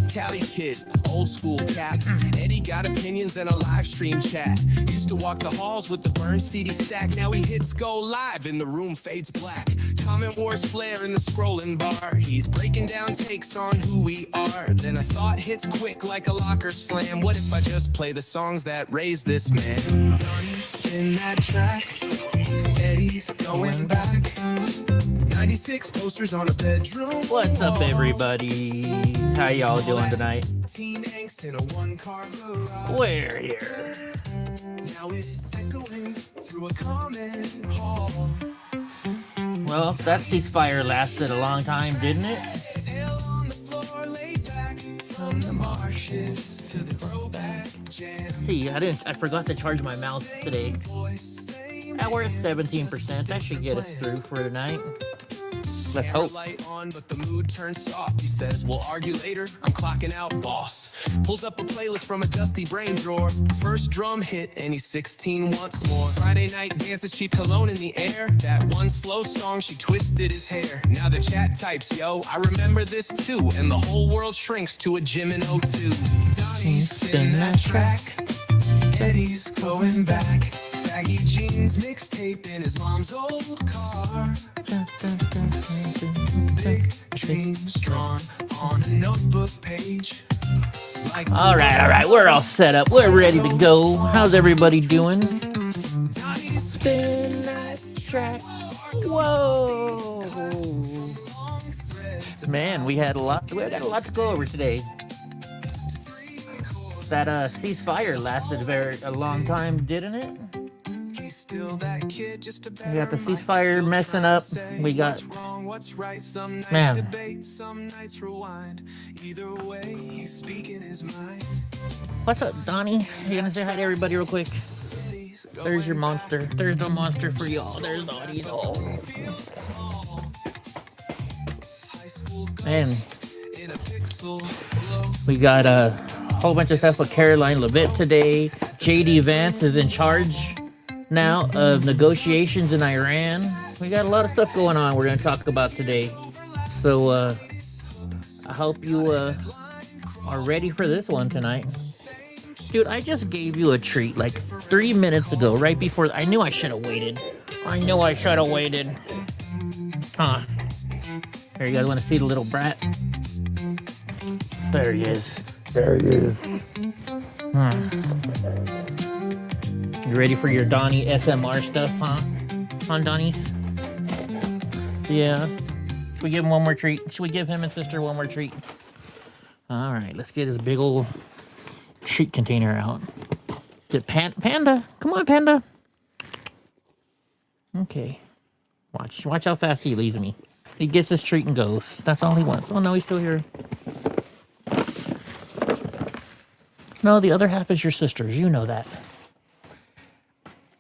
Cali kid, old school cat. Eddie got opinions and a live stream chat. Used to walk the halls with the burn CD stack. Now he hits go live and the room fades black. Comment wars flare in the scrolling bar. He's breaking down takes on who we are. Then a thought hits quick like a locker slam. What if I just play the songs that raised this man? Donnie, spin that track. Eddie's going back. 96 posters on a bedroom. What's up, everybody? How y'all doing tonight? Teen angst in a one-car garage. We're here. Now it's echoing through a comment hall. Well, that ceasefire lasted a long time, didn't it? Tail on the floor, laid back from the marshes to the throwback jam. See, I forgot to charge my mouse today. Now we're at 17%. That should get us through for tonight. Let's hope. Light on, but the mood turns soft. He says, we'll argue later. I'm clocking out, boss. Pulls up a playlist from a dusty brain drawer. First drum hit, and he's 16 once more. Friday night dances, cheap cologne in the air. That one slow song, she twisted his hair. Now the chat types, yo, I remember this too. And the whole world shrinks to a gym in 02. Donnie, spin that track. Eddie's going back. Baggy jeans, mixtape in his mom's old car. Big dreams drawn on a notebook page. Like All right. We're all set up. We're ready to go. How's everybody doing? Spin that track. Whoa. Man, we got a lot to go over today. That ceasefire lasted a long time, didn't it? We got the ceasefire messing up. We got man. What's up, Donnie? You gonna say hi to everybody real quick? There's your monster. There's the monster for y'all. There's Donnie. Oh. Man, we got a whole bunch of stuff with Karoline Leavitt today. JD Vance is in charge now of negotiations in Iran. We got a lot of stuff going on we're going to talk about today. So I hope you are ready for this one tonight. Dude, I just gave you a treat like 3 minutes ago, right before. I knew I should have waited. Huh. There you guys want to see the little brat? There he is. You ready for your Donnie SMR stuff, huh? On Donnie's? Yeah. Should we give him one more treat? Should we give him and sister one more treat? All right, let's get his big old treat container out. Get Panda. Come on, Panda. Okay. Watch how fast he leaves me. He gets his treat and goes. That's all he wants. Oh no, he's still here. No, the other half is your sister's. You know that.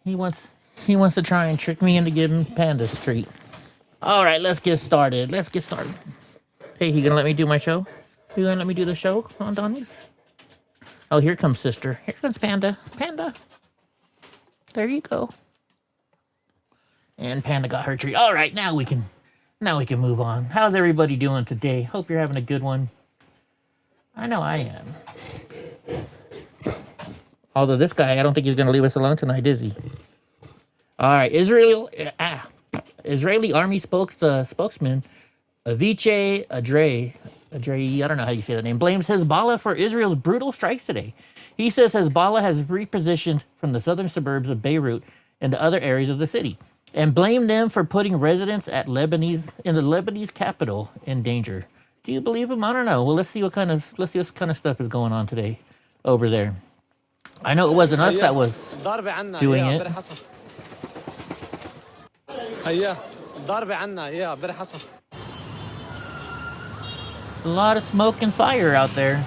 He wants to try and trick me into giving Panda's treat. All right, let's get started. Hey, you gonna let me do my show? You gonna let me do the show on Donnie's? Oh, here comes sister. Here comes Panda. Panda. There you go. And Panda got her treat. All right, now we can move on. How's everybody doing today? Hope you're having a good one. I know I am. Although this guy, I don't think he's going to leave us alone tonight, is he? All right, Israeli Army spokesman Avichai Adrei, I don't know how you say that name, blames Hezbollah for Israel's brutal strikes today. He says Hezbollah has repositioned from the southern suburbs of Beirut into other areas of the city and blamed them for putting residents in the Lebanese capital in danger. Do you believe him? I don't know. Well, let's see what kind of stuff is going on today over there. I know it wasn't us that was doing it. A lot of smoke and fire out there.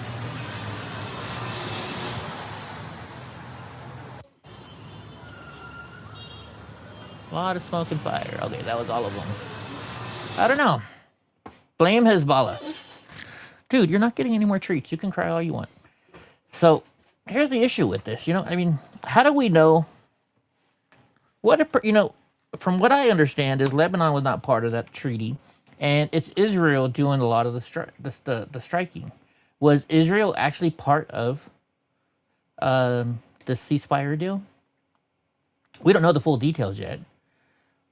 A lot of smoke and fire. Okay, that was all of them. I don't know. Blame Hezbollah. Dude, you're not getting any more treats. You can cry all you want. So, here's the issue with this. How do we know? From what I understand is Lebanon was not part of that treaty. And it's Israel doing a lot of the striking. Was Israel actually part of the ceasefire deal? We don't know the full details yet.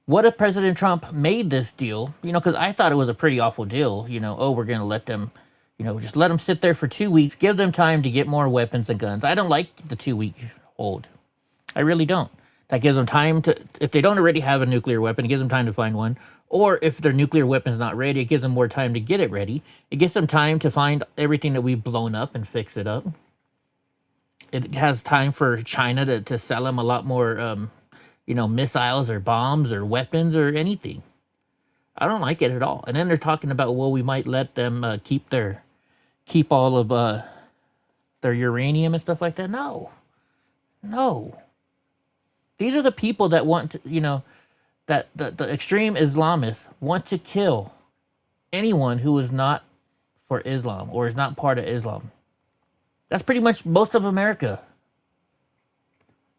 What if President Trump made this deal? You know, because I thought it was a pretty awful deal. You know, oh, we're going to let them, you know, just let them sit there for 2 weeks, give them time to get more weapons and guns. I don't like the 2-week hold. I really don't. That gives them time to, if they don't already have a nuclear weapon, it gives them time to find one. Or if their nuclear weapon's not ready, it gives them more time to get it ready. It gives them time to find everything that we've blown up and fix it up. It has time for China to sell them a lot more, you know, missiles or bombs or weapons or anything. I don't like it at all. And then they're talking about, well, we might let them keep all of their uranium and stuff like that. No. These are the people that want to, you know, that the extreme Islamists want to kill anyone who is not for Islam or is not part of Islam. That's pretty much most of America.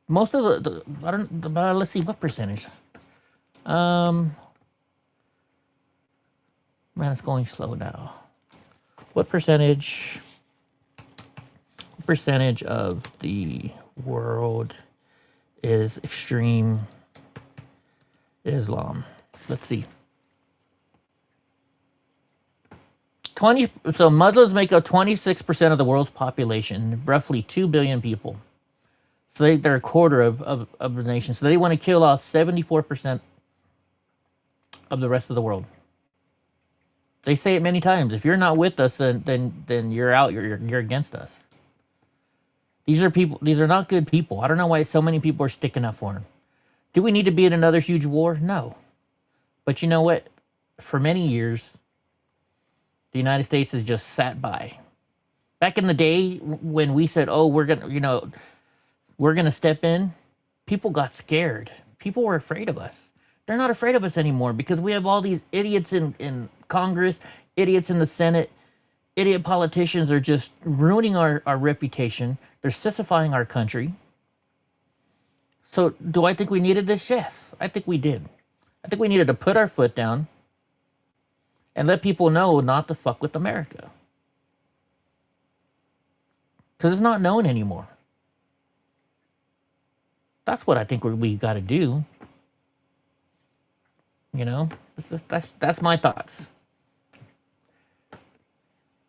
Most of the I don't, let's see what percentage. Man, it's going slow now. What percentage of the world is extreme Islam? Let's see. 20. So Muslims make up 26% of the world's population, roughly 2 billion people. So they're a quarter of the nation. So they want to kill off 74% of the rest of the world. They say it many times. If you're not with us, then you're out. You're against us. These are people. These are not good people. I don't know why so many people are sticking up for them. Do we need to be in another huge war? No. But you know what? For many years, the United States has just sat by. Back in the day when we said, "Oh, we're gonna step in," people got scared. People were afraid of us. They're not afraid of us anymore because we have all these idiots in Congress, idiots in the Senate. Idiot politicians are just ruining our reputation. They're sissifiing our country. So do I think we needed this? Yes, I think we did. I think we needed to put our foot down and let people know not to fuck with America. Because it's not known anymore. That's what I think we got to do. You know, that's my thoughts.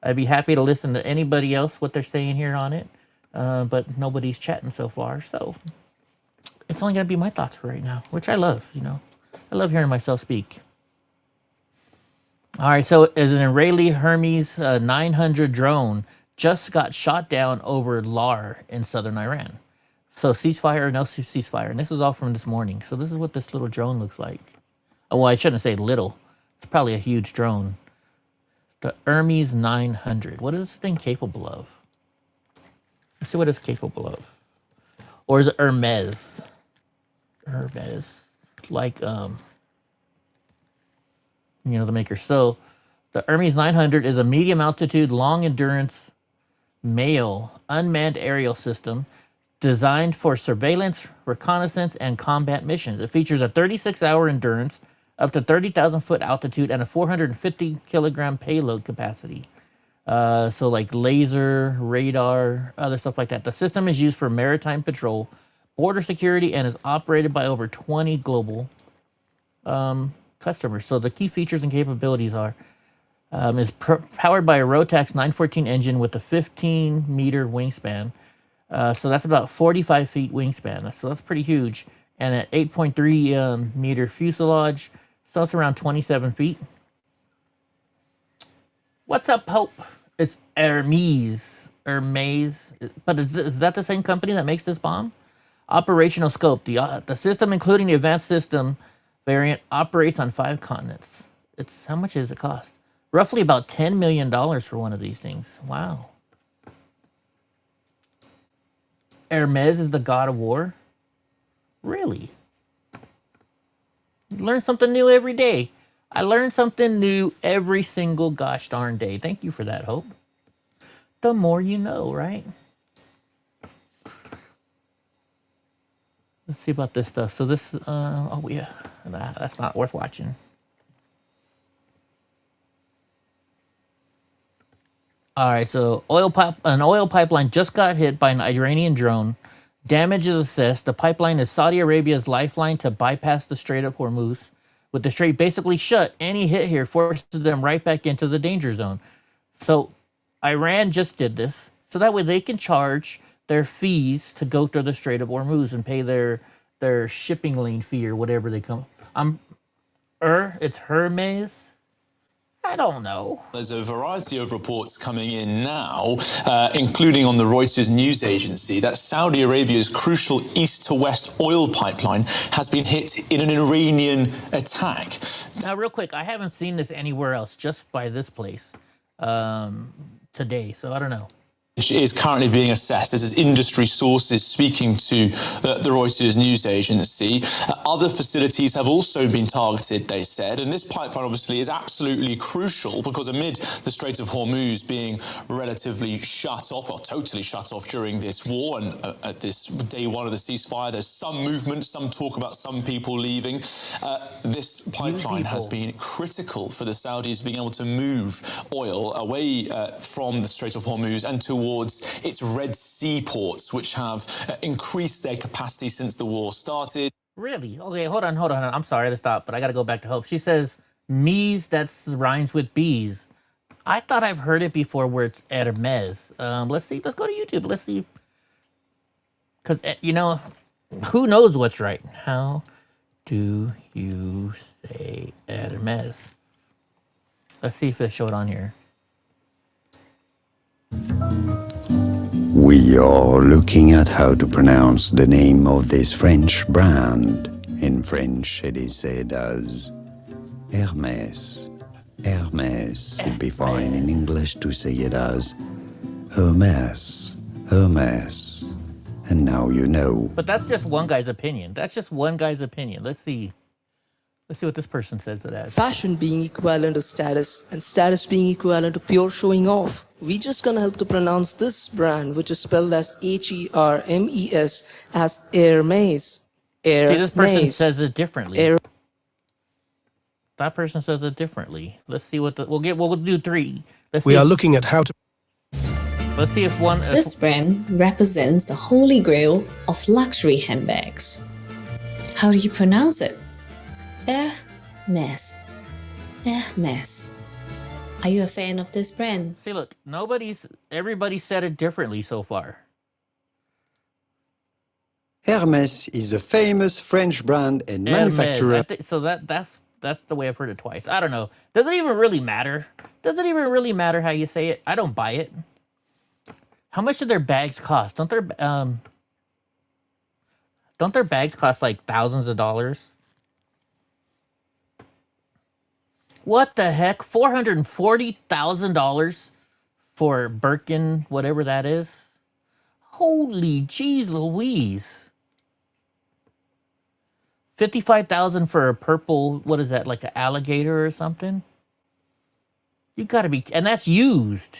I'd be happy to listen to anybody else, what they're saying here on it. But nobody's chatting so far. So it's only going to be my thoughts for right now, which I love, you know. I love hearing myself speak. All right, so as an Israeli Hermes 900 drone just got shot down over Lar in southern Iran. So ceasefire or no ceasefire. And this is all from this morning. So this is what this little drone looks like. Oh, well, I shouldn't say little. It's probably a huge drone. The Hermes 900. What is this thing capable of? Let's see what it's capable of. Or is it Hermes? Hermes. Like, you know, the maker. So the Hermes 900 is a medium altitude, long endurance, male, unmanned aerial system designed for surveillance, reconnaissance, and combat missions. It features a 36-hour endurance, up to 30,000 foot altitude, and a 450 kilogram payload capacity. So like laser, radar, other stuff like that. The system is used for maritime patrol, border security, and is operated by over 20 global customers. So the key features and capabilities are, is powered by a Rotax 914 engine with a 15-meter wingspan. So that's about 45 feet wingspan. So that's pretty huge. And an 8.3 meter fuselage. So it's around 27 feet. What's up, Hope? It's Hermes. But is that the same company that makes this bomb? Operational scope. The system, including the advanced system variant, operates on 5 continents. How much does it cost? Roughly about $10 million for one of these things. Wow. Hermes is the god of war? Really? You learn something new every day. I learn something new every single gosh darn day. Thank you for that, Hope. The more you know, right? Let's see about this stuff. So this, oh yeah, that's not worth watching. All right, so an oil pipeline just got hit by an Iranian drone. Damage is assessed. The pipeline is Saudi Arabia's lifeline to bypass the Strait of Hormuz. With the strait basically shut, any hit here forces them right back into the danger zone. So Iran just did this, so that way they can charge their fees to go through the Strait of Hormuz and pay their shipping lane fee or whatever they come. It's Hermes. I don't know. There's a variety of reports coming in now, including on the Reuters news agency, that Saudi Arabia's crucial east to west oil pipeline has been hit in an Iranian attack. Now, real quick, I haven't seen this anywhere else, just by this place today, so I don't know. Which is currently being assessed. This is industry sources speaking to the Reuters news agency. Other facilities have also been targeted, they said, and this pipeline obviously is absolutely crucial because amid the Strait of Hormuz being relatively shut off, or totally shut off during this war, and at this day one of the ceasefire, there's some movement, some talk about some people leaving. This pipeline has been critical for the Saudis being able to move oil away from the Strait of Hormuz and towards its Red Sea ports, which have increased their capacity since the war started. Really? Okay, hold on. I'm sorry to stop, but I got to go back to Hope. She says, "Mees," that's rhymes with bees. I thought I've heard it before where it's Hermes. Let's see. Let's go to YouTube. Let's see. Because, who knows what's right? How do you say Hermes? Let's see if they show it on here. We are looking at how to pronounce the name of this French brand. In French, it is said as Hermes. Hermes. It'd be fine in English to say it as Hermes. Hermes. And now you know. But that's just one guy's opinion. Let's see. Let's see what this person says it as. Fashion being equivalent to status, and status being equivalent to pure showing off. We just gonna help to pronounce this brand, which is spelled as Hermes, as Hermes. See, this person says it differently. That person says it differently. Let's see what we'll do three. We are looking at how to. Let's see if one. This brand represents the holy grail of luxury handbags. How do you pronounce it? Hermes. Hermes. Are you a fan of this brand? See, look, everybody said it differently so far. Hermes is a famous French brand and manufacturer. That's the way I've heard it twice. I don't know. Does it even really matter? Does it even really matter how you say it? I don't buy it. How much do their bags cost? Don't their bags cost like thousands of dollars? What the heck? $440,000 for Birkin, whatever that is? Holy jeez Louise. $55,000 for a purple, what is that, like an alligator or something? You gotta be, and that's used.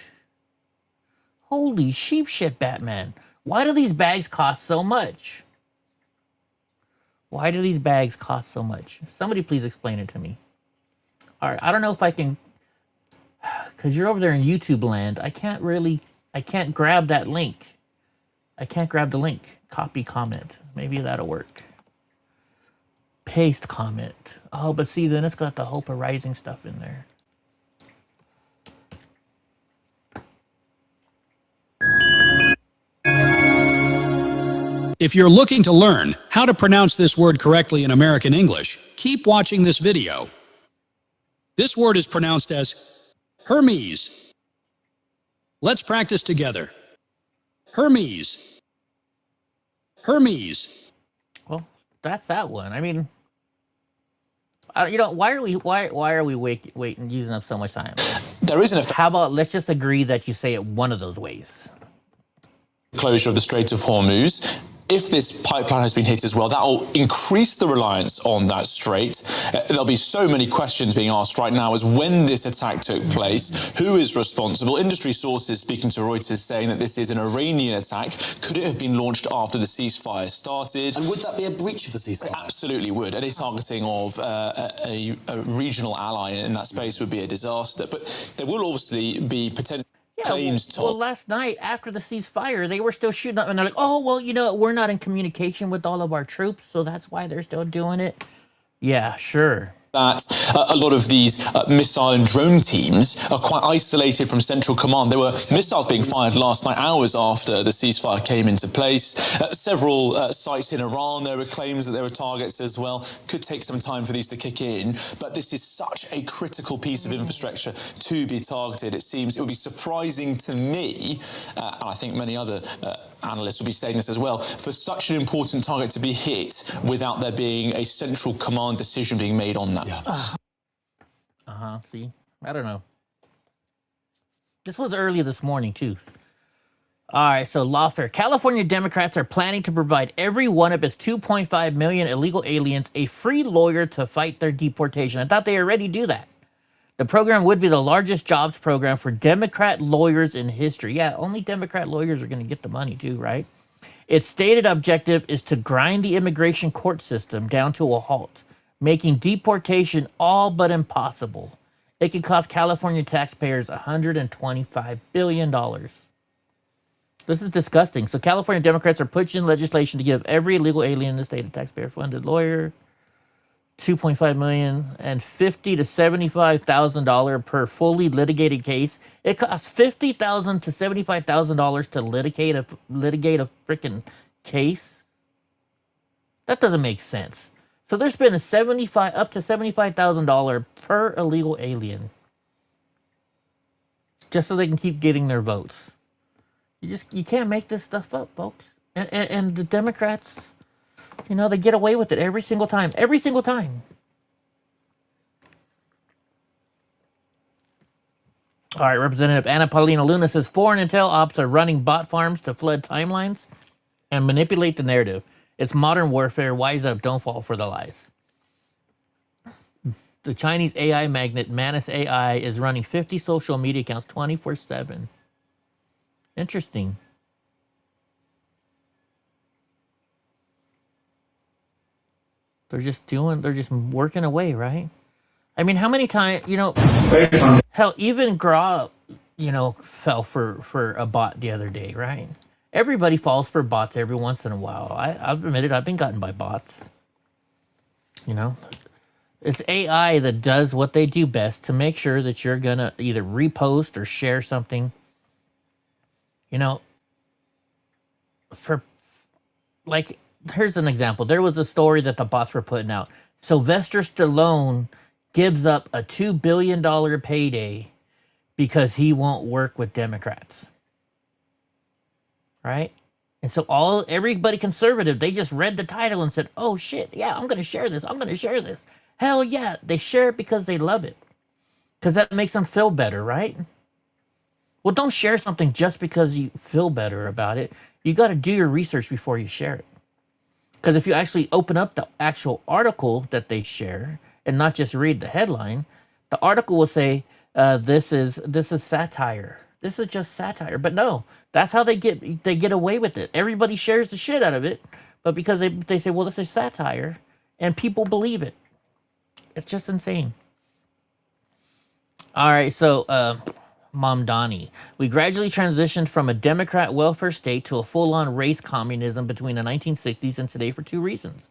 Holy sheep shit, Batman. Why do these bags cost so much? Why do these bags cost so much? Somebody please explain it to me. All right, I don't know if I can, because you're over there in YouTube land. I can't grab that link. I can't grab the link. Copy comment. Maybe that'll work. Paste comment. Oh, but see, then it's got the Hope of Rising stuff in there. If you're looking to learn how to pronounce this word correctly in American English, keep watching this video. This word is pronounced as Hermes. Let's practice together. Hermes. Hermes. Well, that's that one. I mean, why are we waiting using up so much time? There isn't a How about let's just agree that you say it one of those ways. closure of the Strait of Hormuz. If this pipeline has been hit as well, that will increase the reliance on that strait. There'll be so many questions being asked right now as when this attack took place, who is responsible. Industry sources speaking to Reuters saying that this is an Iranian attack. Could it have been launched after the ceasefire started? And would that be a breach of the ceasefire? It absolutely would. Any targeting of a regional ally in that space would be a disaster. But there will obviously be potential. claims, Tom. Well, last night after the ceasefire, they were still shooting up, and they're like, "Oh, well, we're not in communication with all of our troops, so that's why they're still doing it." Yeah, sure. That a lot of these missile and drone teams are quite isolated from central command. There were missiles being fired last night, hours after the ceasefire came into place. Several sites in Iran, there were claims that there were targets as well. Could take some time for these to kick in, but this is such a critical piece of infrastructure to be targeted. It seems it would be surprising to me, and I think many other analysts will be saying this as well, for such an important target to be hit without there being a central command decision being made on that. Yeah. See, I don't know. This was early this morning too. All right, so lawfare. California Democrats are planning to provide every one of its 2.5 million illegal aliens a free lawyer to fight their deportation. I thought they already do that. The program would be the largest jobs program for Democrat lawyers in history. Yeah, only Democrat lawyers are going to get the money too, right? Its stated objective is to grind the immigration court system down to a halt, making deportation all but impossible. It could cost California taxpayers $125 billion. This is disgusting. So California Democrats are pushing legislation to give every illegal alien in the state a taxpayer-funded lawyer, $2.5 million and $50,000 to $75,000 per fully litigated case. It costs $50,000 to $75,000 to litigate a freaking case. That doesn't make sense. So they're spending up to $75,000 per illegal alien just so they can keep getting their votes. You can't make this stuff up, folks. And the Democrats, they get away with it every single time. Every single time. All right, Representative Anna Paulina Luna says foreign intel ops are running bot farms to flood timelines and manipulate the narrative. It's modern warfare. Wise up, don't fall for the lies. The Chinese AI magnet Manus AI is running 50 social media accounts 24/7. Interesting. They're just working away, right? I mean, how many times, hell, even Gra, fell for a bot the other day, right? Everybody falls for bots every once in a while. I've admitted I've been gotten by bots. It's AI that does what they do best to make sure that you're going to either repost or share something. Here's an example. There was a story that the bots were putting out. Sylvester Stallone gives up a $2 billion payday because he won't work with Democrats. Right? And so everybody conservative, they just read the title and said, oh shit, yeah, I'm going to share this. I'm going to share this. Hell yeah. They share it because they love it. Because that makes them feel better, right? Well, don't share something just because you feel better about it. You got to do your research before you share it. Because if you actually open up the actual article that they share and not just read the headline, the article will say, this is satire. This is just satire. But no, that's how they get away with it. Everybody shares the shit out of it, but because they say, well, this is satire, and people believe it. It's just insane. All right, so Mom Donnie, we gradually transitioned from a Democrat welfare state to a full-on race communism between the 1960s and today for two reasons.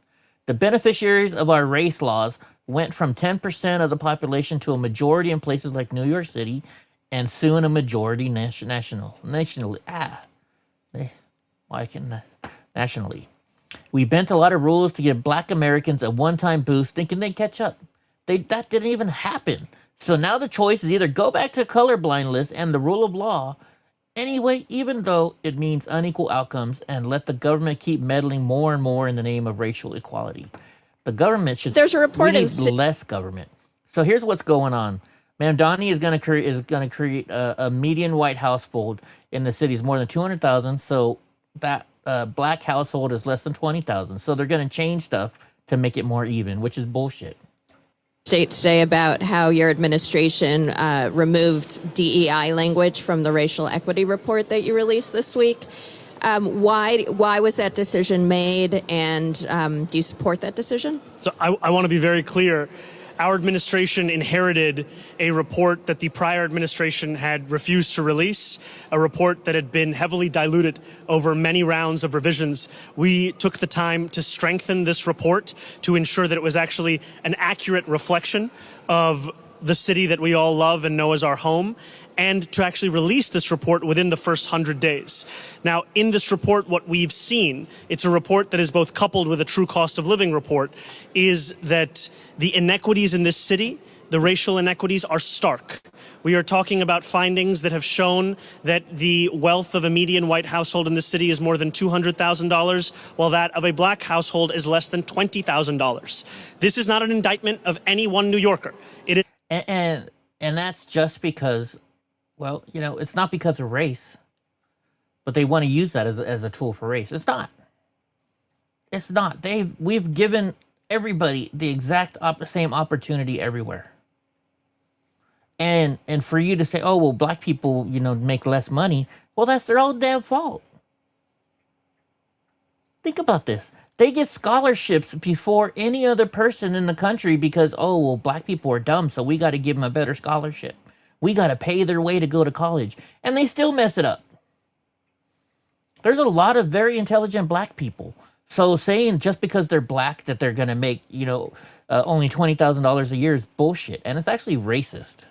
The beneficiaries of our race laws went from 10% of the population to a majority in places like New York City, and soon a majority nationally. Nationally. We bent a lot of rules to give Black Americans a one-time boost, thinking they'd catch up. That didn't even happen. So now the choice is either go back to colorblind list and the rule of law, anyway, even though it means unequal outcomes, and let the government keep meddling more and more in the name of racial equality. The government should. There's a report in less government. So here's what's going on. Ma'am, Donnie is going to create a median white household in the city is more than 200,000. So that black household is less than 20,000. So they're going to change stuff to make it more even, which is bullshit. State today about how your administration removed DEI language from the racial equity report that you released this week. Why was that decision made, and do you support that decision? So I want to be very clear. Our administration inherited a report that the prior administration had refused to release, a report that had been heavily diluted over many rounds of revisions. We took the time to strengthen this report to ensure that it was actually an accurate reflection of the city that we all love and know as our home, and to actually release this report within the first 100 days. Now, in this report, what we've seen, it's a report that is both coupled with a true cost of living report, is that the inequities in this city, the racial inequities, are stark. We are talking about findings that have shown that the wealth of a median white household in this city is more than $200,000, while that of a black household is less than $20,000. This is not an indictment of any one New Yorker. It is. And that's just because, well, you know, it's not because of race, but they want to use that as a tool for race. It's not. It's not. We've given everybody the exact same opportunity everywhere. And for you to say, oh, well, black people, you know, make less money. Well, that's their own damn fault. Think about this. They get scholarships before any other person in the country because, oh, well, black people are dumb, so we got to give them a better scholarship. We got to pay their way to go to college. And they still mess it up. There's a lot of very intelligent black people. So saying just because they're black that they're going to make, you know, only $20,000 a year is bullshit. And it's actually racist.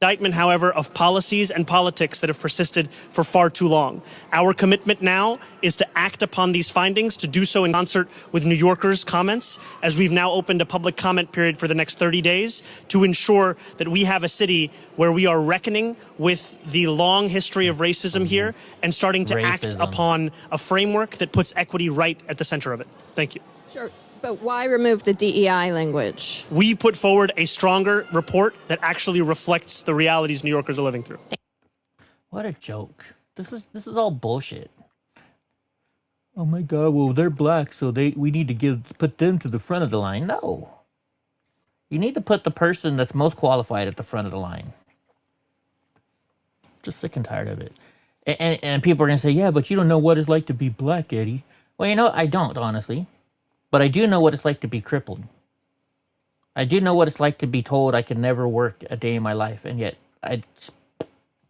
Indictment, however, of policies and politics that have persisted for far too long. Our commitment now is to act upon these findings, to do so in concert with New Yorkers' comments, as we've now opened a public comment period for the next 30 days to ensure that we have a city where we are reckoning with the long history of racism here and starting to act upon a framework that puts equity right at the center of it. Thank you. Sure. But why remove the DEI language? We put forward a stronger report that actually reflects the realities New Yorkers are living through. What a joke. This is all bullshit. Oh my God, well, they're black, so we need to put them to the front of the line. No. You need to put the person that's most qualified at the front of the line. Just sick and tired of it. And people are going to say, yeah, but you don't know what it's like to be black, Eddie. Well, you know, I don't, honestly. But I do know what it's like to be crippled. I do know what it's like to be told I can never work a day in my life. And yet I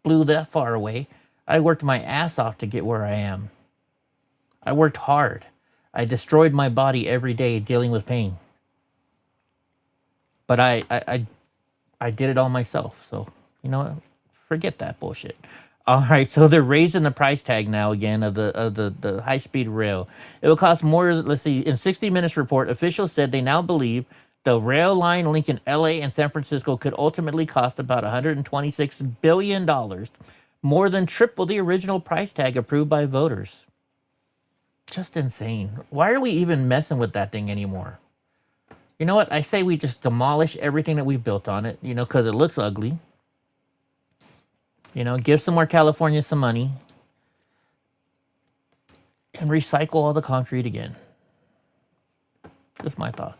blew that far away. I worked my ass off to get where I am. I worked hard. I destroyed my body every day dealing with pain. But I did it all myself. So, you know what? Forget that bullshit. All right, so they're raising the price tag now again of the high-speed rail. It will cost more. Let's see. In 60 Minutes report, officials said they now believe the rail line linking L.A. and San Francisco could ultimately cost about $126 billion, more than triple the original price tag approved by voters. Just insane. Why are we even messing with that thing anymore? You know what? I say we just demolish everything that we built on it, you know, because it looks ugly. You know, give some more California some money and recycle all the concrete again. Just my thoughts.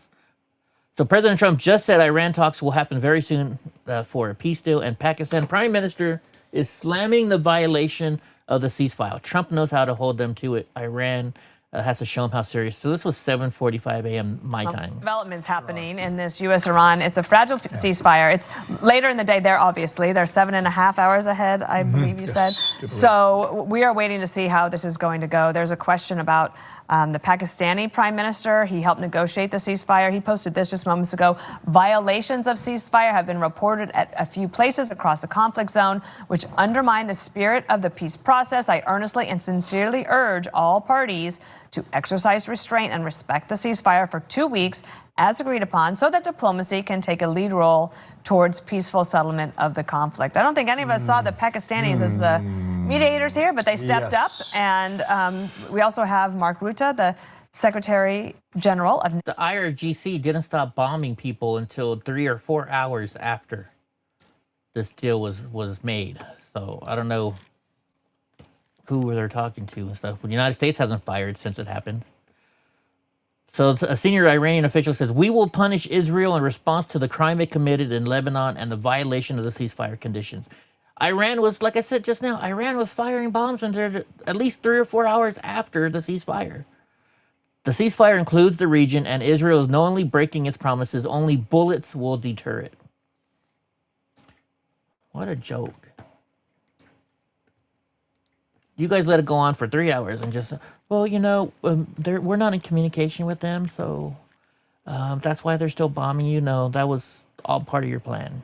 So President Trump just said Iran talks will happen very soon for a peace deal, and Pakistan Prime Minister is slamming the violation of the ceasefire. Trump knows how to hold them to it. Iran has to show them how serious. So this was 7:45 a.m. my time. Developments happening in this U.S.-Iran. It's a fragile ceasefire. It's later in the day there, obviously. They're 7.5 hours ahead, I believe you said. So we are waiting to see how this is going to go. There's a question about the Pakistani prime minister. He helped negotiate the ceasefire. He posted this just moments ago. Violations of ceasefire have been reported at a few places across the conflict zone, which undermine the spirit of the peace process. I earnestly and sincerely urge all parties to exercise restraint and respect the ceasefire for 2 weeks as agreed upon so that diplomacy can take a lead role towards peaceful settlement of the conflict. I don't think any of us saw the Pakistanis as the mediators here, but they stepped up. And we also have Mark Rutte, the Secretary General of... The IRGC didn't stop bombing people until 3 or 4 hours after this deal was made. So I don't know who they're talking to and stuff. But the United States hasn't fired since it happened. So a senior Iranian official says, we will punish Israel in response to the crime it committed in Lebanon and the violation of the ceasefire conditions. Iran was, like I said just now, Iran was firing bombs until at least 3 or 4 hours after the ceasefire. The ceasefire includes the region, and Israel is knowingly breaking its promises. Only bullets will deter it. What a joke. You guys let it go on for 3 hours and just, well, you know, we're not in communication with them, so that's why they're still bombing you. No, that was all part of your plan.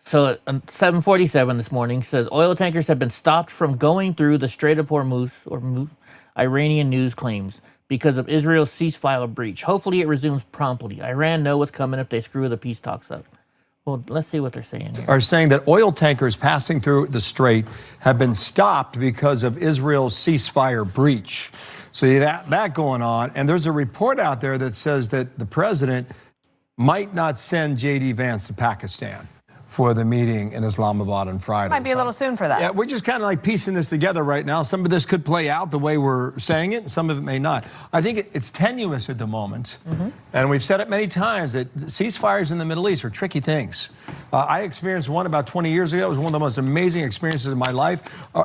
So at 7:47 this morning says oil tankers have been stopped from going through the Strait of Hormuz, Iranian news claims, because of Israel's ceasefire breach. Hopefully it resumes promptly. Iran know what's coming if they screw the peace talks up. Well, let's see what they're saying here. Are saying that oil tankers passing through the strait have been stopped because of Israel's ceasefire breach. So you have that going on. And there's a report out there that says that the president might not send J.D. Vance to Pakistan for the meeting in Islamabad on Friday. Might be a little soon for that. Yeah, we're just kind of like piecing this together right now. Some of this could play out the way we're saying it, and some of it may not. I think it's tenuous at the moment, and we've said it many times that ceasefires in the Middle East are tricky things. I experienced one about 20 years ago. It was one of the most amazing experiences of my life.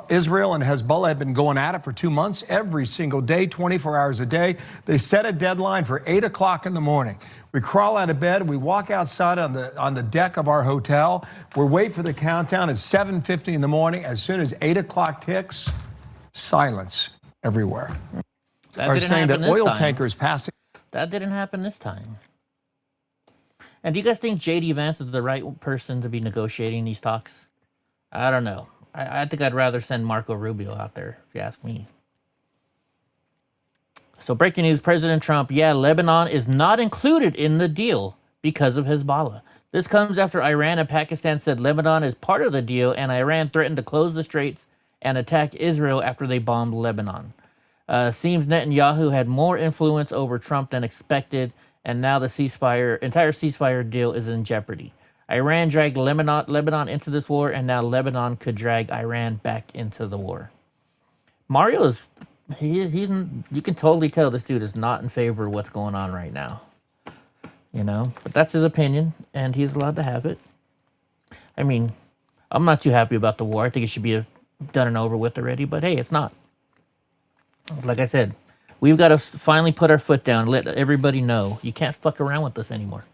Israel and Hezbollah had been going at it for 2 months, every single day, 24 hours a day. They set a deadline for 8 o'clock in the morning. We crawl out of bed, we walk outside on the deck of our hotel, we wait for the countdown at 7:50 in the morning. As soon as 8 o'clock ticks, silence everywhere. Are saying that oil tankers passing. That didn't happen this time. And do you guys think J.D. Vance is the right person to be negotiating these talks? I don't know. I think I'd rather send Marco Rubio out there, if you ask me. So breaking news, President Trump, Lebanon is not included in the deal because of Hezbollah. This comes after Iran and Pakistan said Lebanon is part of the deal, and Iran threatened to close the straits and attack Israel after they bombed Lebanon. Seems Netanyahu had more influence over Trump than expected, and now the entire ceasefire deal is in jeopardy. Iran dragged Lebanon into this war, and now Lebanon could drag Iran back into the war. Mario is... you can totally tell this dude is not in favor of what's going on right now. You know, but that's his opinion, and he's allowed to have it. I mean, I'm not too happy about the war. I think it should be done and over with already, but hey, it's not. Like I said, we've got to finally put our foot down, let everybody know you can't fuck around with this anymore.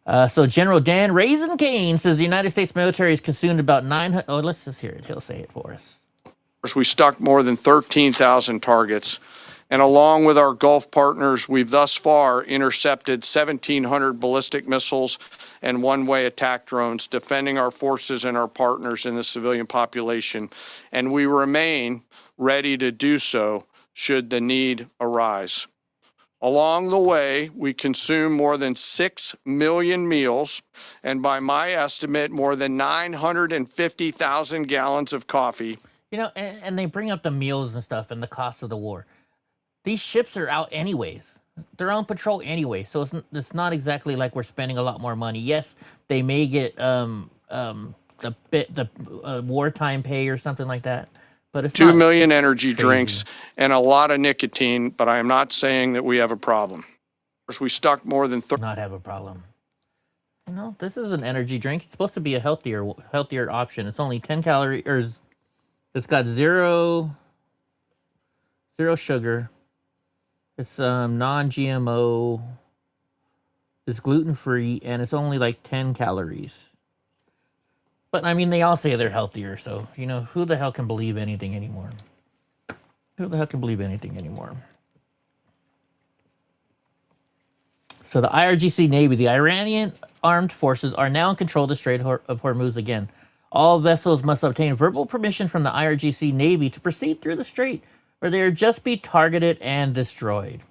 So General Dan Raisin Kane says the United States military is consumed about 900... Oh, let's just hear it. He'll say it for us. We struck more than 13,000 targets, and along with our Gulf partners, we've thus far intercepted 1,700 ballistic missiles and one-way attack drones, defending our forces and our partners in the civilian population, and we remain ready to do so should the need arise. Along the way, we consume more than 6 million meals, and by my estimate, more than 950,000 gallons of coffee. You know, and they bring up the meals and stuff and the cost of the war. These ships are out anyways. They're on patrol anyway, so it's not exactly like we're spending a lot more money. Yes, they may get the wartime pay or something like that, but it's 2 million energy drinks and a lot of nicotine. But I am not saying that we have a problem. We stuck more than not have a problem. You know, this is an energy drink. It's supposed to be a healthier option. It's only 10 calories, or it's got zero sugar. It's non-GMO. It's gluten-free, and it's only like 10 calories. But, I mean, they all say they're healthier, so, you know, who the hell can believe anything anymore? Who the hell can believe anything anymore? So the IRGC Navy, the Iranian armed forces, are now in control of the Strait of Hormuz again. All vessels must obtain verbal permission from the IRGC Navy to proceed through the strait, or they will just be targeted and destroyed.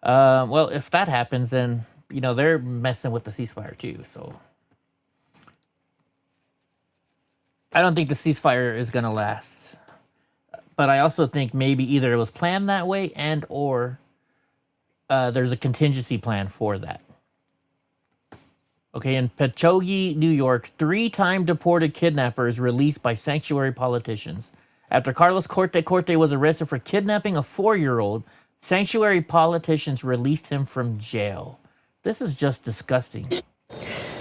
Well, if that happens, then, you know, they're messing with the ceasefire too, so... I don't think the ceasefire is going to last. But I also think maybe either it was planned that way and or there's a contingency plan for that. Okay, in Pechogi, New York, 3-time deported kidnapper is released by sanctuary politicians. After Carlos Corte was arrested for kidnapping a 4-year-old, sanctuary politicians released him from jail. This is just disgusting.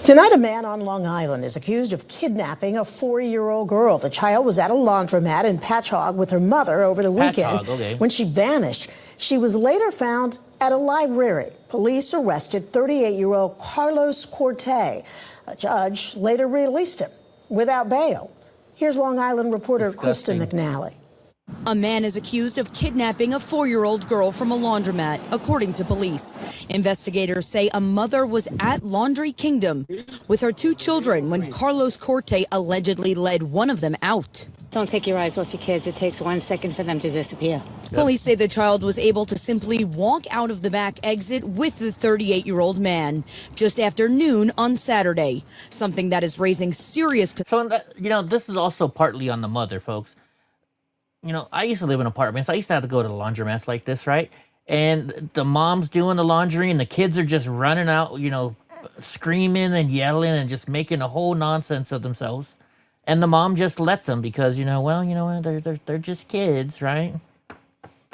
Tonight, a man on Long Island is accused of kidnapping a 4-year-old girl. The child was at a laundromat in Patchogue with her mother over the weekend when she vanished. She was later found at a library. Police arrested 38-year-old Carlos Corte. A judge later released him without bail. Here's Long Island reporter Krista McNally. A man is accused of kidnapping a 4-year-old girl from a laundromat, according to police. Investigators say a mother was at Laundry Kingdom with her 2 children when Carlos Corte allegedly led one of them out. Don't take your eyes off your kids. It takes 1 second for them to disappear. Police say the child was able to simply walk out of the back exit with the 38-year-old man just after noon on Saturday, something that is raising serious concern. So, this is also partly on the mother, folks. I used to live in apartments. I used to have to go to the laundromats like this, right? And the mom's doing the laundry and the kids are just running out, screaming and yelling and just making a whole nonsense of themselves. And the mom just lets them because, they're just kids, right?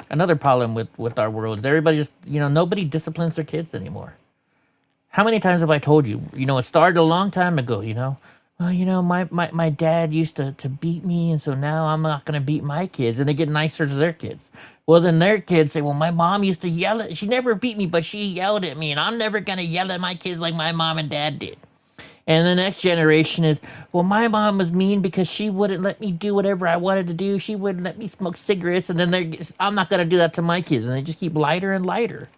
Another problem with our world is everybody just, nobody disciplines their kids anymore. How many times have I told you, it started a long time ago, well, my dad used to beat me, and so now I'm not going to beat my kids, and they get nicer to their kids. Well, then their kids say, well, my mom used to yell at, she never beat me, but she yelled at me, and I'm never going to yell at my kids like my mom and dad did. And the next generation is, well, my mom was mean because she wouldn't let me do whatever I wanted to do. She wouldn't let me smoke cigarettes, and then I'm not going to do that to my kids, and they just keep lighter and lighter.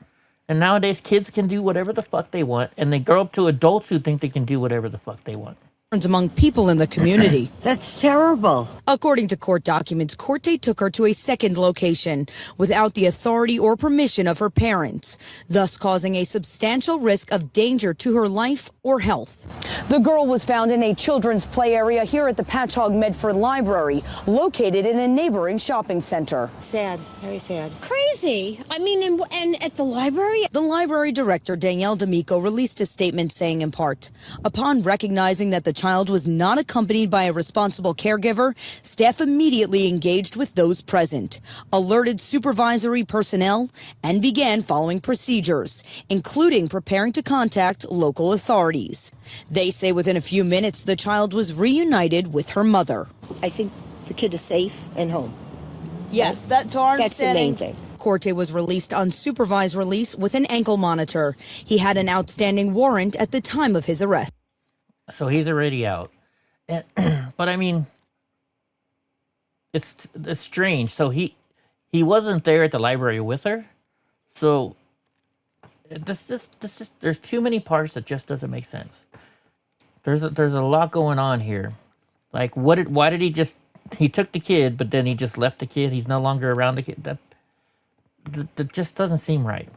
And nowadays, kids can do whatever the fuck they want, and they grow up to adults who think they can do whatever the fuck they want. Among people in the community. That's terrible. According to court documents, Corte took her to a second location without the authority or permission of her parents, thus causing a substantial risk of danger to her life or health. The girl was found in a children's play area here at the Patchogue Medford Library, located in a neighboring shopping center. Sad, very sad. Crazy. I mean, and at the library? The library director, Danielle D'Amico, released a statement saying in part, upon recognizing that the child was not accompanied by a responsible caregiver, staff immediately engaged with those present, alerted supervisory personnel, and began following procedures, including preparing to contact local authorities. They say within a few minutes, the child was reunited with her mother. I think the kid is safe and home. Yes, that's our understanding. That's the main thing. Corte was released on supervised release with an ankle monitor. He had an outstanding warrant at the time of his arrest. So he's already out. But I mean, it's strange. So he wasn't there at the library with her. So there's too many parts that just doesn't make sense. There's a lot going on here. Like why did he took the kid, but then he just left the kid. He's no longer around the kid. That just doesn't seem right.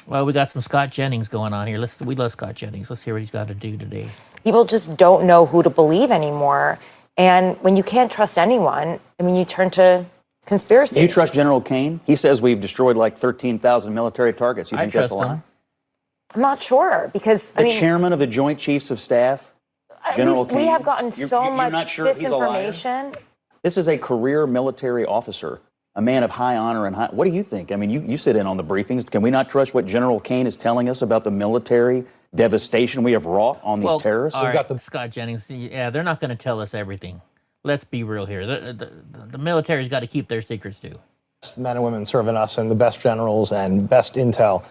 Well, we got some Scott Jennings going on here. We love Scott Jennings. Let's hear what he's got to do today. People just don't know who to believe anymore. And when you can't trust anyone, I mean, you turn to conspiracy. Do you trust General Kane? He says we've destroyed like 13,000 military targets. You think that's a lie? I'm not sure because, the chairman of the Joint Chiefs of Staff, General Kane. We have gotten so much not sure disinformation. This is a career military officer, a man of high honor and high... What do you think? I mean, you sit in on the briefings. Can we not trust what General Kane is telling us about the military devastation we have wrought on these terrorists? All right, Scott Jennings, yeah, they're not going to tell us everything. Let's be real here. The military's got to keep their secrets too. Men and women serving us and the best generals and best intel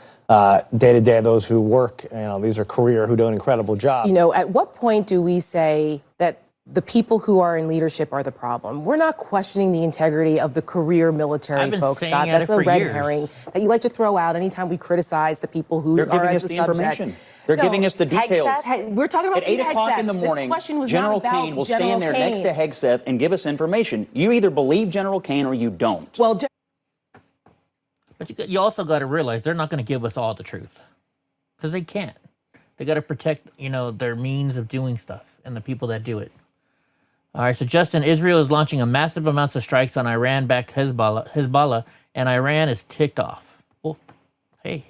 day to day. Those who work, these are career who do an incredible job. At what point do we say that the people who are in leadership are the problem? We're not questioning the integrity of the career military folks, Scott. That's a red herring that you like to throw out anytime we criticize the people who are as the subject. They're giving us the details. We're talking about at 8 o'clock in the morning. General Kane will stand there next to Hegseth and give us information. You either believe General Kane or you don't. Well, but you also got to realize they're not going to give us all the truth because they can't. They got to protect, their means of doing stuff and the people that do it. All right, so Justin, Israel is launching a massive amounts of strikes on Iran-backed Hezbollah, and Iran is ticked off. Well, hey.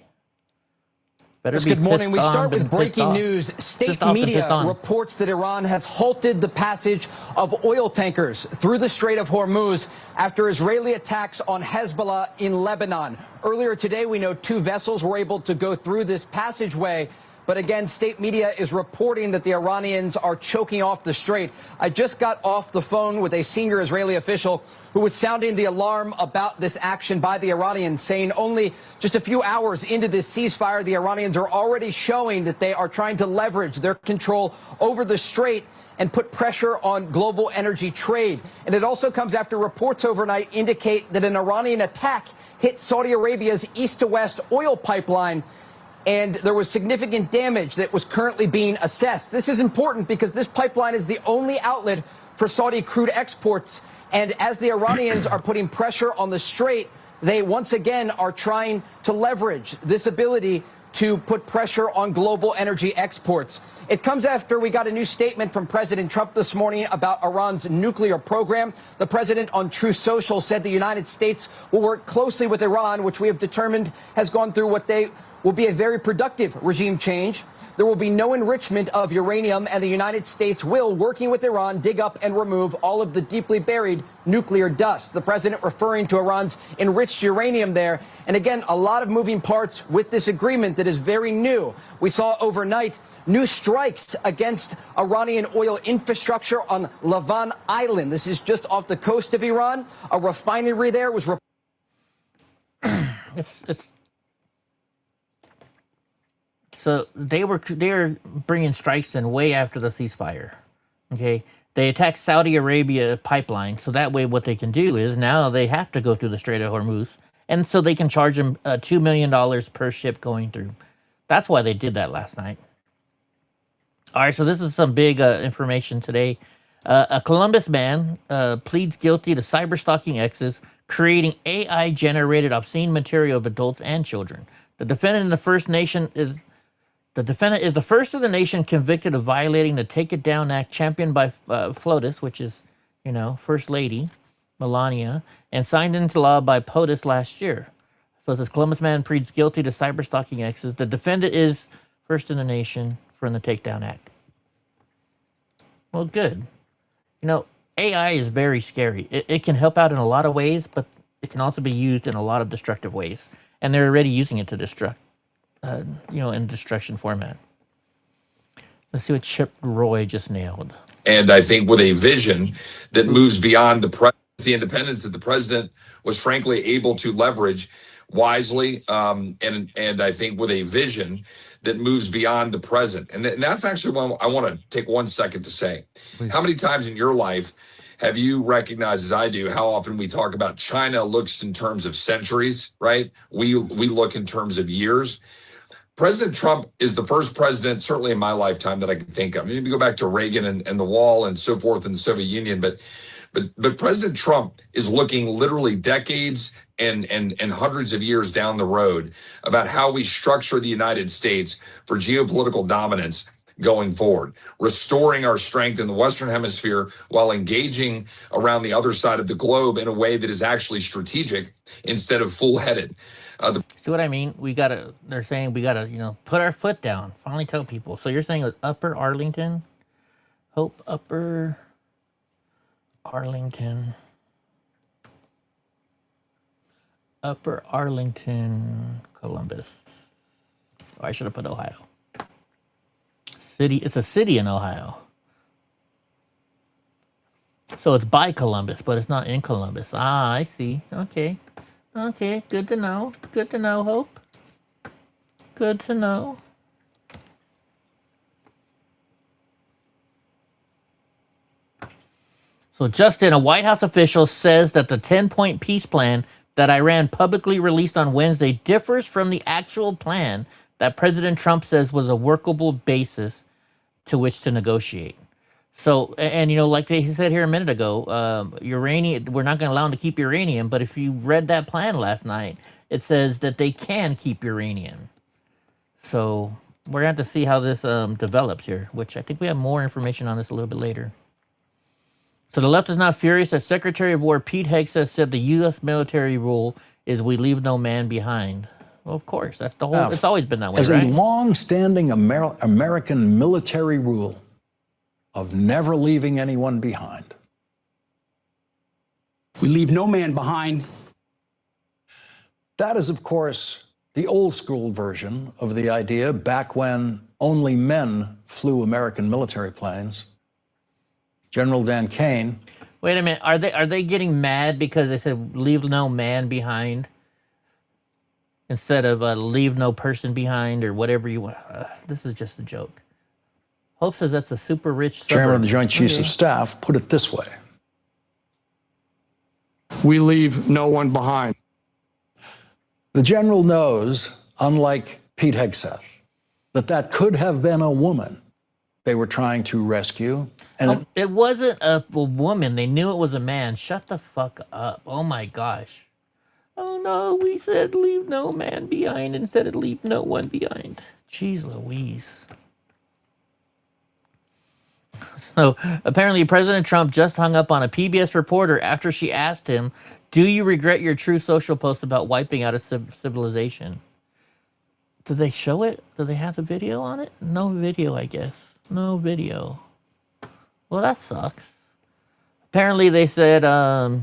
Good morning. We start with breaking news. State media reports that Iran has halted the passage of oil tankers through the Strait of Hormuz after Israeli attacks on Hezbollah in Lebanon. Earlier today, we know 2 vessels were able to go through this passageway, But again, state media is reporting that the Iranians are choking off the strait. I just got off the phone with a senior Israeli official who was sounding the alarm about this action by the Iranians, saying only just a few hours into this ceasefire, the Iranians are already showing that they are trying to leverage their control over the strait and put pressure on global energy trade. And it also comes after reports overnight indicate that an Iranian attack hit Saudi Arabia's east to west oil pipeline, and there was significant damage that was currently being assessed. This is important because this pipeline is the only outlet for Saudi crude exports. And as the Iranians are putting pressure on the strait, they once again are trying to leverage this ability to put pressure on global energy exports. It comes after we got a new statement from President Trump this morning about Iran's nuclear program. The president on Truth Social said the United States will work closely with Iran, which we have determined has gone through what they will be a very productive regime change. There will be no enrichment of uranium, and the United States will, working with Iran, dig up and remove all of the deeply buried nuclear dust. The president referring to Iran's enriched uranium there. And again, a lot of moving parts with this agreement that is very new. We saw overnight new strikes against Iranian oil infrastructure on Leavitt Island. This is just off the coast of Iran. A refinery there was... So they're bringing strikes in way after the ceasefire. Okay, they attacked Saudi Arabia pipeline, so that way what they can do is now they have to go through the Strait of Hormuz, and so they can charge them $2 million per ship going through. That's why they did that last night. All right, so this is some big information today. A Columbus man pleads guilty to cyber-stalking exes, creating AI-generated obscene material of adults and children. The defendant in the First Nation is... The defendant is the first of the nation convicted of violating the Take It Down Act championed by FLOTUS, which is, you know, First Lady Melania, and signed into law by POTUS last year. So it says Columbus man pleads guilty to cyber-stalking exes. The defendant is first in the nation from the Take Down Act. Well, good. You know, AI is very scary. It can help out in a lot of ways, but it can also be used in a lot of destructive ways. And they're already using it to destruct. You know, in destruction format. Let's see what Chip Roy just nailed. And I think with a vision that moves beyond the independence that the president was frankly able to leverage wisely, and I think with a vision that moves beyond the present. And that's actually what I want to take 1 second to say. Please. How many times in your life have you recognized, as I do, how often we talk about China looks in terms of centuries, right? We look in terms of years. President Trump is the first president, certainly in my lifetime, that I can think of. Maybe go back to Reagan and the wall and so forth in the Soviet Union, but President Trump is looking literally decades and hundreds of years down the road about how we structure the United States for geopolitical dominance going forward, restoring our strength in the Western Hemisphere while engaging around the other side of the globe in a way that is actually strategic instead of full-headed. See what I mean? They're saying we gotta, you know, put our foot down. Finally tell people. So you're saying it was Upper Arlington? Hope Upper Arlington. Upper Arlington, Columbus. Oh, I should have put Ohio. It's a city in Ohio. So it's by Columbus, but it's not in Columbus. Ah, I see. Okay. Okay, good to know. Good to know, Hope. Good to know. So Justin, a White House official, says that the 10-point peace plan that Iran publicly released on Wednesday differs from the actual plan that President Trump says was a workable basis to which to negotiate. So, and you know, like he said here a minute ago, uranium, we're not going to allow them to keep uranium, but if you read that plan last night, it says that they can keep uranium. So we're going to have to see how this develops here, which I think we have more information on this a little bit later. So the left is not furious that Secretary of War Pete Hegseth said the U.S. military rule is we leave no man behind. Well, of course, that's the whole, it's always been that way, as right? a long-standing American military rule of never leaving anyone behind. We leave no man behind. That is, of course, the old school version of the idea back when only men flew American military planes. General Dan Kane. Wait a minute. Are they getting mad because they said leave no man behind instead of leave no person behind or whatever you want? This is just a joke. Hope says that's a super rich suburb. Chairman of the Joint Chiefs of Staff put it this way. We leave no one behind. The general knows, unlike Pete Hegseth, that could have been a woman they were trying to rescue. And it wasn't a woman. They knew it was a man. Shut the fuck up. Oh my gosh. Oh no, we said leave no man behind instead of leave no one behind. Jeez Louise. So apparently President Trump just hung up on a PBS reporter after she asked him, do you regret your True Social post about wiping out a civilization? Did they show it? Did they have the video on it? No video, I guess. No video. Well, that sucks. Apparently they said, I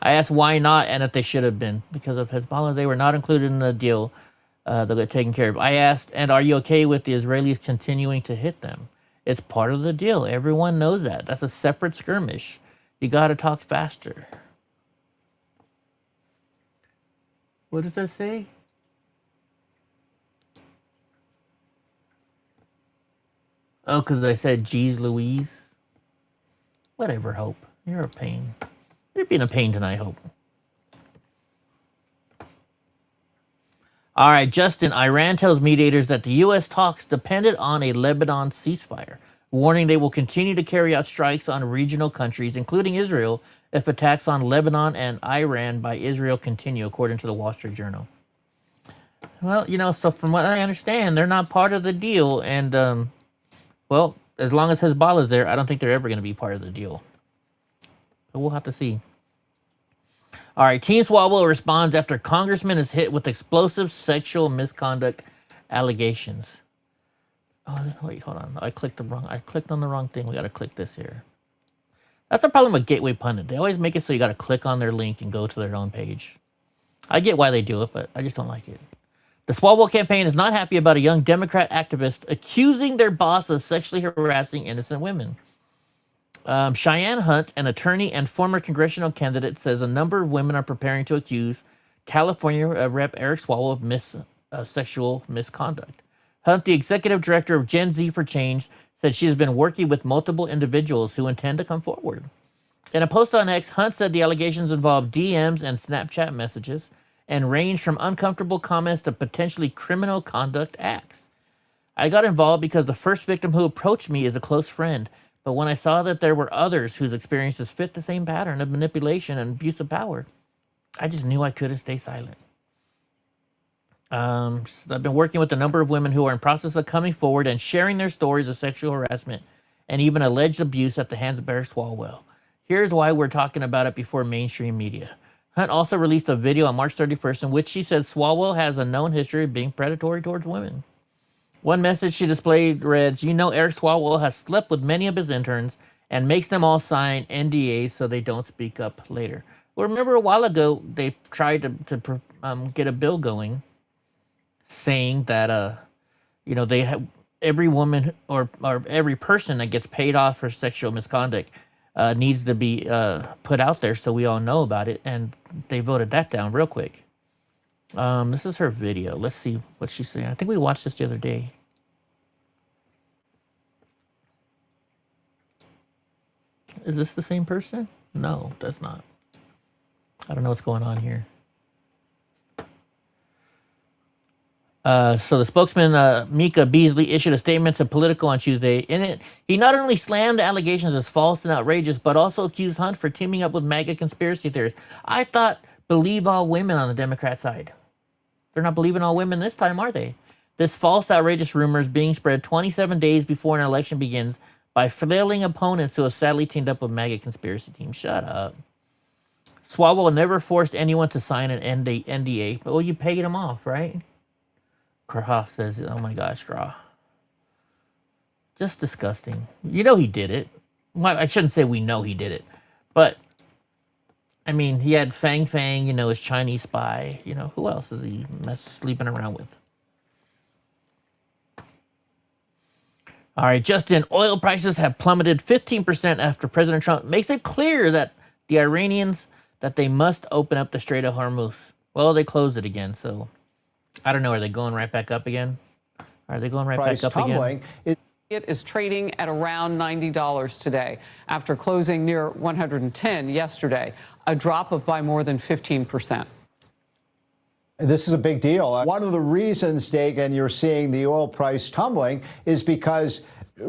asked why not and if they should have been. Because of Hezbollah, they were not included in the deal that got taken care of. I asked, and are you okay with the Israelis continuing to hit them? It's part of the deal. Everyone knows that. That's a separate skirmish. You got to talk faster. What does that say? Oh, because I said, geez Louise. Whatever, Hope. You're a pain. You're being a pain tonight, Hope. All right, Justin, Iran tells mediators that the U.S. talks depended on a Lebanon ceasefire, warning they will continue to carry out strikes on regional countries, including Israel, if attacks on Lebanon and Iran by Israel continue, according to the Wall Street Journal. Well, you know, so from what I understand, they're not part of the deal, and, well, as long as Hezbollah is there, I don't think they're ever going to be part of the deal. But we'll have to see. All right, Team Swalwell responds after congressman is hit with explosive sexual misconduct allegations. Oh, wait, hold on. I clicked on the wrong thing. We got to click this here. That's the problem with Gateway Pundit. They always make it so you got to click on their link and go to their own page. I get why they do it, but I just don't like it. The Swalwell campaign is not happy about a young Democrat activist accusing their boss of sexually harassing innocent women. Cheyenne Hunt, an attorney and former congressional candidate, says a number of women are preparing to accuse California Rep. Eric Swalwell of sexual misconduct. Hunt, the executive director of Gen Z for Change, said she has been working with multiple individuals who intend to come forward. In a post on X, Hunt said the allegations involve DMs and Snapchat messages and range from uncomfortable comments to potentially criminal conduct acts. I got involved because the first victim who approached me is a close friend. But when I saw that there were others whose experiences fit the same pattern of manipulation and abuse of power, I just knew I couldn't stay silent. I've been working with a number of women who are in process of coming forward and sharing their stories of sexual harassment and even alleged abuse at the hands of Eric Swalwell. Here's why we're talking about it before mainstream media. Hunt also released a video on March 31st in which she said Swalwell has a known history of being predatory towards women. One message she displayed reads, you know Eric Swalwell has slept with many of his interns and makes them all sign NDAs so they don't speak up later. Well, remember a while ago, they tried to get a bill going saying that, you know, they have every woman or every person that gets paid off for sexual misconduct needs to be put out there so we all know about it. And they voted that down real quick. This is her video. Let's see what she's saying. I think we watched this the other day. Is this the same person? No, that's not. I don't know what's going on here. So the spokesman, Mika Beasley, issued a statement to Politico on Tuesday. In it, he not only slammed the allegations as false and outrageous, but also accused Hunt for teaming up with MAGA conspiracy theorists. I thought believe all women on the Democrat side. They're not believing all women this time, are they? This false, outrageous rumor is being spread 27 days before an election begins by flailing opponents who have sadly teamed up with MAGA conspiracy teams. Shut up. Swalwell never forced anyone to sign an NDA. But, well, you paid them off, right? Krah says, oh my gosh, Krah. Just disgusting. You know he did it. Well, I shouldn't say we know he did it. But I mean, he had Fang Fang, you know, his Chinese spy. You know, who else is he sleeping around with? All right, Justin, oil prices have plummeted 15% after President Trump makes it clear that the Iranians, that they must open up the Strait of Hormuz. Well, they closed it again, so I don't know. Are they going right back up again? Are they going right back up again? It is trading at around $90 today after closing near 110 yesterday, a drop of by more than 15%. This is a big deal. One of the reasons, Dagan, you're seeing the oil price tumbling is because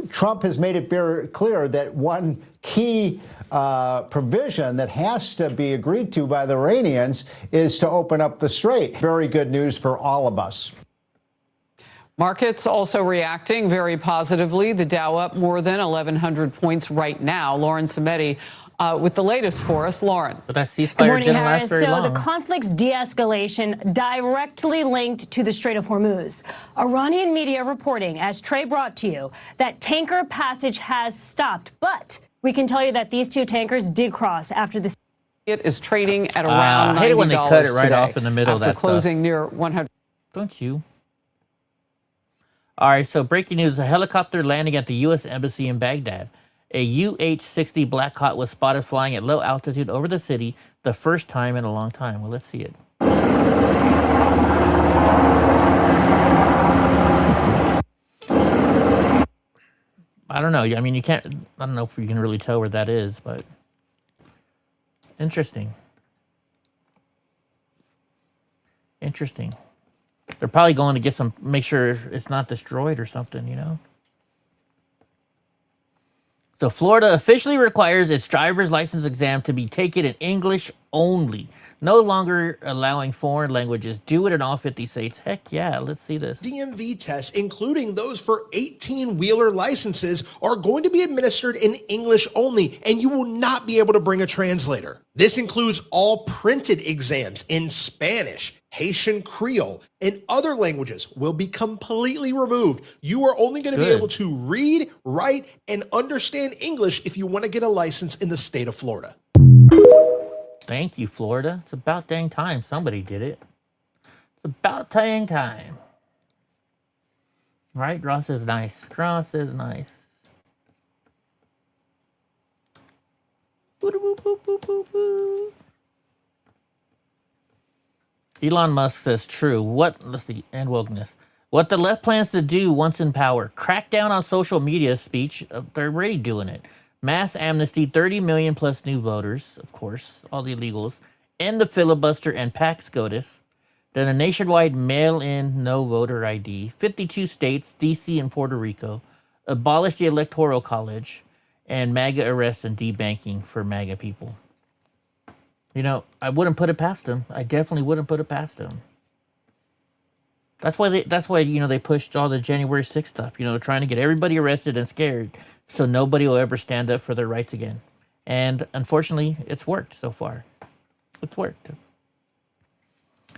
Trump has made it very clear that one key provision that has to be agreed to by the Iranians is to open up the strait. Very good news for all of us. Markets also reacting very positively. The Dow up more than 1,100 points right now. Lauren Samedi with the latest for us. Lauren. But that ceasefire Good morning, didn't Harris. last very So long. the conflict's de-escalation directly linked to the Strait of Hormuz. Iranian media reporting, as Trey brought to you, that tanker passage has stopped. But we can tell you that these two tankers did cross after the... It is trading at around $90 I hate it when they cut it right today off in the middle of after that closing stuff. near 100. Don't you? All right, so breaking news, a helicopter landing at the U.S. Embassy in Baghdad. A UH-60 Black Hawk was spotted flying at low altitude over the city the first time in a long time. Well, let's see it. I don't know. I mean, you can't... I don't know if you can really tell where that is, but... Interesting. Interesting. They're probably going to get some... Make sure it's not destroyed or something, you know? So Florida officially requires its driver's license exam to be taken in English only. No longer allowing foreign languages. Do it in all 50 states. Heck yeah, let's see this. DMV tests, including those for 18-wheeler licenses, are going to be administered in English only, and you will not be able to bring a translator. This includes all printed exams in Spanish, Haitian Creole, and other languages will be completely removed. You are only going to be able to read, write, and understand English if you want to get a license in the state of Florida. Thank you, Florida. It's about dang time somebody did it. It's about dang time. Right? Ross is nice. Ross is nice. Elon Musk says true. Let's see, and wokeness. What the left plans to do once in power. Crack down on social media speech. They're already doing it. Mass amnesty, 30 million plus new voters, of course, all the illegals. End the filibuster and Pax SCOTUS. Then a nationwide mail-in no voter ID. 52 states, D.C. and Puerto Rico. Abolish the Electoral College. And MAGA arrests and debanking for MAGA people. You know, I wouldn't put it past them. I definitely wouldn't put it past them. That's why you know, they pushed all the January 6th stuff, you know, trying to get everybody arrested and scared so nobody will ever stand up for their rights again. And unfortunately, it's worked so far. It's worked.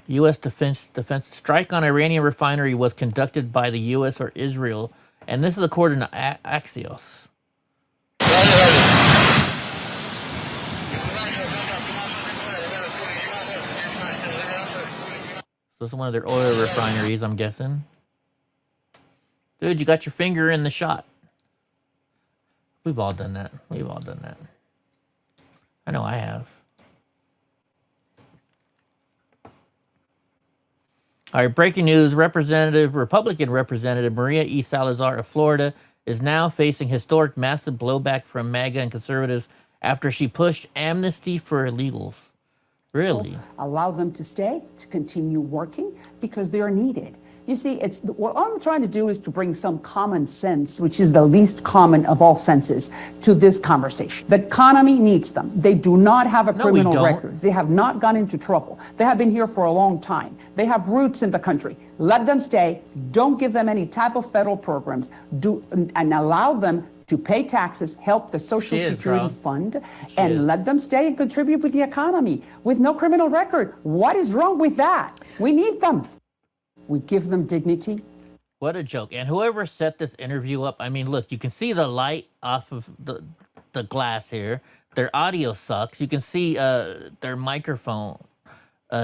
U.S. defense strike on Iranian refinery was conducted by the U.S. or Israel, and this is according to Axios. So it's one of their oil refineries, I'm guessing. Dude, you got your finger in the shot. We've all done that. We've all done that. I know I have. All right, breaking news. Republican Representative Maria E. Salazar of Florida is now facing historic massive blowback from MAGA and conservatives after she pushed amnesty for illegals. Really? Allow them to stay, to continue working, because they are needed. You see, what I'm trying to do is to bring some common sense, which is the least common of all senses, to this conversation. The economy needs them. They do not have a criminal record. They have not gone into trouble. They have been here for a long time. They have roots in the country. Let them stay. Don't give them any type of federal programs. And allow them to pay taxes, help the Social Security Fund, and let them stay and contribute with the economy with no criminal record. What is wrong with that? We need them. We give them dignity. What a joke. And whoever set this interview up, I mean, look, you can see the light off of the glass here. their audio sucks. You can see their microphone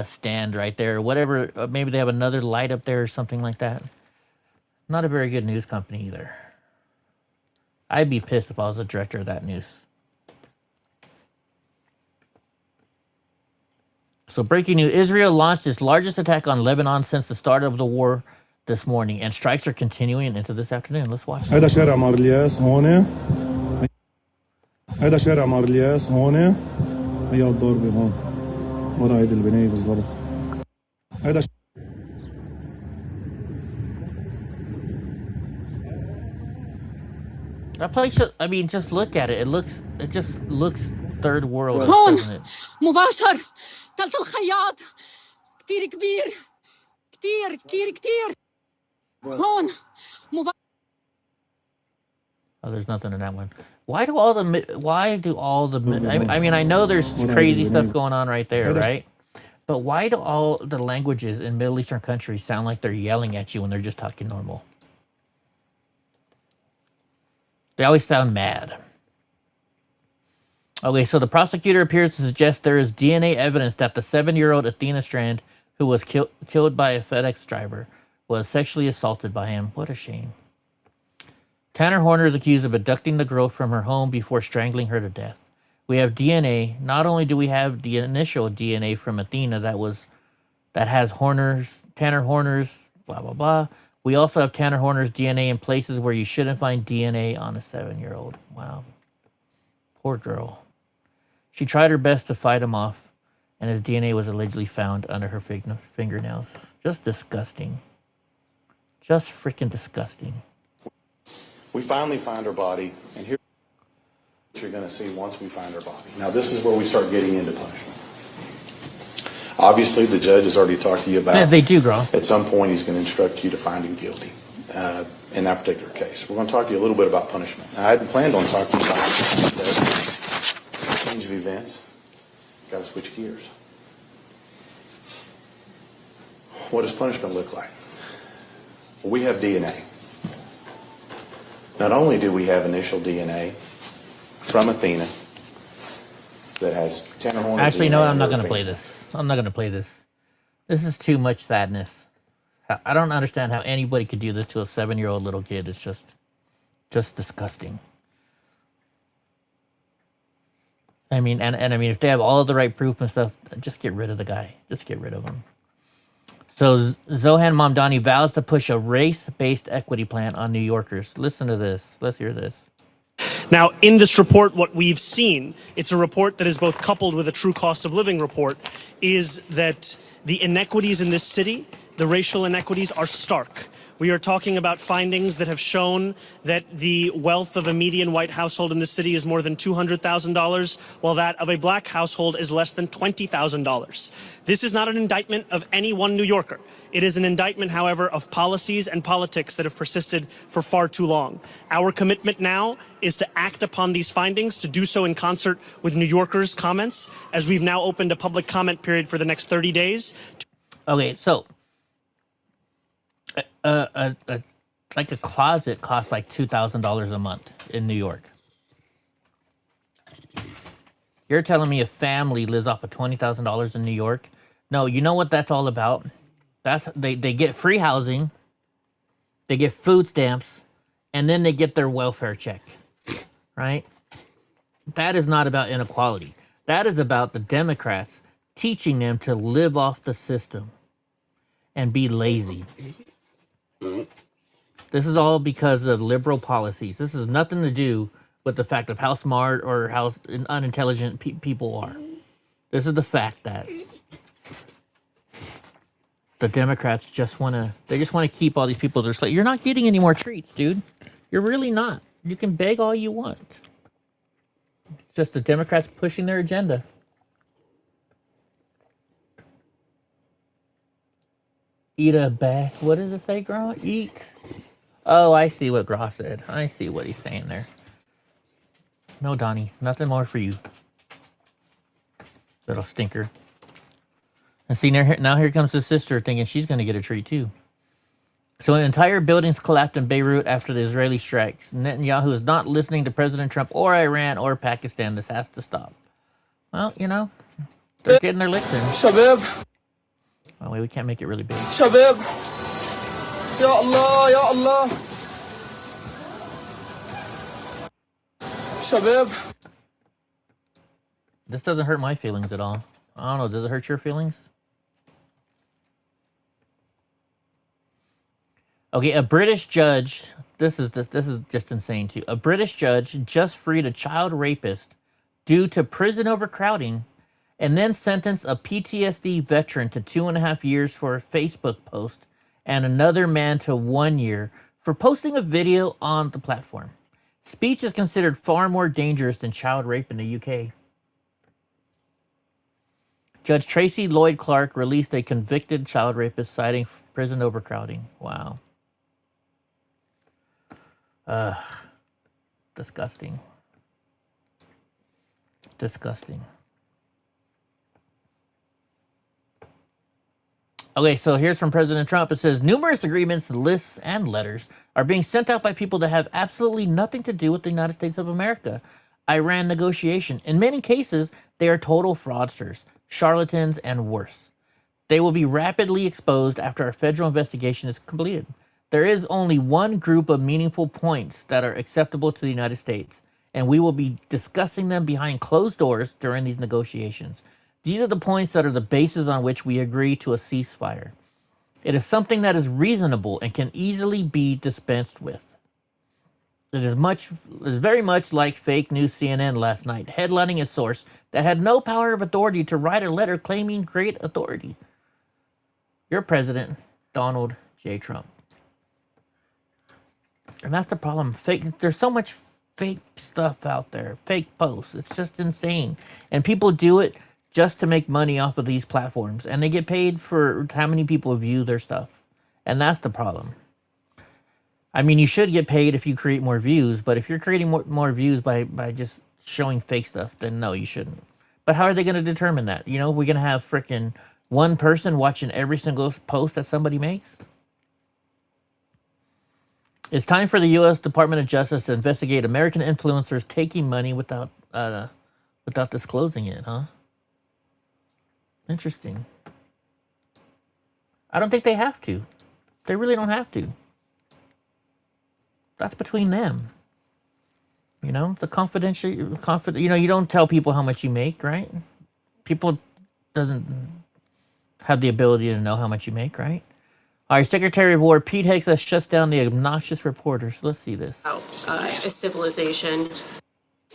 stand right there, or whatever. Maybe they have another light up there or something like that. Not a very good news company either. I'd be pissed if I was the director of that news. So breaking news, Israel launched its largest attack on Lebanon since the start of the war this morning, and strikes are continuing into this afternoon. Let's watch. هذا شارع مارلياس هون. هذا شارع مارلياس هون. هي الضربة هون. ورا هيدي البناية بالضبط. هذا That place, I mean, just look at it. It just looks third world. هون مباشر تلت الخياط كتير كبير كتير هون Oh, there's nothing in that one. Why do all the I mean, I know there's crazy stuff going on right there, right? But why do all the languages in Middle Eastern countries sound like they're yelling at you when they're just talking normal? They always sound mad. Okay, so the prosecutor appears to suggest there is DNA evidence that the 7-year-old Athena Strand, who was killed by a FedEx driver, was sexually assaulted by him. What a shame. Tanner Horner is accused of abducting the girl from her home before strangling her to death. We have DNA. Not only do we have the initial DNA from Athena that has Tanner Horner's, blah, blah, blah. We also have Tanner Horner's DNA in places where you shouldn't find DNA on a 7-year-old. Wow. Poor girl. She tried her best to fight him off, and his DNA was allegedly found under her fingernails. Just disgusting. Just freaking disgusting. We finally find her body, and here's what you're going to see once we find her body. Now, this is where we start getting into punishment. Obviously, the judge has already talked to you about. Yeah, they do, Gronk. At some point, he's going to instruct you to find him guilty in that particular case. We're going to talk to you a little bit about punishment. Now, I hadn't planned on talking about the change of events. Got to switch gears. What does punishment look like? Well, we have DNA. Not only do we have initial DNA from Athena that has Tanner Horner. Actually, no, I'm not going to play this. I'm not going to play this. This is too much sadness. I don't understand how anybody could do this to a 7-year-old little kid. It's just disgusting. I mean, and I mean, if they have all the right proof and stuff, just get rid of the guy. Just get rid of him. So Zohan Mamdani vows to push a race-based equity plan on New Yorkers. Listen to this. Let's hear this. Now, in this report, what we've seen, it's a report that is both coupled with a true cost of living report, is that the inequities in this city, the racial inequities, are stark. We are talking about findings that have shown that the wealth of a median white household in the city is more than $200,000, while that of a black household is less than $20,000. This is not an indictment of any one New Yorker. It is an indictment, however, of policies and politics that have persisted for far too long. Our commitment now is to act upon these findings, to do so in concert with New Yorkers' comments, as we've now opened a public comment period for the next 30 days. Okay, so like a closet costs like $2,000 a month in New York. You're telling me a family lives off of $20,000 in New York? No, you know what that's all about? They get free housing, they get food stamps, and then they get their welfare check, right? That is not about inequality. That is about the Democrats teaching them to live off the system and be lazy. This is all because of liberal policies. This has nothing to do with the fact of how smart or how unintelligent people are. This is the fact that the Democrats just want to keep all these people as their slaves. You're not getting any more treats, dude. You're really not. You can beg all you want. It's just the Democrats pushing their agenda. Eat a bag. What does it say, Gras? Eat. Oh, I see what Gras said. I see what he's saying there. No, Donnie. Nothing more for you. Little stinker. And see, now here comes his sister thinking she's going to get a treat too. So entire buildings collapsed in Beirut after the Israeli strikes. Netanyahu is not listening to President Trump or Iran or Pakistan. This has to stop. Well, you know, they're getting their licks in. Shabab. Oh, wait, we can't make it really big. Shabab. Ya Allah, Ya Allah. Shabab. This doesn't hurt my feelings at all. I don't know. Does it hurt your feelings? Okay, a British judge. This is just insane too. A British judge just freed a child rapist due to prison overcrowding, and then sentenced a PTSD veteran to 2.5 years for a Facebook post, and another man to 1 year for posting a video on the platform. Speech is considered far more dangerous than child rape in the UK. Judge Tracy Lloyd Clark released a convicted child rapist citing prison overcrowding. Wow. Disgusting. Disgusting. Okay, so here's from President Trump. It says, numerous agreements, lists, and letters are being sent out by people that have absolutely nothing to do with the United States of America. Iran negotiation. In many cases, they are total fraudsters, charlatans, and worse. They will be rapidly exposed after our federal investigation is completed. There is only one group of meaningful points that are acceptable to the United States, and we will be discussing them behind closed doors during these negotiations. These are the points that are the basis on which we agree to a ceasefire. It is something that is reasonable and can easily be dispensed with. It is very much like fake news CNN last night, headlining a source that had no power of authority to write a letter claiming great authority. Your president, Donald J. Trump. And that's the problem. There's so much fake stuff out there, fake posts. It's just insane. And people do it just to make money off of these platforms. And they get paid for how many people view their stuff. And that's the problem. I mean, you should get paid if you create more views. But if you're creating more views by just showing fake stuff, then no, you shouldn't. But how are they going to determine that? You know, we're going to have freaking one person watching every single post that somebody makes? It's time for the U.S. Department of Justice to investigate American influencers taking money without disclosing it, huh? Interesting. I don't think they have to. They really don't have to. That's between them. You know, the confidential, you know, you don't tell people how much you make, right? People doesn't have the ability to know how much you make, right? All right, Secretary of War Pete Hegseth shuts down the obnoxious reporters. Let's see this. A civilization.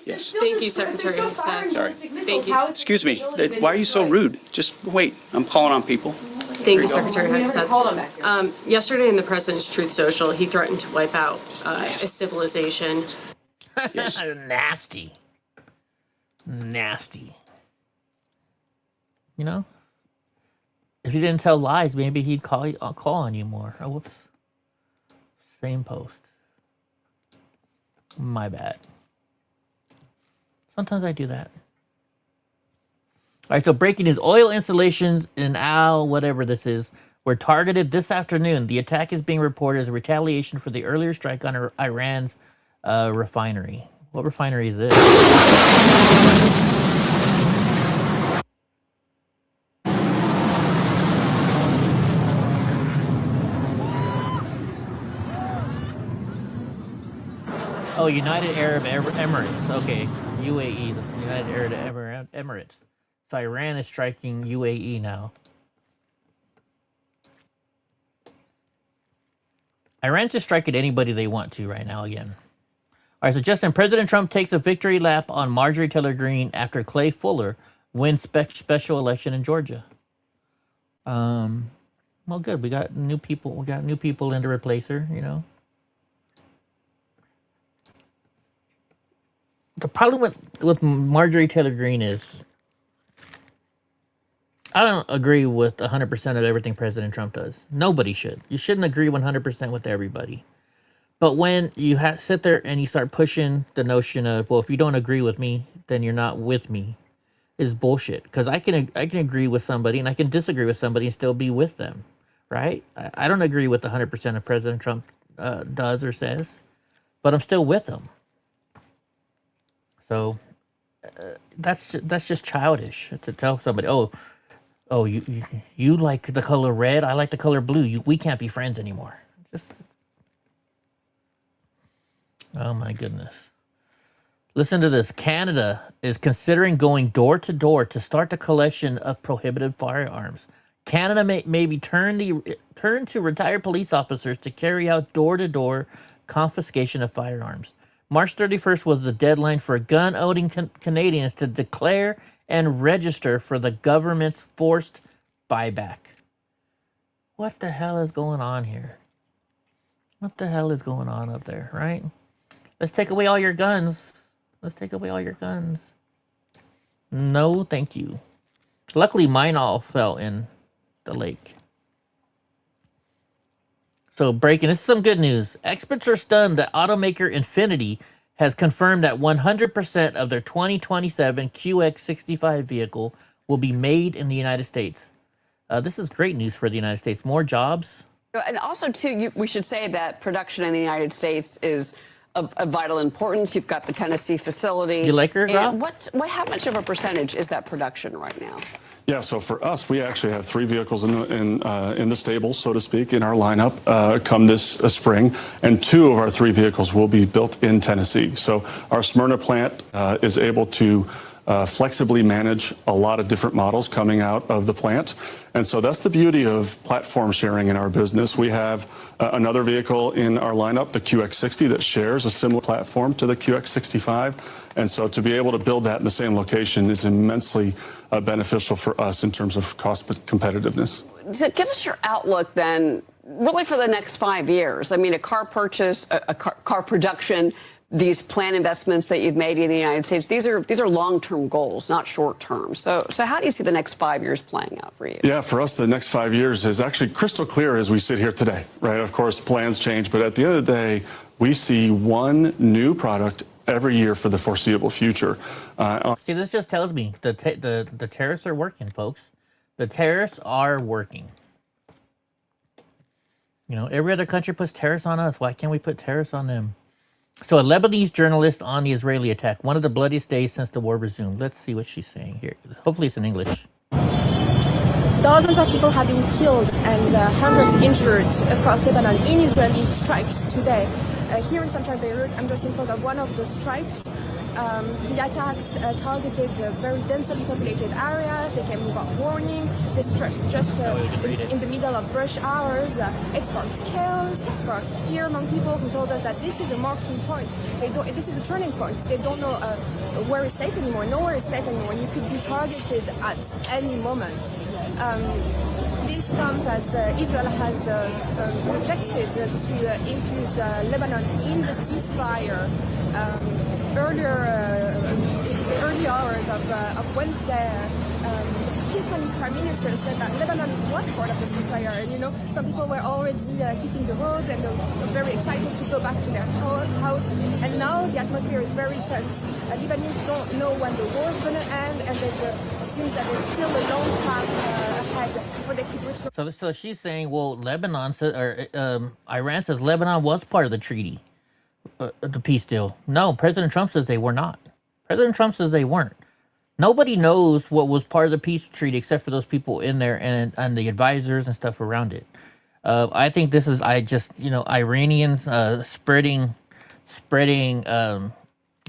Yes. Thank you, Secretary Hegseth. Sorry. Thank you. Excuse me. Why are you so rude? Just wait. I'm calling on people. Thank you, Secretary Hegseth. Yesterday in the President's Truth Social, he threatened to wipe out a civilization. Yes. Nasty. Nasty. You know? If you didn't tell lies, maybe he'd call on you more. Oh, whoops. Same post. My bad. Sometimes I do that. All right, so breaking news. Oil installations in whatever this is, were targeted this afternoon. The attack is being reported as a retaliation for the earlier strike on Iran's refinery. What refinery is this? Oh, United Arab Emirates. Okay, UAE. That's the United Arab Emirates. So Iran is striking UAE now. Iran's just striking anybody they want to right now again. All right, so Justin, President Trump takes a victory lap on Marjorie Taylor Greene after Clay Fuller wins special election in Georgia. Well, good. We got new people. We got new people in to replace her, you know. The problem with Marjorie Taylor Greene is I don't agree with 100% of everything President Trump does. Nobody should. You shouldn't agree 100% with everybody. But when you sit there and you start pushing the notion of, well, if you don't agree with me, then you're not with me, is bullshit. Because I can agree with somebody and I can disagree with somebody and still be with them, right? I don't agree with 100% of President Trump does or says, but I'm still with him. So that's just childish to tell somebody, oh, you like the color red, I like the color blue. We can't be friends anymore. Just, oh my goodness. Listen to this. Canada is considering going door to door to start the collection of prohibited firearms. Canada may turn to retired police officers to carry out door-to-door confiscation of firearms. March 31st was the deadline for gun-owning Canadians to declare and register for the government's forced buyback. What the hell is going on here? What the hell is going on up there, right? Let's take away all your guns. Let's take away all your guns. No, thank you. Luckily, mine all fell in the lake. So breaking, this is some good news. Experts are stunned that automaker Infiniti has confirmed that 100% of their 2027 QX65 vehicle will be made in the United States. This is great news for the United States. More jobs. And also, too, we should say that production in the United States is of vital importance. You've got the Tennessee facility. You like her, and how much of a percentage is that production right now? Yeah, so for us, we actually have 3 vehicles in the stable, so to speak, in our lineup come this spring, and 2 of our 3 vehicles will be built in Tennessee. So our Smyrna plant is able to flexibly manage a lot of different models coming out of the plant. And so that's the beauty of platform sharing in our business. We have another vehicle in our lineup, the QX60, that shares a similar platform to the QX65. And so to be able to build that in the same location is immensely beneficial for us in terms of cost competitiveness. So give us your outlook then, really for the next 5 years. I mean, a car purchase, a car production, these plan investments that you've made in the United States, these are long-term goals, not short-term. So how do you see the next 5 years playing out for you? Yeah, for us, the next 5 years is actually crystal clear as we sit here today, right? Of course, plans change, but at the end of the day, we see one new product every year for the foreseeable future. See, this just tells me the tariffs are working, folks. The tariffs are working. You know, every other country puts tariffs on us. Why can't we put tariffs on them? So a Lebanese journalist on the Israeli attack, one of the bloodiest days since the war resumed. Let's see what she's saying here. Hopefully it's in English. Dozens of people have been killed and hundreds injured across Lebanon in Israeli strikes today. Here in central Beirut, I'm just in front of one of the strikes. The attacks targeted very densely populated areas. They came without warning. They struck just in the middle of rush hours. It sparked chaos. It sparked fear among people who told us that this is a marking point. This is a turning point. They don't know where is safe anymore. Nowhere is safe anymore. You could be targeted at any moment. This comes as Israel has rejected to include Lebanon in the ceasefire. Early hours of Wednesday, the Israeli Prime Minister said that Lebanon was part of the ceasefire. And, you know, some people were already hitting the road and were very excited to go back to their house. And now the atmosphere is very tense. Lebanese don't know when the war is going to end, and it seems that there's still a long path ahead before they could reach. So she's saying, well, Lebanon says, or Iran says Lebanon was part of the treaty. The peace deal. No, President Trump says they were not. President Trump says they weren't. Nobody knows what was part of the peace treaty except for those people in there and the advisors and stuff around it. I think this is Iranians spreading.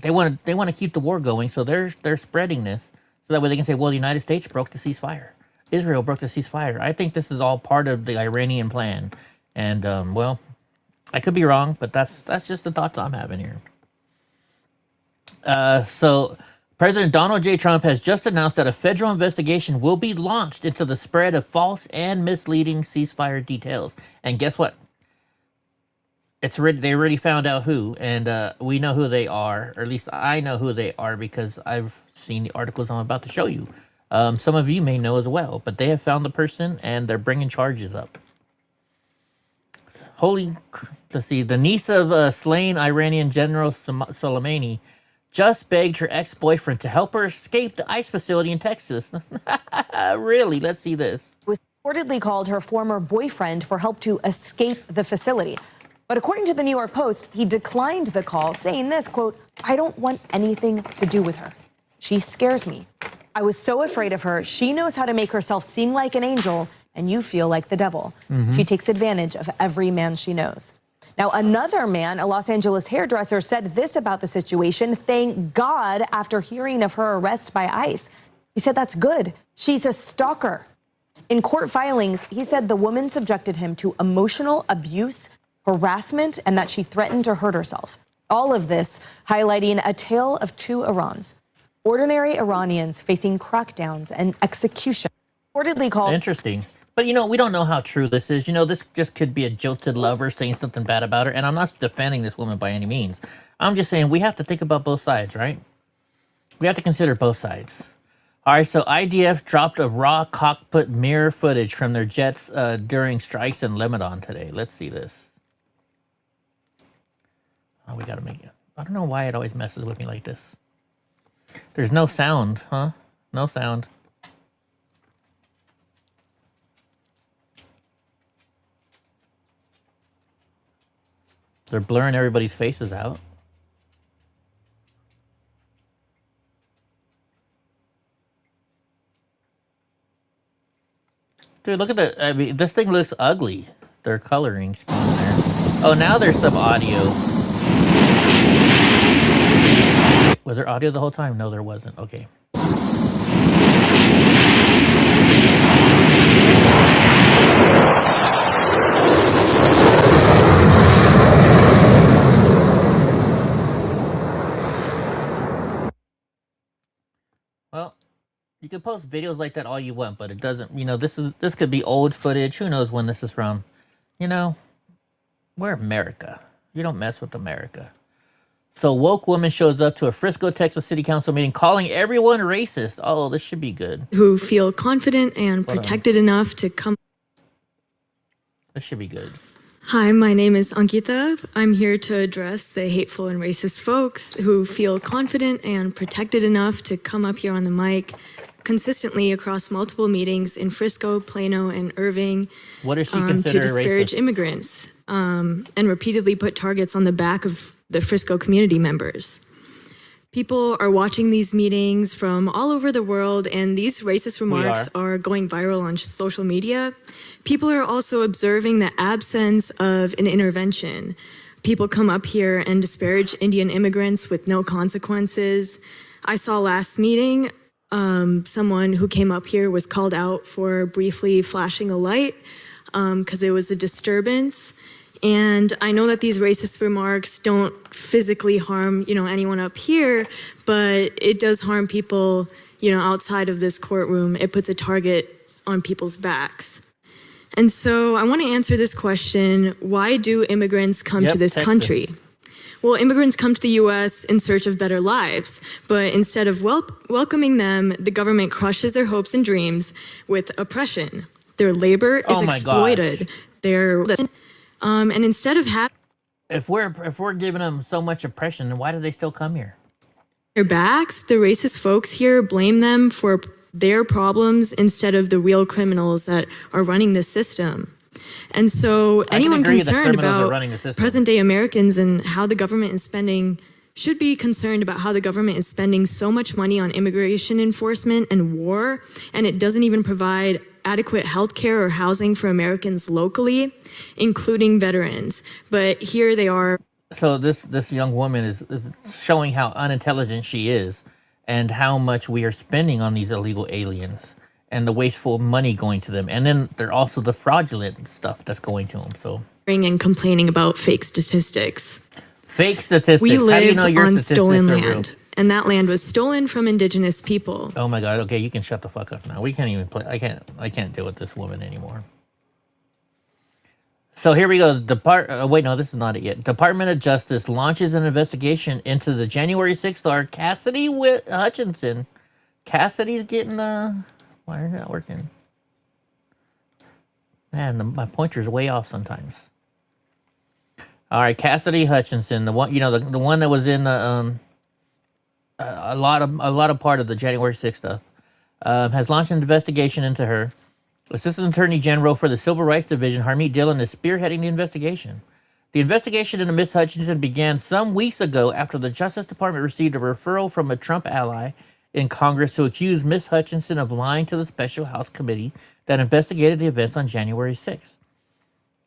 They want to keep the war going, so they're spreading this so that way they can say, well, the United States broke the ceasefire. Israel broke the ceasefire. I think this is all part of the Iranian plan, and well. I could be wrong, but that's just the thoughts I'm having here. So President Donald J. Trump has just announced that a federal investigation will be launched into the spread of false and misleading ceasefire details. And guess what? They already found out who, and we know who they are, or at least I know who they are because I've seen the articles I'm about to show you. Some of you may know as well, but they have found the person and they're bringing charges up. Let's see, the niece of slain Iranian General Soleimani just begged her ex-boyfriend to help her escape the ICE facility in Texas. Really? Let's see this. Was reportedly called her former boyfriend for help to escape the facility. But according to the New York Post, he declined the call, saying this, quote, "I don't want anything to do with her. She scares me. I was so afraid of her. She knows how to make herself seem like an angel, and you feel like the devil. She takes advantage of every man she knows." Now, another man, a Los Angeles hairdresser, said this about the situation. Thank God after hearing of her arrest by ICE. He said, "That's good. She's a stalker." In court filings, he said the woman subjected him to emotional abuse, harassment, and that she threatened to hurt herself. All of this highlighting a tale of two Irans. Ordinary Iranians facing crackdowns and execution. Reportedly called... Interesting. But, you know, we don't know how true this is. You know, this just could be a jilted lover saying something bad about her. And I'm not defending this woman by any means. I'm just saying we have to think about both sides, right? We have to consider both sides. All right, so IDF dropped a raw cockpit mirror footage from their jets during strikes in Lebanon today. Let's see this. Oh, we got to make it. I don't know why it always messes with me like this. There's no sound, huh? No sound. They're blurring everybody's faces out. Dude, look at that. I mean, this thing looks ugly. Their coloring scheme there. Oh, now there's some audio. Was there audio the whole time? No, there wasn't. Okay. Well, you can post videos like that all you want, but it doesn't, you know, this could be old footage. Who knows when this is from? You know, we're America. You don't mess with America. So woke woman shows up to a Frisco, Texas City Council meeting calling everyone racist. Oh, this should be good. Who feel confident and protected enough to come. This should be good. Hi, my name is Ankita. I'm here to address the hateful and racist folks who feel confident and protected enough to come up here on the mic consistently across multiple meetings in Frisco, Plano, and Irving. What does she to consider disparage racist? immigrants and repeatedly put targets on the back of the Frisco community members. People are watching these meetings from all over the world, and these racist remarks are going viral on social media. People are also observing the absence of an intervention. People come up here and disparage Indian immigrants with no consequences. I saw last meeting, someone who came up here was called out for briefly flashing a light because it was a disturbance. And I know that these racist remarks don't physically harm, you know, anyone up here, but it does harm people, you know, outside of this courtroom. It puts a target on people's backs. And so I want to answer this question: why do immigrants come to this country? Well, immigrants come to the U.S. in search of better lives, but instead of welcoming them, the government crushes their hopes and dreams with oppression. Their labor is exploited. And instead of having if we're giving them so much oppression, then why do they still come here? their backs, the racist folks here blame them for their problems instead of the real criminals that are running the system. And so anyone concerned about present-day Americans and how the government is spending should be concerned about how the government is spending so much money on immigration enforcement and war, and it doesn't even provide adequate health care or housing for Americans locally, including veterans. But here they are. So this young woman is showing how unintelligent she is and how much we are spending on these illegal aliens and the wasteful money going to them. And then they're also the fraudulent stuff that's going to them. So and complaining about fake statistics. Fake statistics. We How do you live know your on statistics stolen are real? land, and that land was stolen from indigenous people. Oh my God. Okay, you can shut the fuck up now. We can't even play. I can't deal with this woman anymore. So here we go. Wait, no, this is not it yet. Department of Justice launches an investigation into the January 6th star Cassidy Hutchinson. Cassidy's getting why is it not working? Man, my pointer's way off sometimes. All right, Cassidy Hutchinson, the one, you know, the one that was in a lot of part of the January 6th stuff, has launched an investigation into her. Assistant Attorney General for the Civil Rights Division, Harmeet Dillon, is spearheading the investigation. The investigation into Ms. Hutchinson began some weeks ago after the Justice Department received a referral from a Trump ally in Congress who accused Ms. Hutchinson of lying to the Special House Committee that investigated the events on January 6th.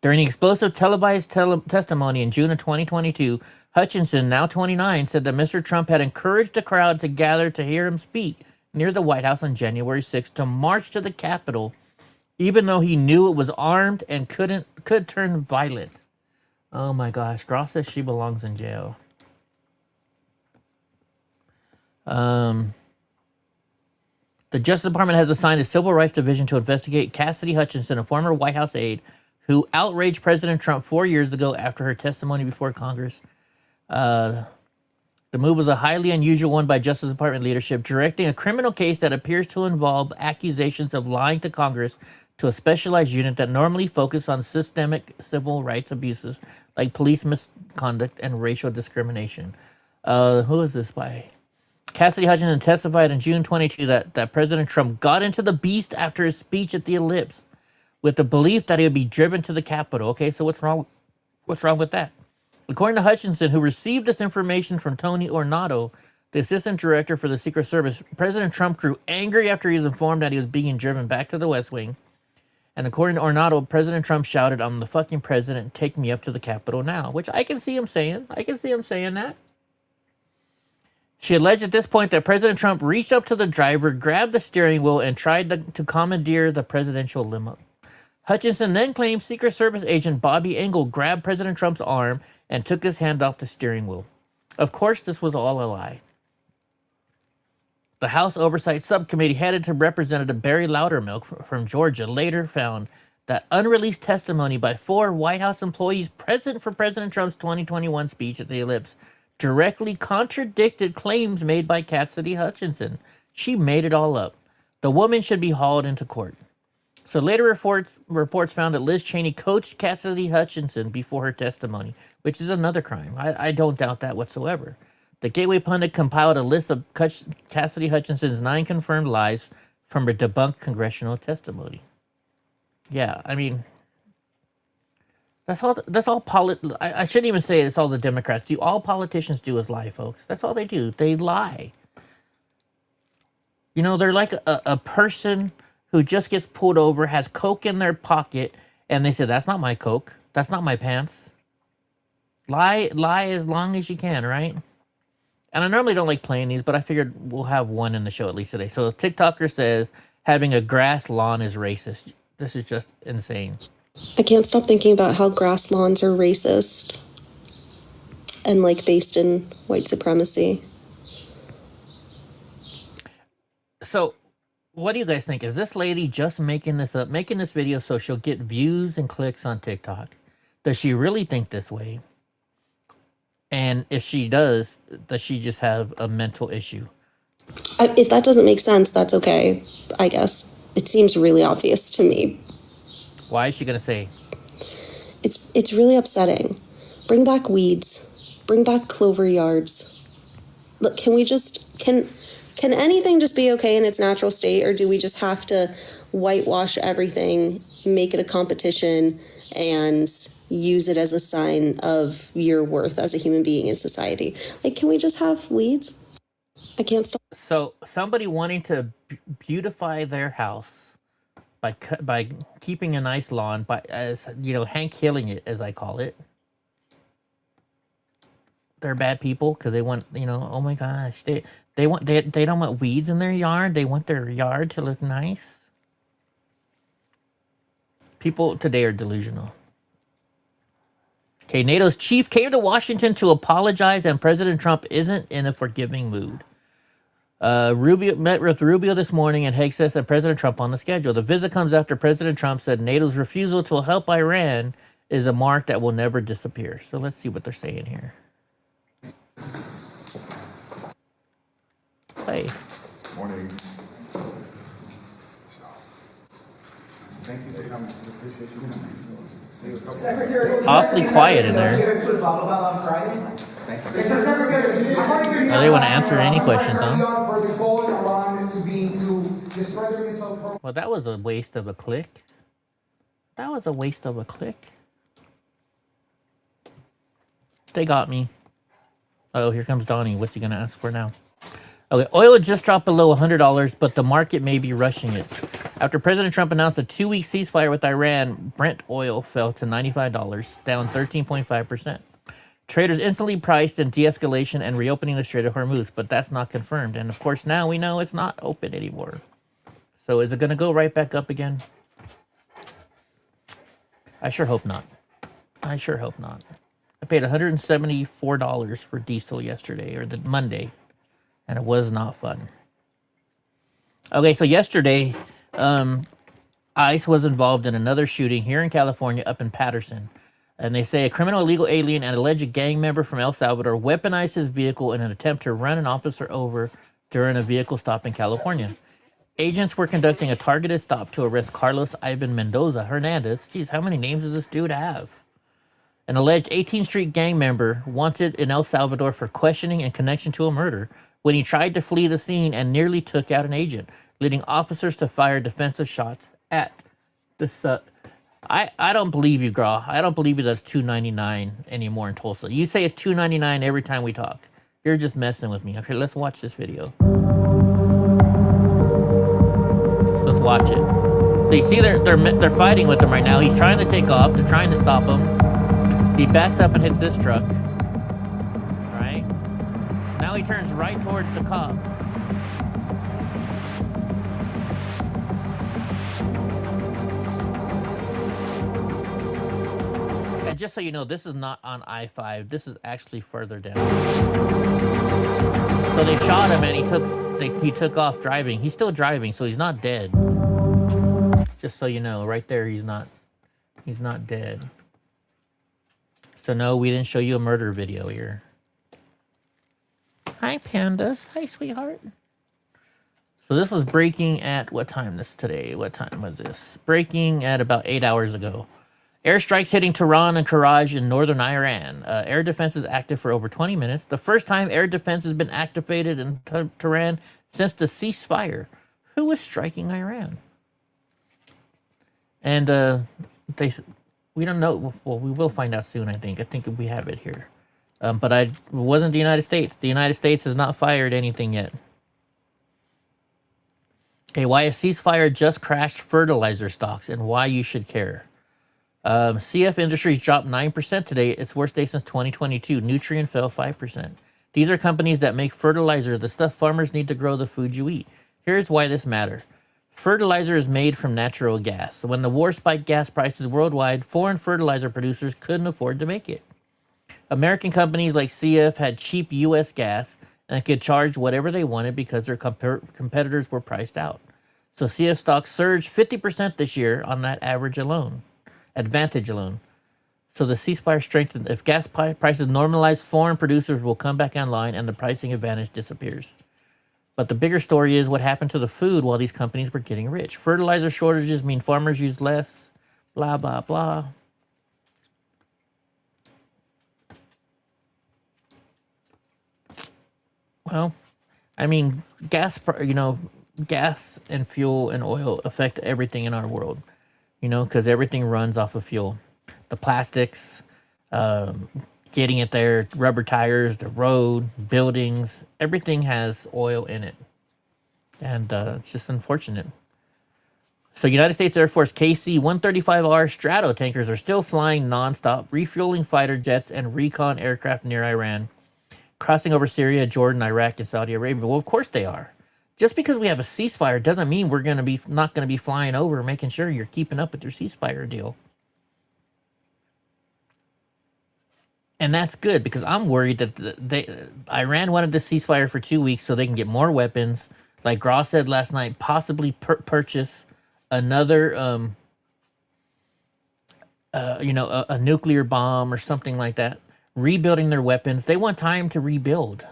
During the explosive televised testimony in June of 2022, Hutchinson, now 29, said that Mr. Trump had encouraged a crowd to gather to hear him speak near the White House on January 6th to march to the Capitol, even though he knew it was armed and could turn violent. Oh my gosh, Gross says she belongs in jail. The Justice Department has assigned a Civil Rights Division to investigate Cassidy Hutchinson, a former White House aide who outraged President Trump 4 years ago after her testimony before Congress. The move was a highly unusual one by Justice Department leadership, directing a criminal case that appears to involve accusations of lying to Congress to a specialized unit that normally focus on systemic civil rights abuses like police misconduct and racial discrimination. Who is this by? Cassidy Hutchinson testified in June 22 that President Trump got into the beast after his speech at the Ellipse with the belief that he would be driven to the Capitol. Okay, so what's wrong with that? According to Hutchinson, who received this information from Tony Ornato, the assistant director for the Secret Service, President Trump grew angry after he was informed that he was being driven back to the West Wing. And according to Ornato, President Trump shouted, "I'm the fucking president, take me up to the Capitol now," which I can see him saying. I can see him saying that. She alleged at this point that President Trump reached up to the driver, grabbed the steering wheel, and tried to commandeer the presidential limo. Hutchinson then claimed Secret Service agent Bobby Engel grabbed President Trump's arm and took his hand off the steering wheel. Of course, this was all a lie. The House Oversight Subcommittee headed to Representative Barry Loudermilk from Georgia later found that unreleased testimony by 4 White House employees present for President Trump's 2021 speech at the Ellipse directly contradicted claims made by Cassidy Hutchinson. She made it all up. The woman should be hauled into court. So later reports found that Liz Cheney coached Cassidy Hutchinson before her testimony, which is another crime. I don't doubt that whatsoever. The Gateway Pundit compiled a list of Cassidy Hutchinson's 9 confirmed lies from her debunked congressional testimony. Yeah, I mean, that's all. I shouldn't even say it's all the Democrats do. All politicians do is lie, folks. That's all they do. They lie. You know, they're like a person who just gets pulled over, has Coke in their pocket, and they say, "That's not my Coke. That's not my pants." Lie as long as you can, right? And I normally don't like playing these, but I figured we'll have one in the show at least today. So a TikToker says having a grass lawn is racist. This is just insane. I can't stop thinking about how grass lawns are racist and like based in white supremacy. So what do you guys think? Is this lady just making this up, making this video so she'll get views and clicks on TikTok? Does she really think this way? And if she does she just have a mental issue? If that doesn't make sense, that's okay, I guess. It seems really obvious to me. Why is she going to say? It's really upsetting. Bring back weeds. Bring back clover yards. Look, can anything just be okay in its natural state, or do we just have to whitewash everything, make it a competition, and use it as a sign of your worth as a human being in society? Like, can we just have weeds? I can't stop. So somebody wanting to beautify their house by keeping a nice lawn, as you know, Hank Hilling it, as I call it. They're bad people because they want, you know, oh my gosh, they don't want weeds in their yard. They want their yard to look nice. People today are delusional. Okay, NATO's chief came to Washington to apologize, and President Trump isn't in a forgiving mood. Rubio met with Rubio this morning, and Hegseth and President Trump on the schedule. The visit comes after President Trump said NATO's refusal to help Iran is a mark that will never disappear. So let's see what they're saying here. Hey. Morning. Thank you for coming. Appreciate you coming. Awfully quiet in there. Oh, they want to answer any questions, huh? For the goal in Iran to be to Well, that was a waste of a click. That was a waste of a click. They got me. Oh, here comes Donnie. What's he going to ask for now? Okay, oil just dropped below $100, but the market may be rushing it. After President Trump announced a 2-week ceasefire with Iran, Brent oil fell to $95, down 13.5%. Traders instantly priced in de-escalation and reopening the Strait of Hormuz, but that's not confirmed. And of course, now we know it's not open anymore. So is it going to go right back up again? I sure hope not. I sure hope not. I paid $174 for diesel yesterday, or the Monday, and it was not fun. Okay, so yesterday, ICE was involved in another shooting here in California, up in Patterson. And they say a criminal illegal alien and alleged gang member from El Salvador weaponized his vehicle in an attempt to run an officer over during a vehicle stop in California. Agents were conducting a targeted stop to arrest Carlos Ivan Mendoza Hernandez. Geez, how many names does this dude have? An alleged 18th Street gang member wanted in El Salvador for questioning in connection to a murder when he tried to flee the scene and nearly took out an agent, leading officers to fire defensive shots at the I don't believe you, Graw. I don't believe you that's $2.99 anymore in Tulsa. You say it's $2.99 every time we talk. You're just messing with me. Okay, let's watch this video. So let's watch it. So you see they're fighting with him right now. He's trying to take off. They're trying to stop him. He backs up and hits this truck. Right? Now he turns right towards the cop. And just so you know, this is not on I-5. This is actually further down. So they shot him and he took off driving. He's still driving, so he's not dead. Just so you know, right there, he's not dead. So no, we didn't show you a murder video here. Hi, pandas. Hi, sweetheart. So this was breaking at what time today? What time was this? Breaking at about 8 hours ago. Airstrikes hitting Tehran and Karaj in northern Iran. Air defense is active for over 20 minutes. The first time air defense has been activated in Tehran since the ceasefire. Who was striking Iran? And we don't know. Well, we will find out soon, I think. I think we have it here. But it wasn't the United States. The United States has not fired anything yet. Okay, why a ceasefire just crashed fertilizer stocks and why you should care. CF Industries dropped 9% today, its worst day since 2022. Nutrien fell 5%. These are companies that make fertilizer, the stuff farmers need to grow the food you eat. Here's why this matters. Fertilizer is made from natural gas. When the war spiked gas prices worldwide, foreign fertilizer producers couldn't afford to make it. American companies like CF had cheap U.S. gas and could charge whatever they wanted because their competitors were priced out. So CF stocks surged 50% this year on that advantage alone. So the ceasefire strengthened. If gas prices normalize, foreign producers will come back online and the pricing advantage disappears. But the bigger story is what happened to the food while these companies were getting rich. Fertilizer shortages mean farmers use less, blah, blah, blah. Well, I mean, gas and fuel and oil affect everything in our world, because everything runs off of fuel. The plastics, getting it there, rubber tires, the road, buildings, everything has oil in it. And it's just unfortunate. So United States Air Force KC-135R Strato tankers are still flying nonstop, refueling fighter jets and recon aircraft near Iran, crossing over Syria, Jordan, Iraq, and Saudi Arabia. Well, of course they are. Just because we have a ceasefire doesn't mean we're not going to be flying over, making sure you're keeping up with your ceasefire deal. And that's good because I'm worried that Iran wanted the ceasefire for 2 weeks so they can get more weapons. Like Gross said last night, possibly purchase another, a nuclear bomb or something like that. Rebuilding their weapons. They want time to rebuild.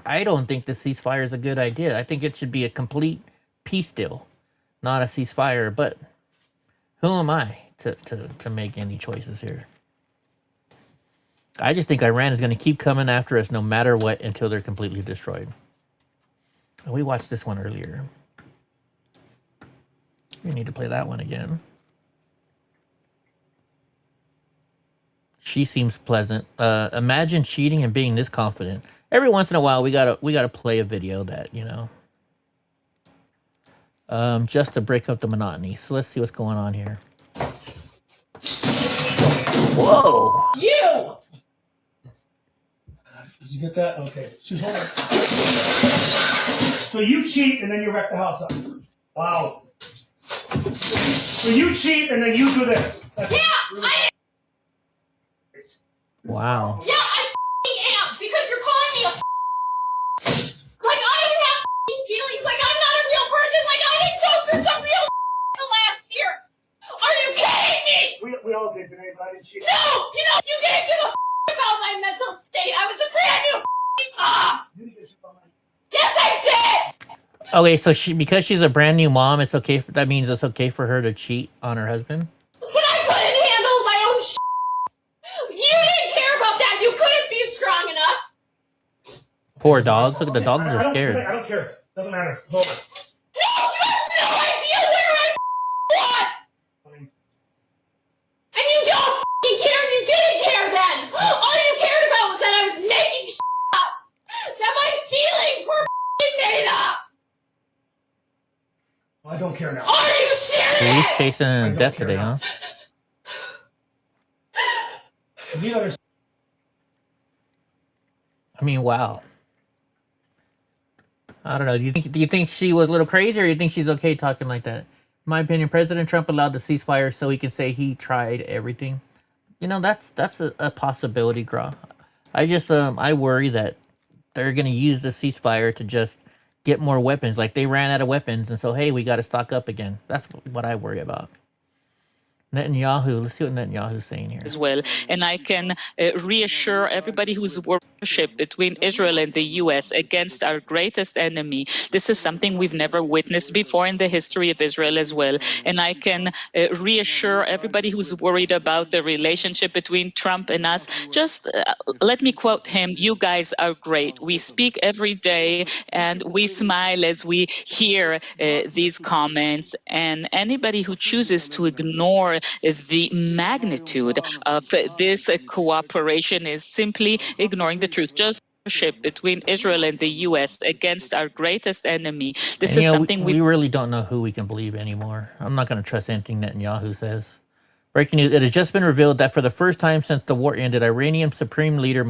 I don't think the ceasefire is a good idea. I think it should be a complete peace deal, not a ceasefire. But who am I to make any choices here? I just think Iran is going to keep coming after us no matter what until they're completely destroyed. And we watched this one earlier. We need to play that one again. She seems pleasant. Imagine cheating and being this confident. Every once in a while, we gotta play a video that, you know, just to break up the monotony. So let's see what's going on here. Whoa! You! Did you get that? Okay. She's holding. So you cheat and then you wreck the house up. Wow. So you cheat and then you do this. That's Wow. Yeah, I am because you're calling me a like I don't have feelings. Like I'm not a real person. Like I didn't go through some real the last year. Are you kidding me? We all did today, but I didn't cheat. No, you didn't give a about my mental state. I was a brand new mom. Yes, I did. Okay, so because she's a brand new mom, it's okay. That means it's okay for her to cheat on her husband. But I couldn't handle my own You didn't care about that. You couldn't be strong enough. Poor dogs. Look at the dogs are scared. I don't care. Doesn't matter. It's over. No, you have no idea where I was. And you don't care. You didn't care then. All you cared about was that I was making up. That my feelings were made up. Well, I don't care now. Are you serious? Police chasing her to death today, huh? I mean, wow. I don't know. Do you think she was a little crazy, or do you think she's okay talking like that? In my opinion, President Trump allowed the ceasefire so he can say he tried everything. You know, that's a possibility, Gra. I just I worry that they're gonna use the ceasefire to just get more weapons. Like they ran out of weapons, and so hey, we got to stock up again. That's what I worry about. Netanyahu, let's see what Netanyahu's saying here. As well, and I can reassure everybody who's worship between Israel and the U.S. against our greatest enemy. This is something we've never witnessed before in the history of Israel as well. And I can reassure everybody who's worried about the relationship between Trump and us. Just let me quote him. You guys are great. We speak every day and we smile as we hear these comments. And anybody who chooses to ignore the magnitude of this cooperation is simply ignoring the truth. Just between Israel and the U.S. against our greatest enemy. This is something we really don't know who we can believe anymore. I'm not going to trust anything Netanyahu says. Breaking news, it has just been revealed that for the first time since the war ended, Iranian Supreme Leader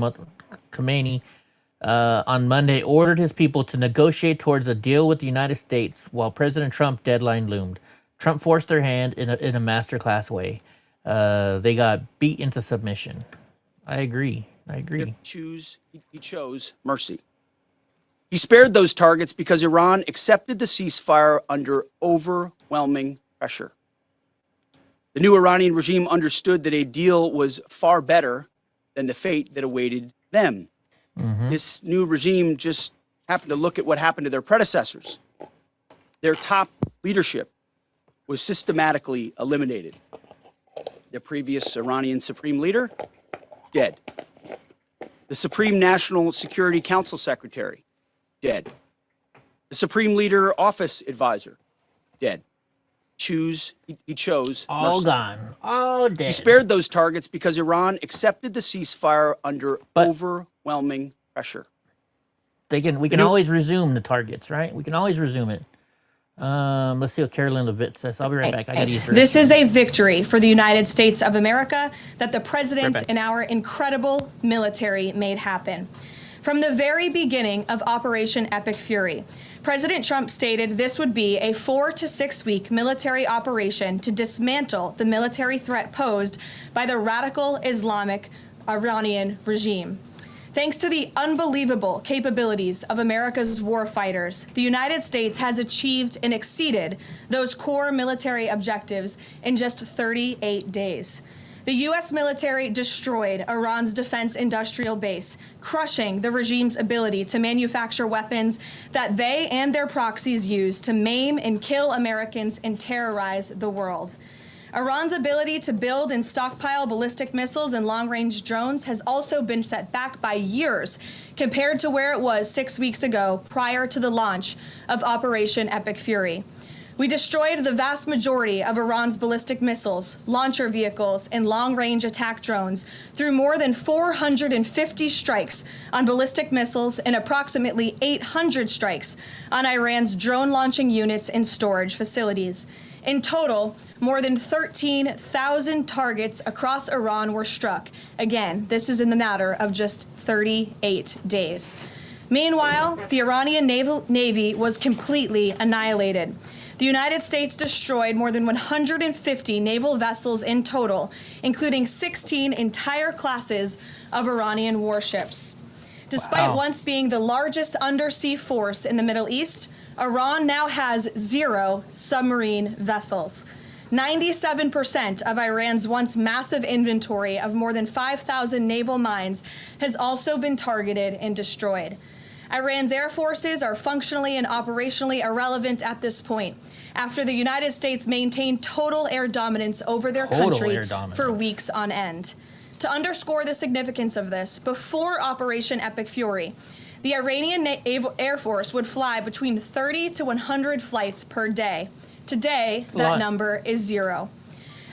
Khamenei on Monday ordered his people to negotiate towards a deal with the United States while President Trump's deadline loomed. Trump forced their hand in a masterclass way. They got beat into submission. I agree. He chose mercy. He spared those targets because Iran accepted the ceasefire under overwhelming pressure. The new Iranian regime understood that a deal was far better than the fate that awaited them. This new regime just happened to look at what happened to their predecessors. Their top leadership was systematically eliminated. The previous Iranian supreme leader, dead. The Supreme National Security Council Secretary, dead. The Supreme Leader Office Advisor, dead. He chose all mercy. Gone, all dead. He spared those targets because Iran accepted the ceasefire under overwhelming pressure. We can always resume the targets, right? We can always resume it. Let's see what Karoline Leavitt says. I'll be right back. I gotta use her. This is a victory for the United States of America that the president and our incredible military made happen. From the very beginning of Operation Epic Fury, President Trump stated this would be a 4 to 6 week military operation to dismantle the military threat posed by the radical Islamic Iranian regime. Thanks to the unbelievable capabilities of America's war fighters, the United States has achieved and exceeded those core military objectives in just 38 days. The U.S. military destroyed Iran's defense industrial base, crushing the regime's ability to manufacture weapons that they and their proxies use to maim and kill Americans and terrorize the world. Iran's ability to build and stockpile ballistic missiles and long-range drones has also been set back by years compared to where it was 6 weeks ago prior to the launch of Operation Epic Fury. We destroyed the vast majority of Iran's ballistic missiles, launcher vehicles, and long-range attack drones through more than 450 strikes on ballistic missiles and approximately 800 strikes on Iran's drone-launching units and storage facilities. In total, more than 13,000 targets across Iran were struck. Again, this is in the matter of just 38 days. Meanwhile, the Iranian Navy was completely annihilated. The United States destroyed more than 150 naval vessels in total, including 16 entire classes of Iranian warships. Despite once being the largest undersea force in the Middle East, Iran now has 0 submarine vessels. 97% of Iran's once massive inventory of more than 5,000 naval mines has also been targeted and destroyed. Iran's air forces are functionally and operationally irrelevant at this point, after the United States maintained total air dominance over their country for weeks on end. To underscore the significance of this, before Operation Epic Fury, the Iranian Air Force would fly between 30 to 100 flights per day. Today, that number is 0.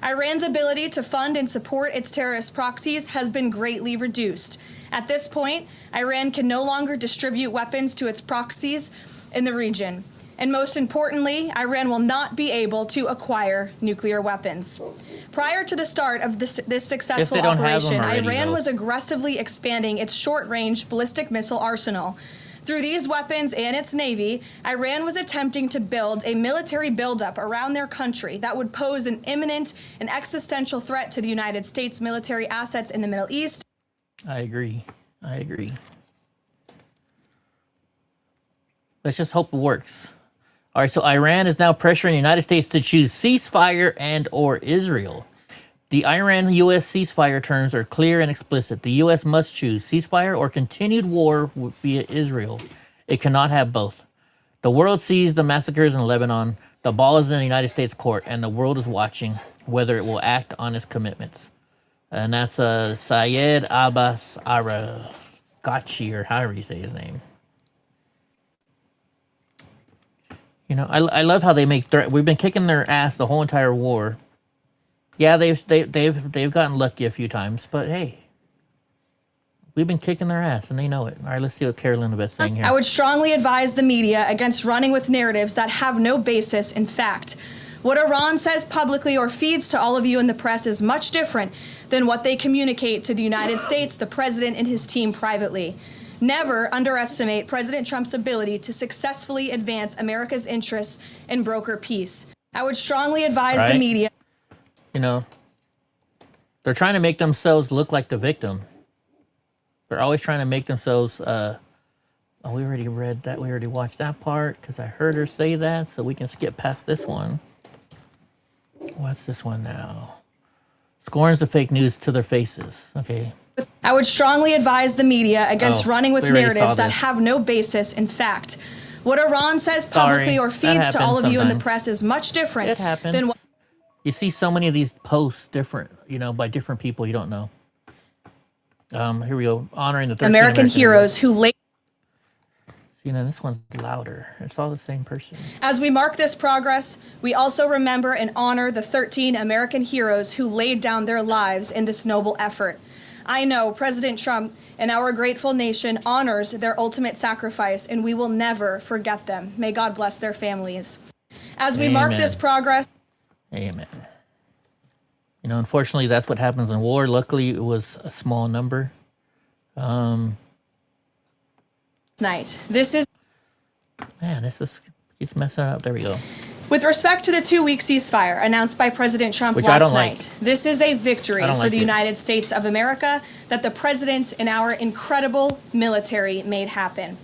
Iran's ability to fund and support its terrorist proxies has been greatly reduced. At this point, Iran can no longer distribute weapons to its proxies in the region. And most importantly, Iran will not be able to acquire nuclear weapons. Prior to the start of this successful operation, Iran was aggressively expanding its short-range ballistic missile arsenal. Through these weapons and its navy, Iran was attempting to build a military buildup around their country that would pose an imminent and existential threat to the United States military assets in the Middle East. I agree. I agree. Let's just hope it works. All right, so Iran is now pressuring the United States to choose ceasefire and or Israel. The Iran-U.S. ceasefire terms are clear and explicit. The U.S. must choose ceasefire or continued war via Israel. It cannot have both. The world sees the massacres in Lebanon. The ball is in the United States court, and the world is watching whether it will act on its commitments. And that's Syed Abbas Aragachi, or however you say his name. You know, I love how they make threat. We've been kicking their ass the whole entire war. Yeah, they've gotten lucky a few times, but hey, we've been kicking their ass and they know it. All right, let's see what Karoline is saying here. I would strongly advise the media against running with narratives that have no basis in fact. What Iran says publicly or feeds to all of you in the press is much different than what they communicate to the United States, the president, and his team privately. Never underestimate President Trump's ability to successfully advance America's interests and broker peace. I would strongly advise the media. You know, they're trying to make themselves look like the victim. They're always trying to make themselves, oh, we already read that. We already watched that part because I heard her say that, so we can skip past this one. What's this one now? Scorns the fake news to their faces. Okay. I would strongly advise the media against running with narratives that have no basis in fact. What Iran says publicly or feeds to all of you in the press is much different than what... You see so many of these posts different, you know, by different people you don't know. Here we go. Honoring the 13 American heroes who laid... You know, this one's louder. It's all the same person. As we mark this progress, we also remember and honor the 13 American heroes who laid down their lives in this noble effort. I know President Trump and our grateful nation honors their ultimate sacrifice, and we will never forget them. May God bless their families. As we mark this progress... Amen. You know, unfortunately, that's what happens in war. Luckily, it was a small number. Night. This is... Man, this is... Keeps messing up. There we go. With respect to the 2-week ceasefire announced by President Trump last night, this is a victory for the United States of America that the President and our incredible military made happen.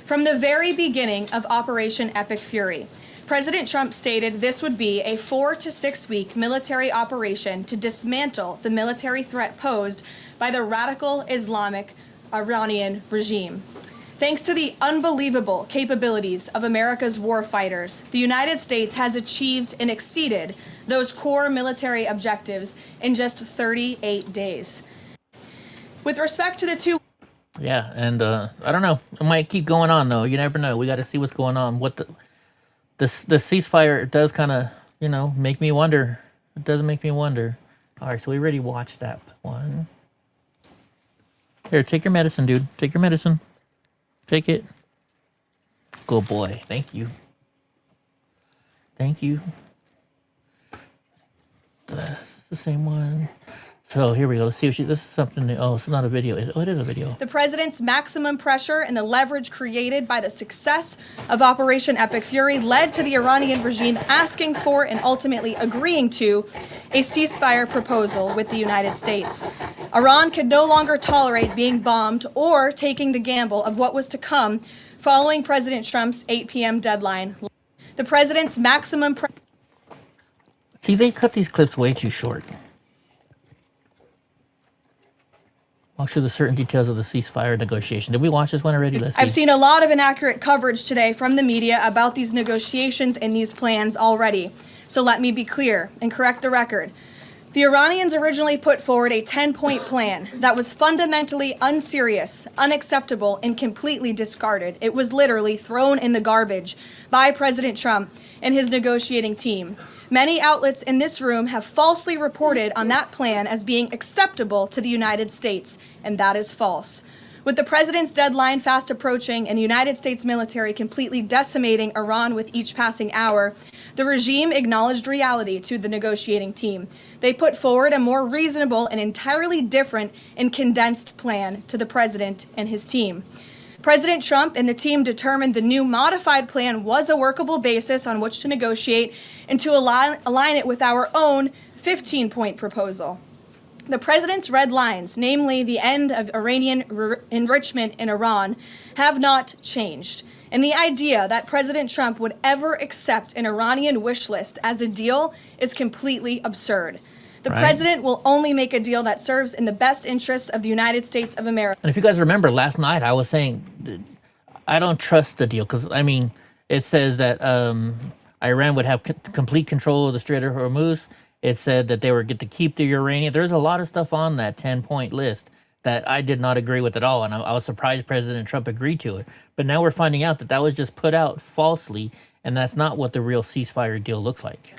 From the very beginning of Operation Epic Fury, President Trump stated this would be a 4 to 6 week military operation to dismantle the military threat posed by the radical Islamic Iranian regime. Thanks to the unbelievable capabilities of America's warfighters, the United States has achieved and exceeded those core military objectives in just 38 days. With respect to the two... Yeah, and I don't know. It might keep going on, though. You never know. We got to see what's going on. What the ceasefire does kind of, you know, make me wonder. It does make me wonder. All right, so we already watched that one. Here, take your medicine, dude. Take your medicine. Take it. Good boy. Thank you. Thank you. That's the same one. So here we go. Let's see if this is something new. Oh, it's not a video. It is a video. The president's maximum pressure and the leverage created by the success of Operation Epic Fury led to the Iranian regime asking for and ultimately agreeing to a ceasefire proposal with the United States. Iran could no longer tolerate being bombed or taking the gamble of what was to come following President Trump's 8 p.m. deadline. The president's maximum pressure. See, they cut these clips way too short. I'll show the certain details of the ceasefire negotiation. Did we watch this one already? Let's see. I've seen a lot of inaccurate coverage today from the media about these negotiations and these plans already. So let me be clear and correct the record. The Iranians originally put forward a 10-point plan that was fundamentally unserious, unacceptable, and completely discarded. It was literally thrown in the garbage by President Trump and his negotiating team. Many outlets in this room have falsely reported on that plan as being acceptable to the United States, and that is false. With the president's deadline fast approaching and the United States military completely decimating Iran with each passing hour, the regime acknowledged reality to the negotiating team. They put forward a more reasonable and entirely different and condensed plan to the president and his team. President Trump and the team determined the new modified plan was a workable basis on which to negotiate and to align it with our own 15-point proposal. The president's red lines, namely the end of Iranian enrichment in Iran, have not changed. And the idea that President Trump would ever accept an Iranian wish list as a deal is completely absurd. The president will only make a deal that serves in the best interests of the United States of America. And if you guys remember last night, I was saying I don't trust the deal because, I mean, it says that Iran would have complete control of the Strait of Hormuz. It said that they were get to keep the uranium. There's a lot of stuff on that 10-point list that I did not agree with at all, and I was surprised President Trump agreed to it. But now we're finding out that that was just put out falsely, and that's not what the real ceasefire deal looks like.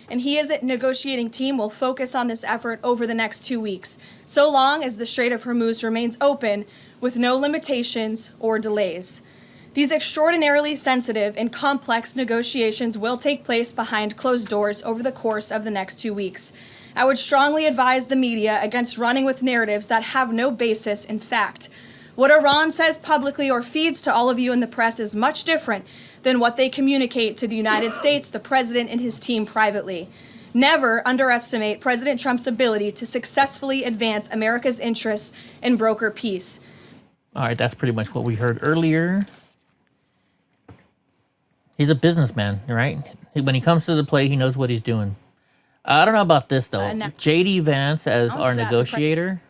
And he as a negotiating team will focus on this effort over the next 2 weeks, so long as the Strait of Hormuz remains open with no limitations or delays. These extraordinarily sensitive and complex negotiations will take place behind closed doors over the course of the next 2 weeks. I would strongly advise the media against running with narratives that have no basis in fact. What Iran says publicly or feeds to all of you in the press is much different than what they communicate to the United States, the president, and his team privately. Never underestimate President Trump's ability to successfully advance America's interests and broker peace. All right, that's pretty much what we heard earlier. He's a businessman, right? When he comes to the plate, he knows what he's doing. I don't know about this, though. J.D. Vance as our negotiator.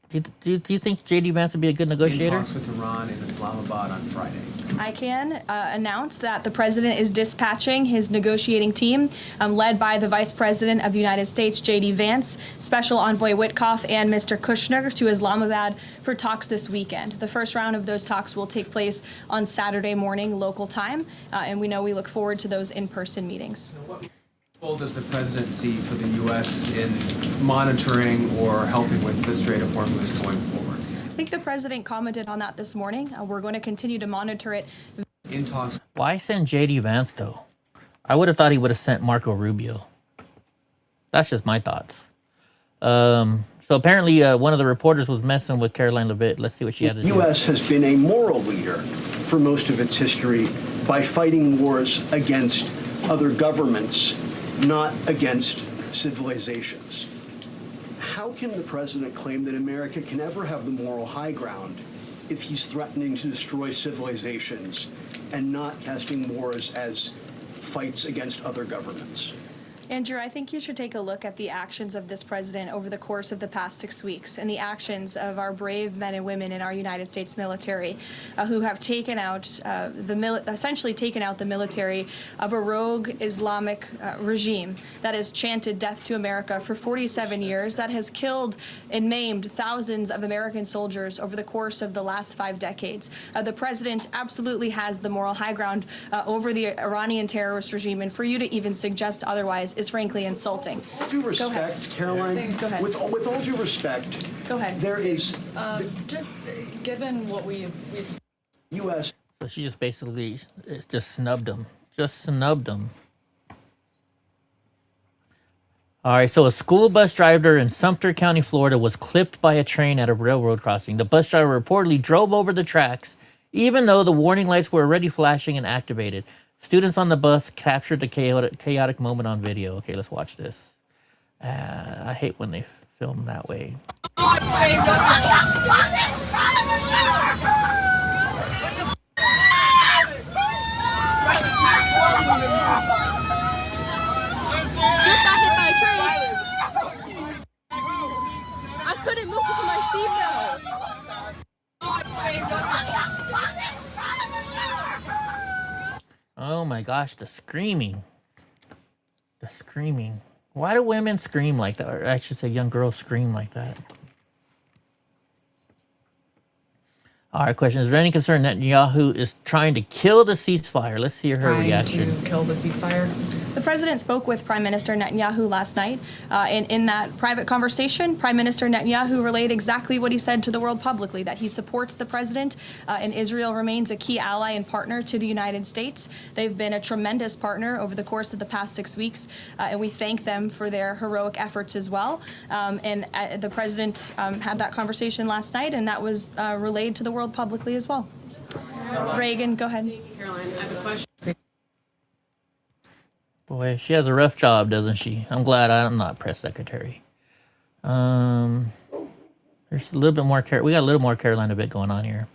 Do you think J.D. Vance would be a good negotiator? In talks with Iran in Islamabad on Friday. I can announce that the president is dispatching his negotiating team, led by the Vice President of the United States, J.D. Vance, Special Envoy Witkoff, and Mr. Kushner to Islamabad for talks this weekend. The first round of those talks will take place on Saturday morning local time, and we look forward to those in-person meetings. What role does the president see for the U.S. in monitoring or helping with the Strait of Hormuz going forward? I think the president commented on that this morning. We're going to continue to monitor it. In talks. Why send J.D. Vance, though? I would have thought he would have sent Marco Rubio. That's just my thoughts. So apparently one of the reporters was messing with Karoline Leavitt. Let's see what she had to do. The U.S. has been a moral leader for most of its history by fighting wars against other governments, not against civilizations. How can the president claim that America can ever have the moral high ground if he's threatening to destroy civilizations and not casting wars as fights against other governments? Andrew, I think you should take a look at the actions of this president over the course of the past 6 weeks and the actions of our brave men and women in our United States military who have taken out essentially taken out the military of a rogue Islamic regime that has chanted death to America for 47 years, that has killed and maimed thousands of American soldiers over the course of the last 5 decades. The president absolutely has the moral high ground over the Iranian terrorist regime, and for you to even suggest otherwise is frankly insulting. With all due respect, Caroline, Go ahead. with all due respect, Go ahead. there is Just given what we've U.S. So she just basically just snubbed him. Just snubbed him. All right, so a school bus driver in Sumter County, Florida, was clipped by a train at a railroad crossing. The bus driver reportedly drove over the tracks, even though the warning lights were already flashing and activated. Students on the bus captured the chaotic moment on video. Okay, let's watch this. I hate when they film that way. Just got hit by a train. I couldn't move because of my seatbelt. Oh my gosh, the screaming. The screaming. Why do women scream like that? Or I should say young girls scream like that. All right, question. Is there any concern that Netanyahu is trying to kill the ceasefire? Let's hear her reaction. To kill the ceasefire? The president spoke with Prime Minister Netanyahu last night. In that private conversation, Prime Minister Netanyahu relayed exactly what he said to the world publicly, that he supports the president and Israel remains a key ally and partner to the United States. They've been a tremendous partner over the course of the past 6 weeks, and we thank them for their heroic efforts as well. The president had that conversation last night, and that was relayed to the world publicly as well. Reagan, go ahead. Caroline, I have a question. Boy, she has a rough job, doesn't she? I'm glad I'm not press secretary. There's a little bit more. We got a little more Carolina bit going on here.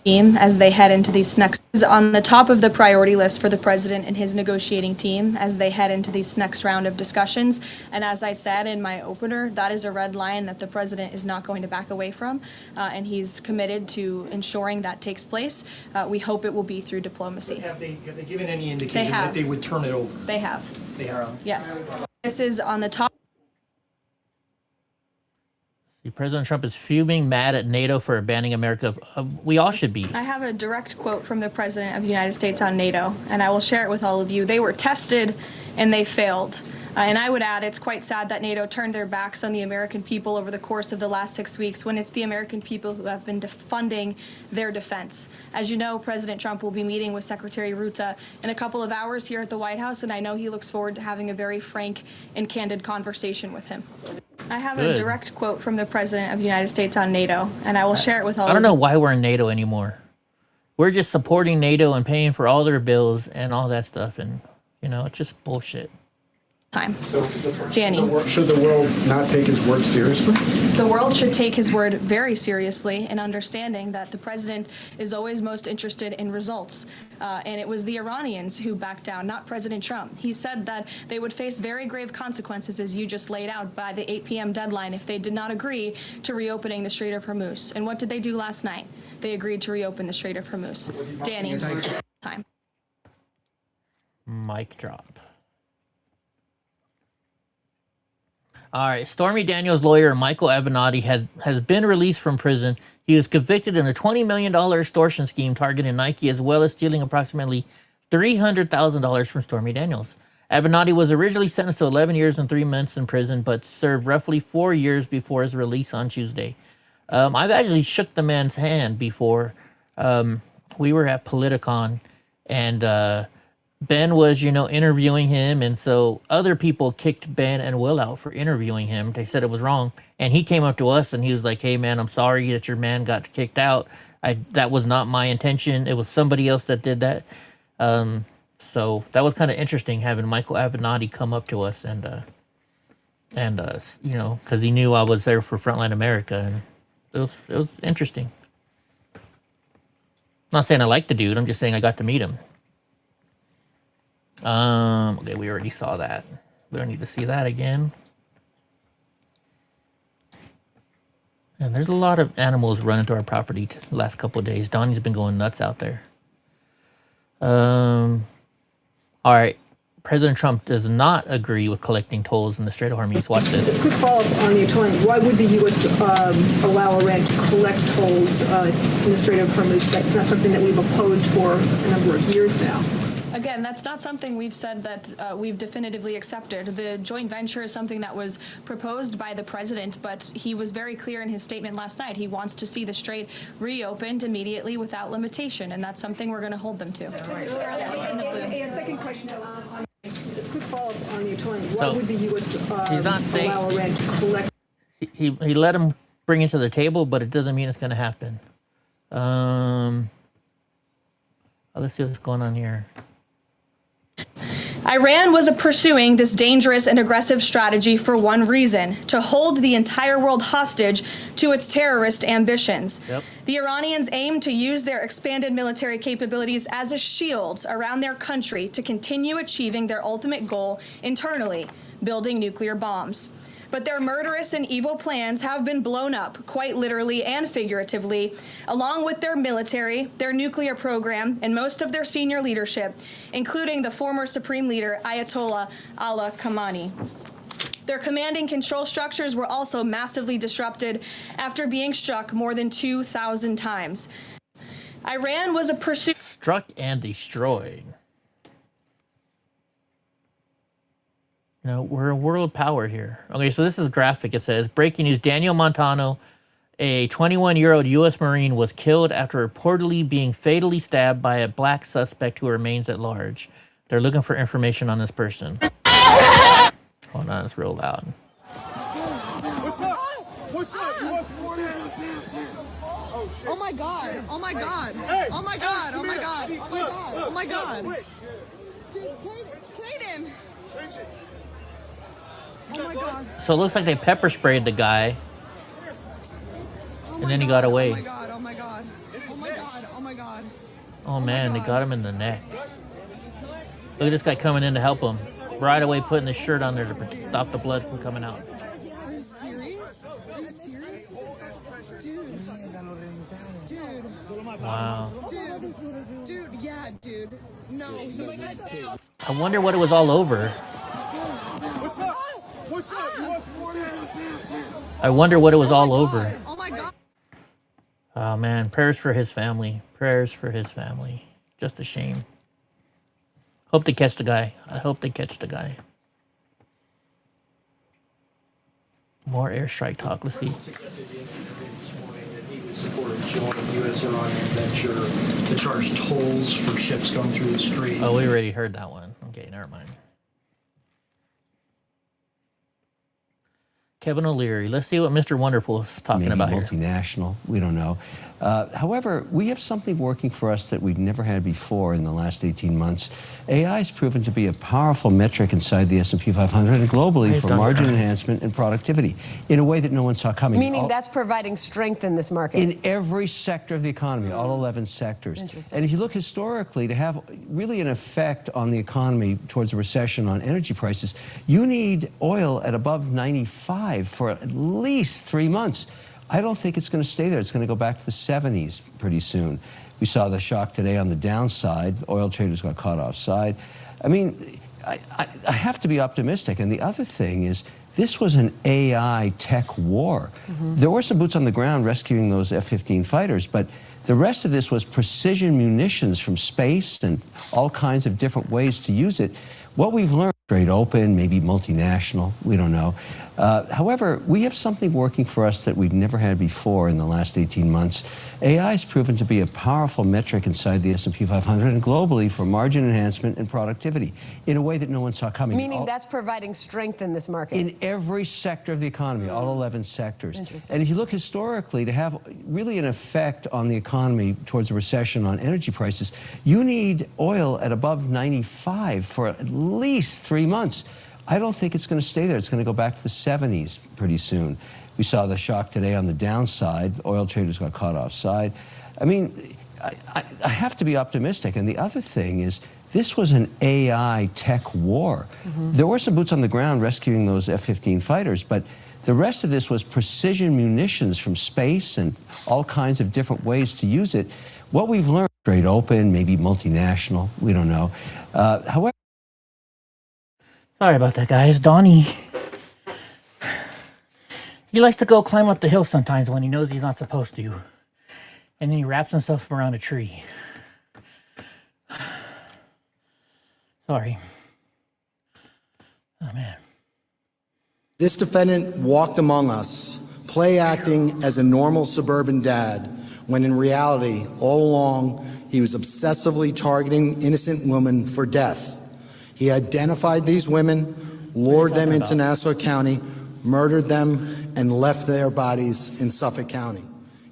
Team as they head into these next on the top of the priority list for the president and his negotiating team as they head into this next round of discussions. And as I said in my opener, that is a red line that the president is not going to back away from, and he's committed to ensuring that takes place. We hope it will be through diplomacy. Have they given any indication that they would turn it over? They have. They have. Yes. This is on the top. President Trump is fuming, mad at NATO for abandoning America. We all should be. I have a direct quote from the President of the United States on NATO, and I will share it with all of you. They were tested, and they failed. And I would add, it's quite sad that NATO turned their backs on the American people over the course of the last 6 weeks, when it's the American people who have been funding their defense. As you know, President Trump will be meeting with Secretary Ruta in a couple of hours here at the White House, and I know he looks forward to having a very frank and candid conversation with him. I have a direct quote from the President of the United States on NATO, and I will share it with all of you. I don't know why we're in NATO anymore. We're just supporting NATO and paying for all their bills and all that stuff, and, you know, it's just bullshit. Time. Danny. Should the world not take his word seriously? The world should take his word very seriously in understanding that the president is always most interested in results. And it was the Iranians who backed down, not President Trump. He said that they would face very grave consequences, as you just laid out, by the 8 p.m. deadline if they did not agree to reopening the Strait of Hormuz. And what did they do last night? They agreed to reopen the Strait of Hormuz. Danny. Time. Mic drop. All right, Stormy Daniels' lawyer, Michael Avenatti, has been released from prison. He was convicted in a $20 million extortion scheme targeting Nike, as well as stealing approximately $300,000 from Stormy Daniels. Avenatti was originally sentenced to 11 years and 3 months in prison, but served roughly 4 years before his release on Tuesday. I've actually shook the man's hand before. We were at Politicon, and Ben was, interviewing him, and so other people kicked Ben and Will out for interviewing him. They said it was wrong, and he came up to us and he was like, "Hey, man, I'm sorry that your man got kicked out. That was not my intention. It was somebody else that did that." So that was kind of interesting having Michael Avenatti come up to us and because he knew I was there for Frontline America, and it was interesting. Not saying I like the dude. I'm just saying I got to meet him. Okay, we already saw that. We don't need to see that again. And there's a lot of animals running to our property the last couple of days. Donnie's been going nuts out there. All right. President Trump does not agree with collecting tolls in the Strait of Hormuz. Watch this. Quick follow-up on the attorney. Why would the U.S. allow Iran to collect tolls in the Strait of Hormuz? That's not something that we've opposed for a number of years now. Again, that's not something we've said that we've definitively accepted. The joint venture is something that was proposed by the president, but he was very clear in his statement last night. He wants to see the strait reopened immediately without limitation, and that's something we're going to hold them to. A second question. Quick follow-up on the attorney. Why So, would the U.S. he's not saying allow Iran to collect? he let him bring it to the table, but it doesn't mean it's going to happen. Let's see what's going on here. Iran was pursuing this dangerous and aggressive strategy for one reason: to hold the entire world hostage to its terrorist ambitions. Yep. The Iranians aim to use their expanded military capabilities as a shield around their country to continue achieving their ultimate goal internally, building nuclear bombs. But their murderous and evil plans have been blown up, quite literally and figuratively, along with their military, their nuclear program, and most of their senior leadership, including the former Supreme Leader, Ayatollah Ali Khamenei. Their command and control structures were also massively disrupted after being struck more than 2,000 times. Iran was Struck and destroyed. You know, we're a world power here. Okay, so this is graphic. It says, breaking news, Daniel Montano, a 21-year-old U.S. Marine, was killed after reportedly being fatally stabbed by a black suspect who remains at large. They're looking for information on this person. Hold on, it's real loud. What's up? What's up? You want some more? Oh, shit. Oh, my God. Oh, my God. Hey, oh, my God. Oh, my God. Oh, my God. Oh, my God. Dude, Kate him. Oh my God. So it looks like they pepper sprayed the guy, and then he got away. Oh my God, oh my God. Oh my God, oh my God. Oh man, they got him in the neck. Look at this guy coming in to help him. Right away putting his shirt on there to stop the blood from coming out. Are you serious? Are you serious? Dude. Wow. Dude, yeah, dude. No. I wonder what it was all over. What's up? What's up? You want some more? I wonder what it was all over. Oh my God. Oh man, prayers for his family. Prayers for his family. Just a shame. Hope they catch the guy. I hope they catch the guy. More airstrike talk. Let's see. Support a joint U.S.-Iranian venture to charge tolls for ships going through the strait. Oh, we already heard that one. Okay, never mind. Kevin O'Leary. Let's see what Mr. Wonderful is talking about here. Multinational, we don't know. However, we have something working for us that we've never had before in the last 18 months. AI has proven to be a powerful metric inside the S&P 500 and globally for margin enhancement and productivity in a way that no one saw coming. Meaning that's providing strength in this market? In every sector of the economy, all 11 sectors. Interesting. And if you look historically, to have really an effect on the economy towards a recession on energy prices, you need oil at above 95 for at least 3 months. I don't think it's going to stay there. It's going to go back to the 70s pretty soon. We saw the shock today on the downside. Oil traders got caught offside. I mean, I have to be optimistic. And the other thing is, this was an AI tech war. There were some boots on the ground rescuing those F-15 fighters, but the rest of this was precision munitions from space and all kinds of different ways to use it. What we've learned, straight open, maybe multinational, we don't know. However, we have something working for us that we've never had before in the last 18 months. AI has proven to be a powerful metric inside the S&P 500 and globally for margin enhancement and productivity in a way that no one saw coming. Meaning that's providing strength in this market? In every sector of the economy, all 11 sectors. Interesting. And if you look historically, to have really an effect on the economy towards a recession on energy prices, you need oil at above 95 for at least 3 months. I don't think it's going to stay there. It's going to go back to the 70s pretty soon. We saw the shock today on the downside. Oil traders got caught offside. I mean, I have to be optimistic. And the other thing is, This was an AI tech war. There were some boots on the ground rescuing those F-15 fighters, but the rest of this was precision munitions from space and all kinds of different ways to use it. What we've learned, straight open, maybe multinational, we don't know. However, sorry about that, guys. Donnie. He likes to go climb up the hill sometimes when he knows he's not supposed to. And then he wraps himself around a tree. Sorry. Oh, man. This defendant walked among us, play acting as a normal suburban dad, when in reality, all along, he was obsessively targeting innocent women for death. He identified these women, lured them into Nassau County, murdered them, and left their bodies in Suffolk County.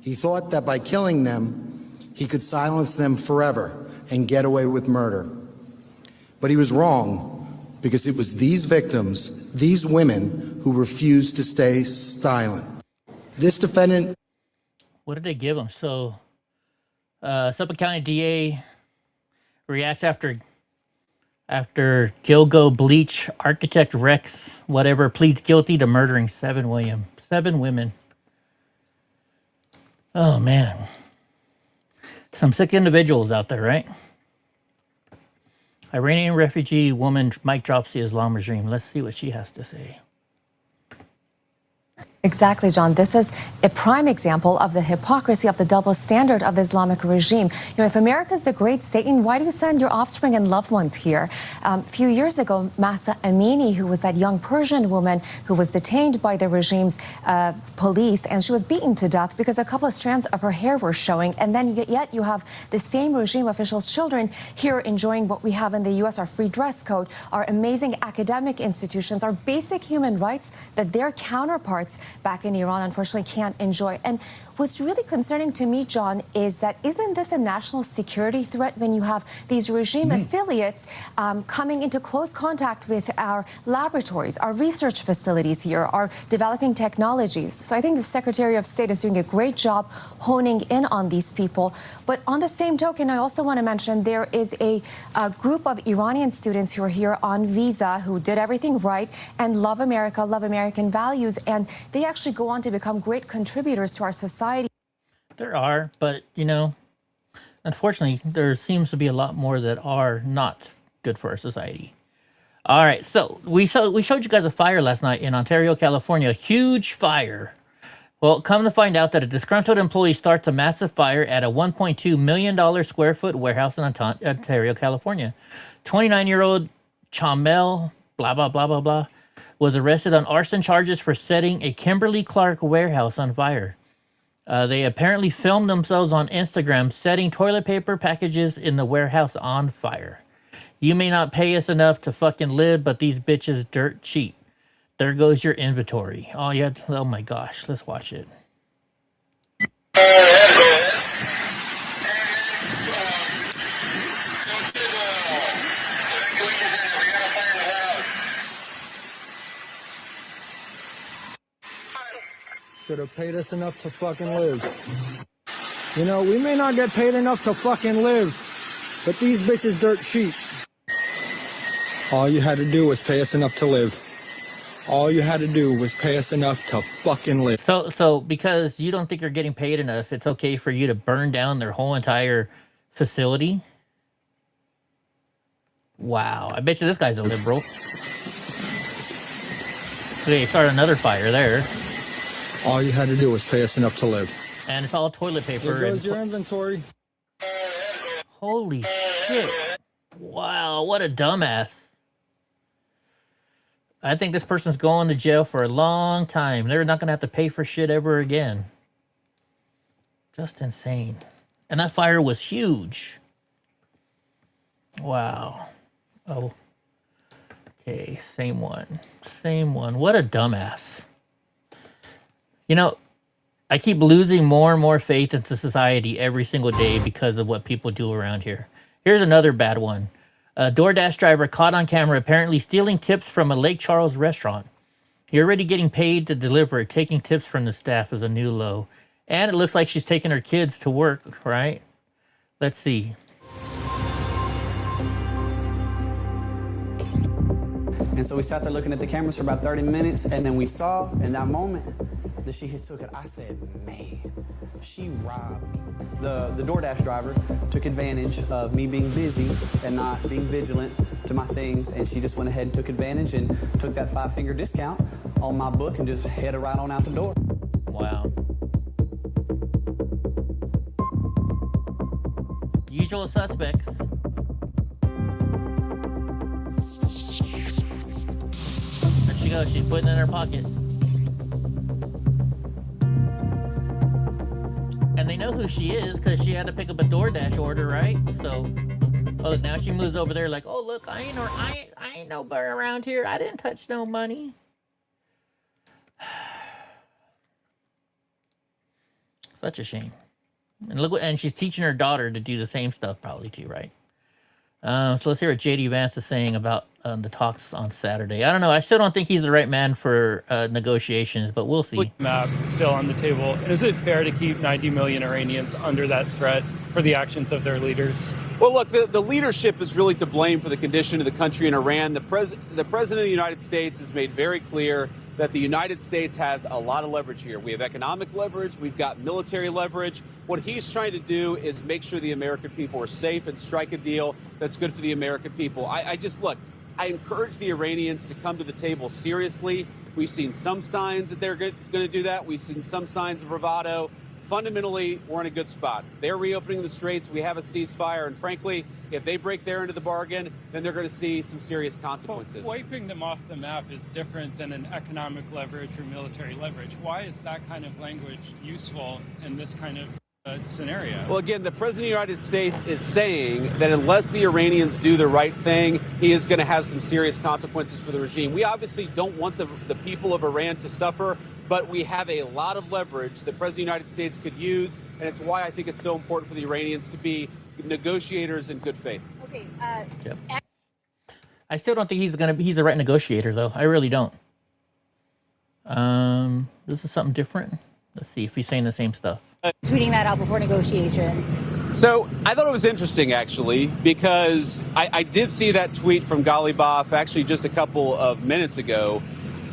He thought that by killing them, he could silence them forever and get away with murder. But he was wrong, because it was these victims, these women, who refused to stay silent. This defendant... What did they give him? So, Suffolk County DA reacts after Gilgo Bleach, architect Rex, whatever, pleads guilty to murdering 7 women. Oh, man. Some sick individuals out there, right? Iranian refugee woman mic drops the Islam regime. Let's see what she has to say. Exactly, John. This is a prime example of the hypocrisy of the double standard of the Islamic regime. You know, if America is the great Satan, why do you send your offspring and loved ones here? A few years ago, Mahsa Amini, who was that young Persian woman who was detained by the regime's police, and she was beaten to death because a couple of strands of her hair were showing. And then yet you have the same regime officials' children here enjoying what we have in the U.S., our free dress code, our amazing academic institutions, our basic human rights that their counterparts back in Iran unfortunately can't enjoy. And what's really concerning to me, John, is that isn't this a national security threat when you have these regime affiliates coming into close contact with our laboratories, our research facilities here, our developing technologies? So I think the Secretary of State is doing a great job honing in on these people. But on the same token, I also want to mention there is a group of Iranian students who are here on visa who did everything right and love America, love American values, and they actually go on to become great contributors to our society. There are, but, you know, unfortunately, there seems to be a lot more that are not good for our society. All right, so we showed you guys a fire last night in Ontario, California, a huge fire. Well, come to find out that a disgruntled employee starts a massive fire at a $1.2 million square foot warehouse in Ontario, California. 29-year-old Chamel, blah, blah, blah, blah, blah, was arrested on arson charges for setting a Kimberly-Clark warehouse on fire. They apparently filmed themselves on Instagram setting toilet paper packages in the warehouse on fire. You may not pay us enough to fucking live, but these bitches dirt cheap. There goes your inventory. Oh, yeah. Oh, my gosh. Let's watch it. Should have paid us enough to fucking live. You know, we may not get paid enough to fucking live, but these bitches dirt cheap. All you had to do was pay us enough to live. All you had to do was pay us enough to fucking live. So because you don't think you're getting paid enough, it's okay for you to burn down their whole entire facility? Wow. I bet you this guy's a liberal. They started another fire there. All you had to do was pay us enough to live. And it's all toilet paper. Here goes your inventory. Holy shit. Wow, what a dumbass. I think this person's going to jail for a long time. They're not going to have to pay for shit ever again. Just insane. And that fire was huge. Wow. Oh. Okay, same one. Same one. What a dumbass. You know, I keep losing more and more faith in society every single day because of what people do around here. Here's another bad one. A DoorDash driver caught on camera apparently stealing tips from a Lake Charles restaurant. You're already getting paid to deliver. Taking tips from the staff is a new low. And it looks like she's taking her kids to work, right? Let's see. And so we sat there looking at the cameras for about 30 minutes, and then we saw in that moment that she had took it. I said, man, she robbed me. The DoorDash driver took advantage of me being busy and not being vigilant to my things, and she just went ahead and took advantage and took that 5-finger discount on my book and just headed right on out the door. Wow. Usual suspects. There she goes. She's putting it in her pocket. And they know who she is because she had to pick up a DoorDash order, right? So, oh, look, now she moves over there like, oh, look, I ain't nobody around here. I didn't touch no money. Such a shame. And look what, and she's teaching her daughter to do the same stuff probably too, right? So let's hear what J.D. Vance is saying about the talks on Saturday. I don't know. I still don't think he's the right man for negotiations, but we'll see. Map still on the table. And is it fair to keep 90 million Iranians under that threat for the actions of their leaders? Well, look, the leadership is really to blame for the condition of the country in Iran. The president of the United States has made very clear that the United States has a lot of leverage here. We have economic leverage. We've got military leverage. What he's trying to do is make sure the American people are safe and strike a deal that's good for the American people. I encourage the Iranians to come to the table seriously. We've seen some signs that they're going to do that. We've seen some signs of bravado. Fundamentally, we're in a good spot. They're reopening the straits. We have a ceasefire. And frankly, if they break their end of the bargain, then they're going to see some serious consequences. But wiping them off the map is different than an economic leverage or military leverage. Why is that kind of language useful in this kind of scenario? Well, again, the president of the United States is saying that unless the Iranians do the right thing, he is going to have some serious consequences for the regime. We obviously don't want the people of Iran to suffer, but we have a lot of leverage that the president of the United States could use, and it's why I think it's so important for the Iranians to be negotiators in good faith. Okay. Yep. I still don't think he's the right negotiator, though. I really don't. This is something different. Let's see if he's saying the same stuff. Tweeting that out before negotiations. So I thought it was interesting, actually, because I did see that tweet from Ghalibaf actually just a couple of minutes ago.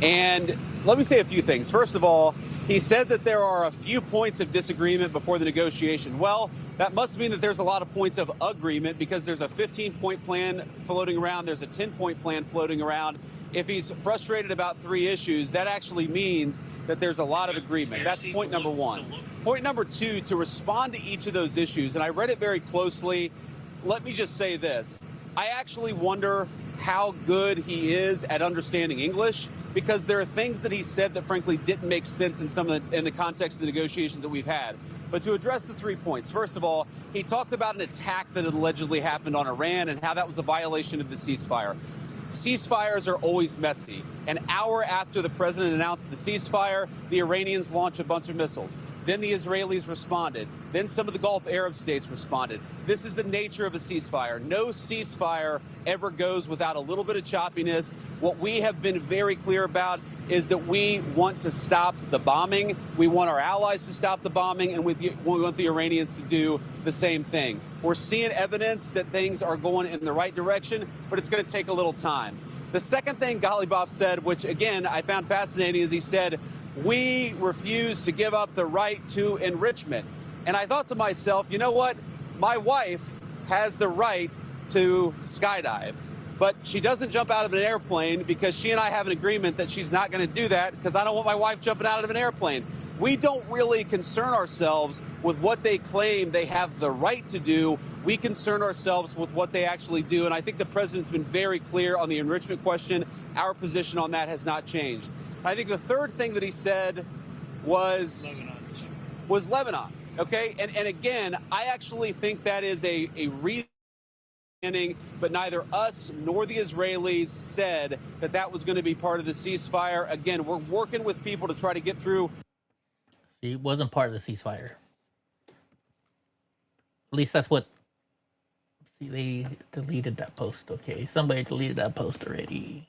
And let me say a few things. First of all, he said that there are a few points of disagreement before the negotiation. Well, that must mean that there's a lot of points of agreement because there's a 15-point plan floating around. There's a 10-point plan floating around. If he's frustrated about 3 issues, that actually means that there's a lot of agreement. That's point number 1. Point number 2, to respond to each of those issues, and I read it very closely, let me just say this. I actually wonder how good he is at understanding English, because there are things that he said that frankly didn't make sense in the context of the negotiations that we've had. But to address the 3 points, first of all, he talked about an attack that had allegedly happened on Iran and how that was a violation of the ceasefire. Ceasefires are always messy. An hour after the president announced the ceasefire, the Iranians launched a bunch of missiles. Then the Israelis responded. Then some of the Gulf Arab states responded. This is the nature of a ceasefire. No ceasefire ever goes without a little bit of choppiness. What we have been very clear about is that we want to stop the bombing. We want our allies to stop the bombing, and we want the Iranians to do the same thing. We're seeing evidence that things are going in the right direction, but it's going to take a little time. The second thing Ghalibaf said, which again I found fascinating, is he said, we refuse to give up the right to enrichment. And I thought to myself, you know what? My wife has the right to skydive, but she doesn't jump out of an airplane because she and I have an agreement that she's not going to do that because I don't want my wife jumping out of an airplane. We don't really concern ourselves with what they claim they have the right to do. We concern ourselves with what they actually do. And I think the president's been very clear on the enrichment question. Our position on that has not changed. I think the third thing that he said was Lebanon. Okay. And again, I actually think that is a reason, but neither us nor the Israelis said that that was going to be part of the ceasefire. Again, we're working with people to try to get through. It wasn't part of the ceasefire. At least that's what. See, they deleted that post. Okay, somebody deleted that post already.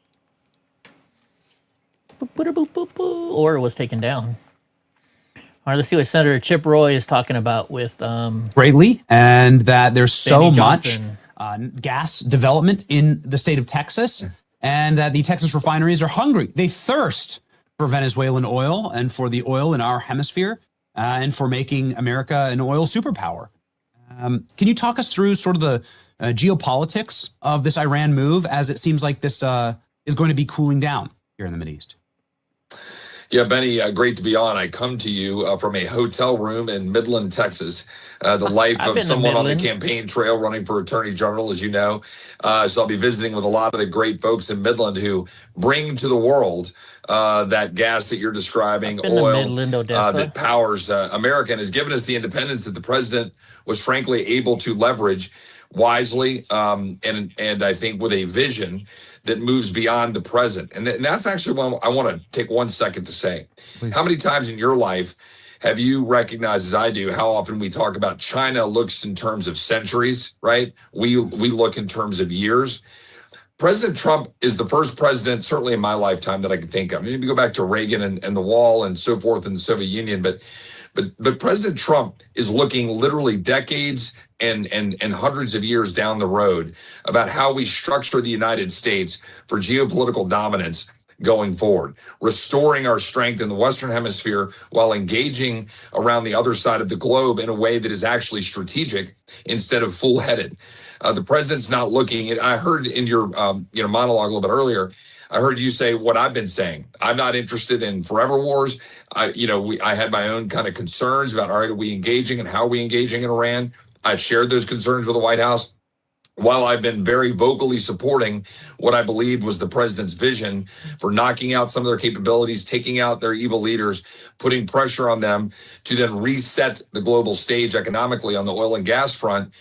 Or it was taken down. All right, let's see what Senator Chip Roy is talking about with greatly, and that there's so Benny much Johnson. gas development in the state of Texas and that the Texas refineries are hungry. They thirst for Venezuelan oil and for the oil in our hemisphere and for making America an oil superpower. Can you talk us through sort of the geopolitics of this Iran move, as it seems like this is going to be cooling down here in the Mideast? Yeah, Benny, great to be on. I come to you from a hotel room in Midland, Texas. The life of someone on the campaign trail running for Attorney General, as you know. So I'll be visiting with a lot of the great folks in Midland who bring to the world that gas that you're describing, oil that powers America and has given us the independence that the president was frankly able to leverage wisely and I think with a vision that moves beyond the present. And that's actually what I want to take 1 second to say. Please. How many times in your life have you recognized, as I do, how often we talk about China looks in terms of centuries, right? We look in terms of years. President Trump is the first president, certainly in my lifetime, that I can think of. Maybe go back to Reagan and the wall and so forth in the Soviet Union, but President Trump is looking literally decades and hundreds of years down the road about how we structure the United States for geopolitical dominance going forward, restoring our strength in the Western Hemisphere while engaging around the other side of the globe in a way that is actually strategic instead of full-headed. The president's not looking at, I heard in your monologue a little bit earlier, I heard you say what I've been saying. I'm not interested in forever wars. I had my own kind of concerns about, all right, are we engaging and how are we engaging in Iran? I've shared those concerns with the White House. While I've been very vocally supporting what I believed was the president's vision for knocking out some of their capabilities, taking out their evil leaders, putting pressure on them to then reset the global stage economically on the oil and gas front,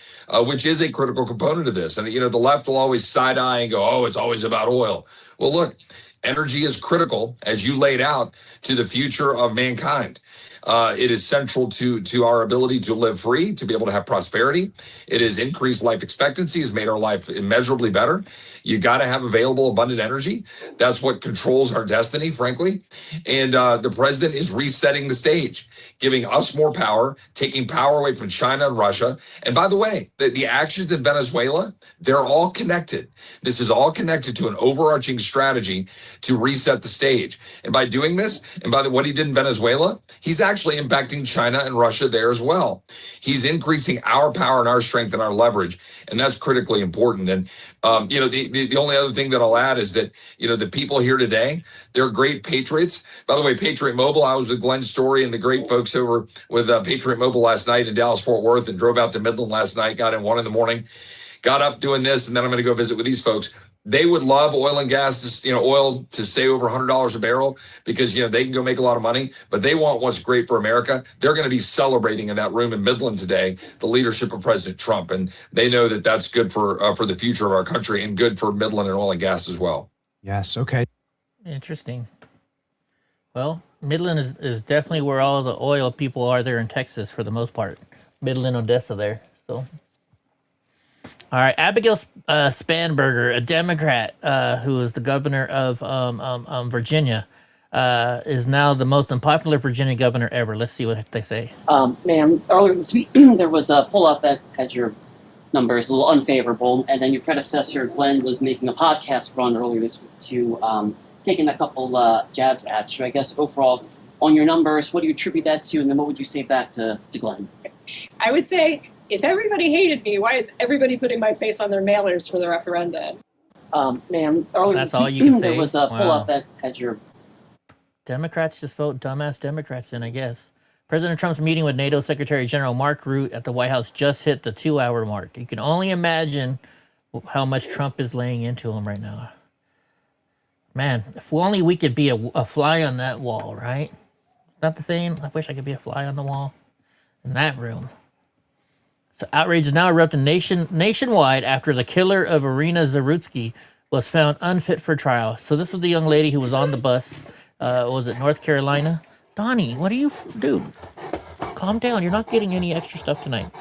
which is a critical component of this. And, the left will always side-eye and go, oh, it's always about oil. Well, look, energy is critical, as you laid out, to the future of mankind. It is central to our ability to live free, to be able to have prosperity. It has increased life expectancy, has made our life immeasurably better. You got to have available, abundant energy. That's what controls our destiny, frankly. And the president is resetting the stage, giving us more power, taking power away from China and Russia. And by the way, the actions in Venezuela, they're all connected. This is all connected to an overarching strategy to reset the stage. And by doing this, and by what he did in Venezuela, he's actually impacting China and Russia there as well. He's increasing our power and our strength and our leverage, and that's critically important. And the only other thing that I'll add is that the people here today, they're great patriots. By the way, Patriot Mobile, I was with Glenn Story and the great folks over with Patriot Mobile last night in Dallas-Fort Worth and drove out to Midland last night, got in 1 a.m, got up doing this, and then I'm going to go visit with these folks. They would love oil and gas, oil to stay over $100 a barrel because, they can go make a lot of money, but they want what's great for America. They're going to be celebrating in that room in Midland today the leadership of President Trump, and they know that that's good for the future of our country and good for Midland and oil and gas as well. Yes, okay. Interesting. Well, Midland is definitely where all the oil people are there in Texas for the most part. Midland, Odessa there, so... All right, Abigail Spanberger, a Democrat who is the governor of Virginia, is now the most unpopular Virginia governor ever. Let's see what they say. Ma'am, earlier this week, there was a poll-up that had your numbers a little unfavorable, and then your predecessor, Glenn, was making a podcast run earlier this week to taking a couple jabs at you. I guess overall, on your numbers, what do you attribute that to, and then what would you say back to Glenn? I would say, if everybody hated me, why is everybody putting my face on their mailers for the referenda? Ma'am, earlier That's this all week, you can there say? was a Wow. pull-up that had your... Democrats just vote dumbass Democrats in, I guess. President Trump's meeting with NATO Secretary General Mark Rutte at the White House just hit the 2-hour mark. You can only imagine how much Trump is laying into him right now. Man, if only we could be a fly on that wall, right? Not the same? I wish I could be a fly on the wall in that room. So outrage is now erupting nationwide after the killer of Irina Zarutsky was found unfit for trial. So this was the young lady who was on the bus. Was it North Carolina? Donnie, what do you do? Calm down. You're not getting any extra stuff tonight.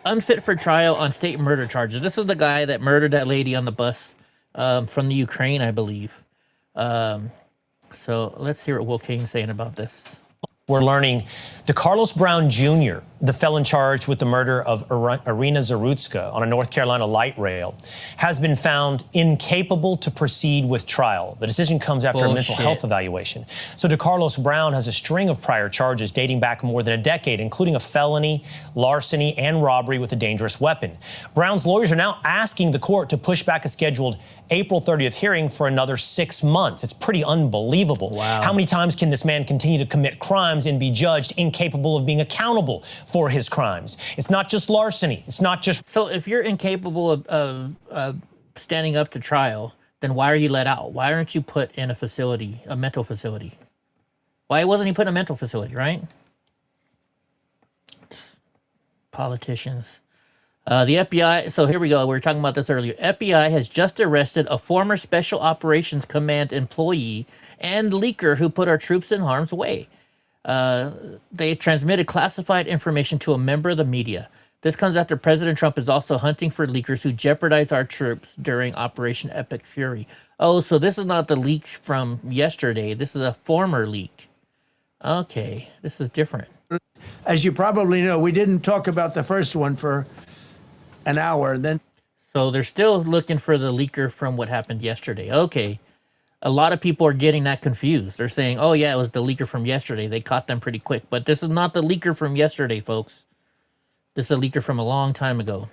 Unfit for trial on state murder charges. This is the guy that murdered that lady on the bus from the Ukraine, I believe. So let's hear what Will Kane's saying about this. We're learning DeCarlos Brown Jr. the felon charged with the murder of Irina Zarutska on a North Carolina light rail, has been found incapable to proceed with trial. The decision comes after a mental health evaluation. So DeCarlos Brown has a string of prior charges dating back more than a decade, including a felony, larceny, and robbery with a dangerous weapon. Brown's lawyers are now asking the court to push back a scheduled April 30th hearing for another 6 months. It's pretty unbelievable. Wow. How many times can this man continue to commit crimes and be judged incapable of being accountable for his crimes? It's not just larceny. It's not just... So if you're incapable of standing up to trial, then why are you let out? Why aren't you put in a facility, a mental facility? Why wasn't he put in a mental facility, right? Politicians. The FBI, so here we go. We were talking about this earlier. FBI has just arrested a former Special Operations Command employee and leaker who put our troops in harm's way. They transmitted classified information to a member of the media. This comes after President Trump is also hunting for leakers who jeopardize our troops during Operation Epic Fury. Oh, so this is not the leak from yesterday. This is a former leak. Okay, this is different. As you probably know, we didn't talk about the first one for an hour. And then, so they're still looking for the leaker from what happened yesterday. Okay. A lot of people are getting that confused. They're saying, oh yeah, it was the leaker from yesterday. They caught them pretty quick. But this is not the leaker from yesterday, folks. This is a leaker from a long time ago.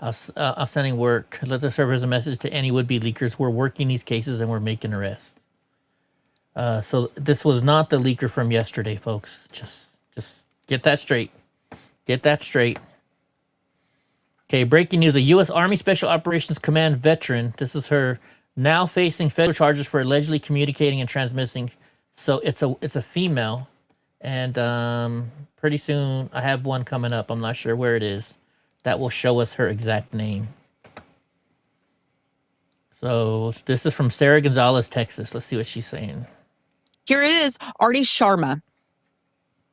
I'll sending work. Let this serve as a message to any would-be leakers. We're working these cases and we're making arrests. So this was not the leaker from yesterday, folks. Just get that straight. Get that straight. Okay, breaking news. A U.S. Army Special Operations Command veteran, this is her, now facing federal charges for allegedly communicating and transmitting. So it's a female. And pretty soon, I have one coming up. I'm not sure where it is. That will show us her exact name. So this is from Sarah Gonzalez, Texas. Let's see what she's saying. Here it is, Artie Sharma.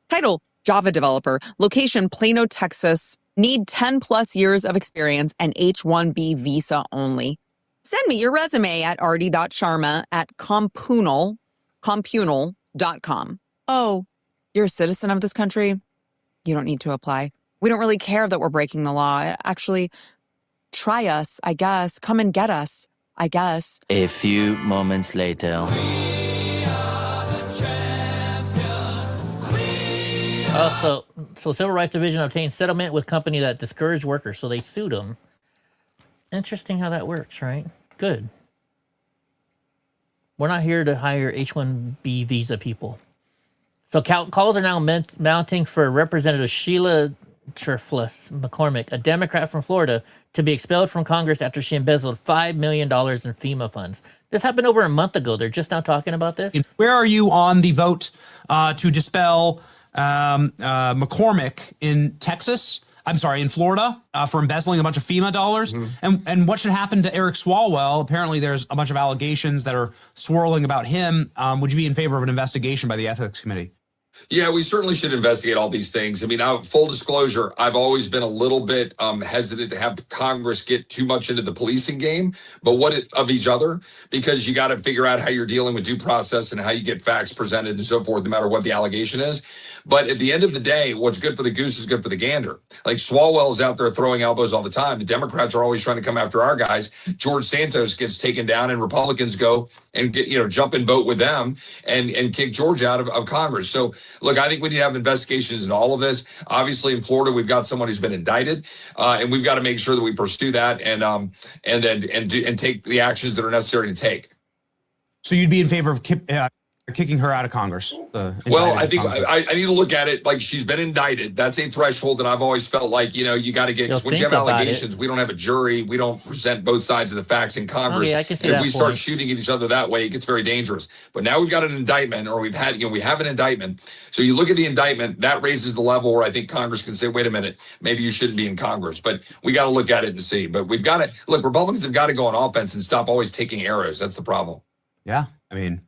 Title, Java developer. Location, Plano, Texas. Need 10 plus years of experience and H-1B visa only. Send me your resume at artie.sharma@compunal.com. Oh, you're a citizen of this country? You don't need to apply. We don't really care that we're breaking the law. Actually, try us, I guess. Come and get us, I guess. A few moments later. So Civil Rights Division obtained settlement with company that discouraged workers, so they sued them. Interesting how that works, right? Good. We're not here to hire H-1B visa people. So calls are now mounting for Representative Sheila Cherflus McCormick, a Democrat from Florida, to be expelled from Congress after she embezzled $5 million in FEMA funds. This happened over a month ago. They're just now talking about this. Where are you on the vote to dispel McCormick in Texas? I'm sorry, in Florida for embezzling a bunch of FEMA dollars. And what should happen to Eric Swalwell? Apparently there's a bunch of allegations that are swirling about him. Would you be in favor of an investigation by the Ethics Committee? Yeah, we certainly should investigate all these things. I mean, full disclosure, I've always been a little bit hesitant to have Congress get too much into the policing game, but of each other, because you got to figure out how you're dealing with due process and how you get facts presented and so forth, no matter what the allegation is. But at the end of the day, what's good for the goose is good for the gander. Like Swalwell is out there throwing elbows all the time. The Democrats are always trying to come after our guys. George Santos gets taken down and Republicans go and get, jump in boat with them and kick George out of Congress. So look, I think we need to have investigations in all of this. Obviously in Florida, we've got someone who's been indicted and we've got to make sure that we pursue that and take the actions that are necessary to take. So you'd be in favor of kicking her out of Congress? Well, I think I need to look at it like she's been indicted. That's a threshold that I've always felt like, you got to get, when you have allegations, we don't have a jury. We don't present both sides of the facts in Congress. Okay, I can see and that if we start shooting at each other that way, it gets very dangerous. But now we've got an indictment, or we have an indictment. So you look at the indictment, that raises the level where I think Congress can say, wait a minute, maybe you shouldn't be in Congress. But we got to look at it and see. But we've got to, look, Republicans have got to go on offense and stop always taking arrows. That's the problem. Yeah, I mean,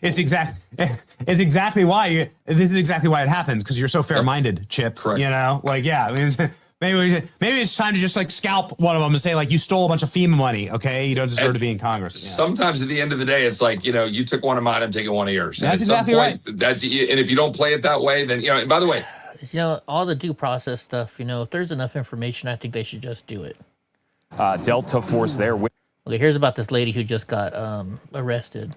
it's exactly why this is exactly why it happens, because you're so fair-minded, Chip. Correct. I mean, Maybe it's time to just like scalp one of them and say like, you stole a bunch of FEMA money. Okay, you don't deserve to be in Congress. Yeah. Sometimes at the end of the day, it's like, you took one of mine, I'm taking one of yours. That's exactly right. And if you don't play it that way, then and by the way, all the due process stuff. If there's enough information, I think they should just do it. Delta Force there with. Okay, here's about this lady who just got arrested.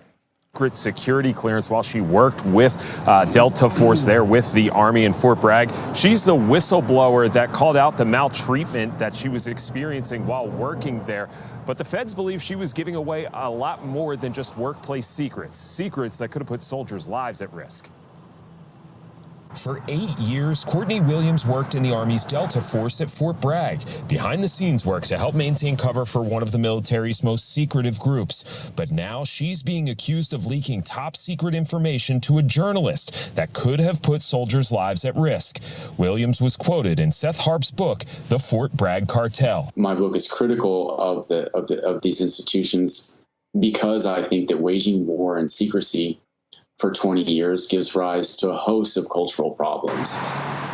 Secret security clearance while she worked with Delta Force there with the Army in Fort Bragg. She's the whistleblower that called out the maltreatment that she was experiencing while working there. But the feds believe she was giving away a lot more than just workplace secrets that could have put soldiers' lives at risk. For 8 years, Courtney Williams worked in the Army's Delta Force at Fort Bragg, behind-the-scenes work to help maintain cover for one of the military's most secretive groups. But now she's being accused of leaking top-secret information to a journalist that could have put soldiers' lives at risk. Williams was quoted in Seth Harp's book, The Fort Bragg Cartel. My book is critical of these institutions because I think that waging war in secrecy for 20 years gives rise to a host of cultural problems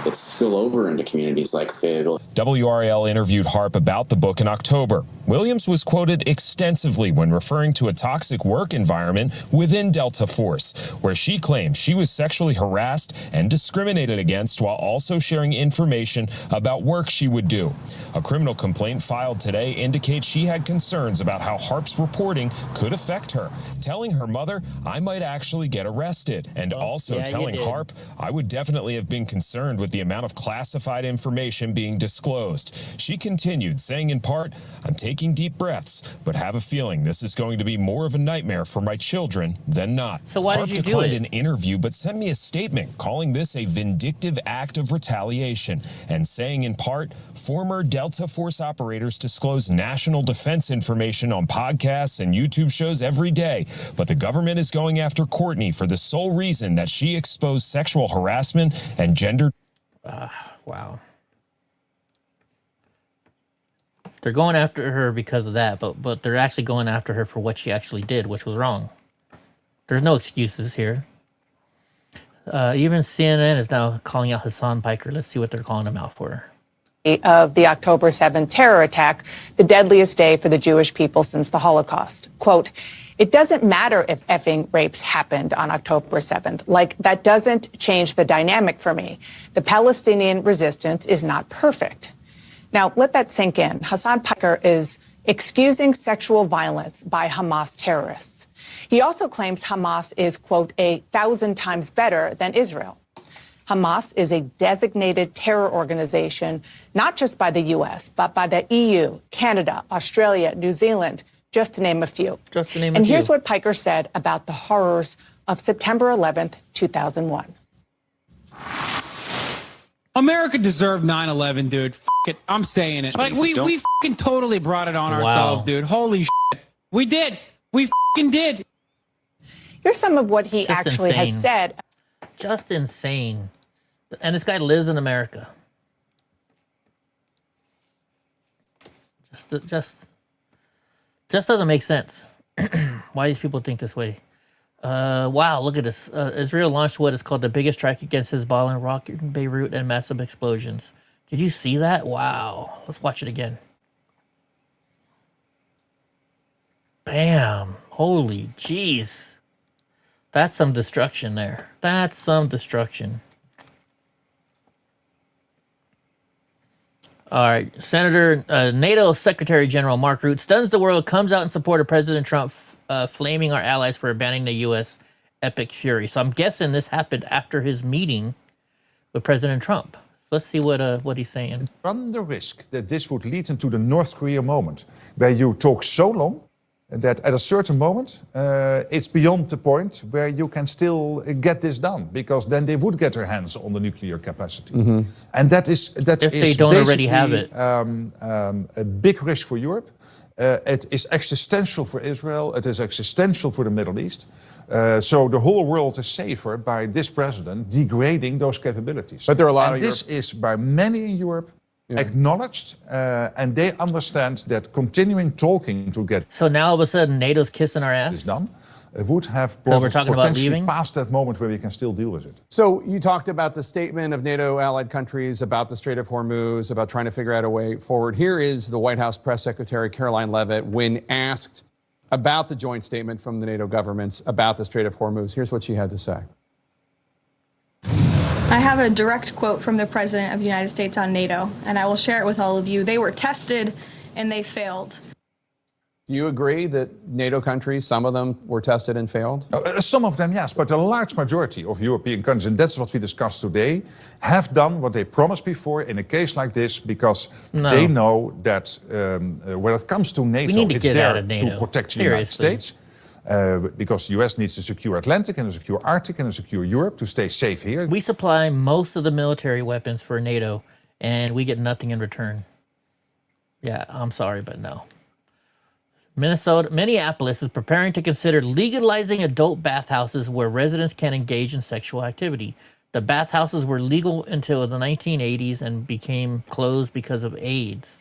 that spill over into communities like Fayetteville. WRAL interviewed Harp about the book in October. Williams was quoted extensively when referring to a toxic work environment within Delta Force, where she claimed she was sexually harassed and discriminated against while also sharing information about work she would do. A criminal complaint filed today indicates she had concerns about how Harp's reporting could affect her, telling her mother, "I might actually get arrested," and also telling Harp, "I would definitely have been concerned with the amount of classified information being disclosed." She continued, saying in part, "I'm taking deep breaths, but have a feeling this is going to be more of a nightmare for my children than not." So why Harp did you do declined it? an interview, but sent me a statement calling this a vindictive act of retaliation and saying in part, former Delta Force operators disclose national defense information on podcasts and YouTube shows every day, but the government is going after Courtney for the sole reason that she exposed sexual harassment and gender. Wow. They're going after her because of that, but they're actually going after her for what she actually did, which was wrong. There's no excuses here. Even CNN is now calling out Hassan Piker. Let's see what they're calling him out for. Of the October 7th terror attack, the deadliest day for the Jewish people since the Holocaust. Quote, "It doesn't matter if effing rapes happened on October 7th. Like, that doesn't change the dynamic for me. The Palestinian resistance is not perfect." Now, let that sink in. Hassan Piker is excusing sexual violence by Hamas terrorists. He also claims Hamas is, quote, 1,000 times better than Israel. Hamas is a designated terror organization, not just by the U.S., but by the EU, Canada, Australia, New Zealand, just to name a few. And here's what Piker said about the horrors of September 11th, 2001. America deserved 9/11, dude. F it. I'm saying it. Like, we fucking totally brought it on ourselves, dude. Holy shit. We did. We fucking did. Here's some of what he actually has said. Just insane. And this guy lives in America. Just doesn't make sense. Why these people think this way. Wow, look at this. Israel launched what is called the biggest strike against Hezbollah in Iraq, Beirut, and massive explosions. Did you see that? Wow. Let's watch it again. Bam. Holy jeez. That's some destruction there. That's some destruction. All right. Senator, NATO Secretary General Mark Rutte stuns the world, comes out in support of President Trump, flaming our allies for abandoning the U.S. epic fury. So I'm guessing this happened after his meeting with President Trump. Let's see what he's saying. Run the risk that this would lead into the North Korea moment, where you talk so long that at a certain moment, it's beyond the point where you can still get this done, because then they would get their hands on the nuclear capacity. And that is if they don't already have it. A big risk for Europe. It is existential for Israel. It is existential for the Middle East. So the whole world is safer by this president degrading those capabilities. But there are a lot of this is by many in Europe acknowledged, and they understand that continuing talking to get so now all of a sudden NATO's kissing our ass. Is done. would have brought us potentially past that moment where we can still deal with it. So you talked about the statement of NATO allied countries about the Strait of Hormuz, about trying to figure out a way forward. Here is the White House Press Secretary Karoline Leavitt when asked about the joint statement from the NATO governments about the Strait of Hormuz. Here's what she had to say. I have a direct quote from the President of the United States on NATO, and I will share it with all of you. They were tested and they failed. Do you agree that NATO countries, some of them were tested and failed? Some of them, yes, but a large majority of European countries, and that's what we discussed today, have done what they promised before in a case like this because they know that when it comes to NATO, it's there to protect the United States. Because the US needs to secure Atlantic and to secure Arctic and to secure Europe to stay safe here. We supply most of the military weapons for NATO, and we get nothing in return. Yeah, I'm sorry, but no. Minneapolis is preparing to consider legalizing adult bathhouses where residents can engage in sexual activity. The bathhouses were legal until the 1980s and became closed because of AIDS.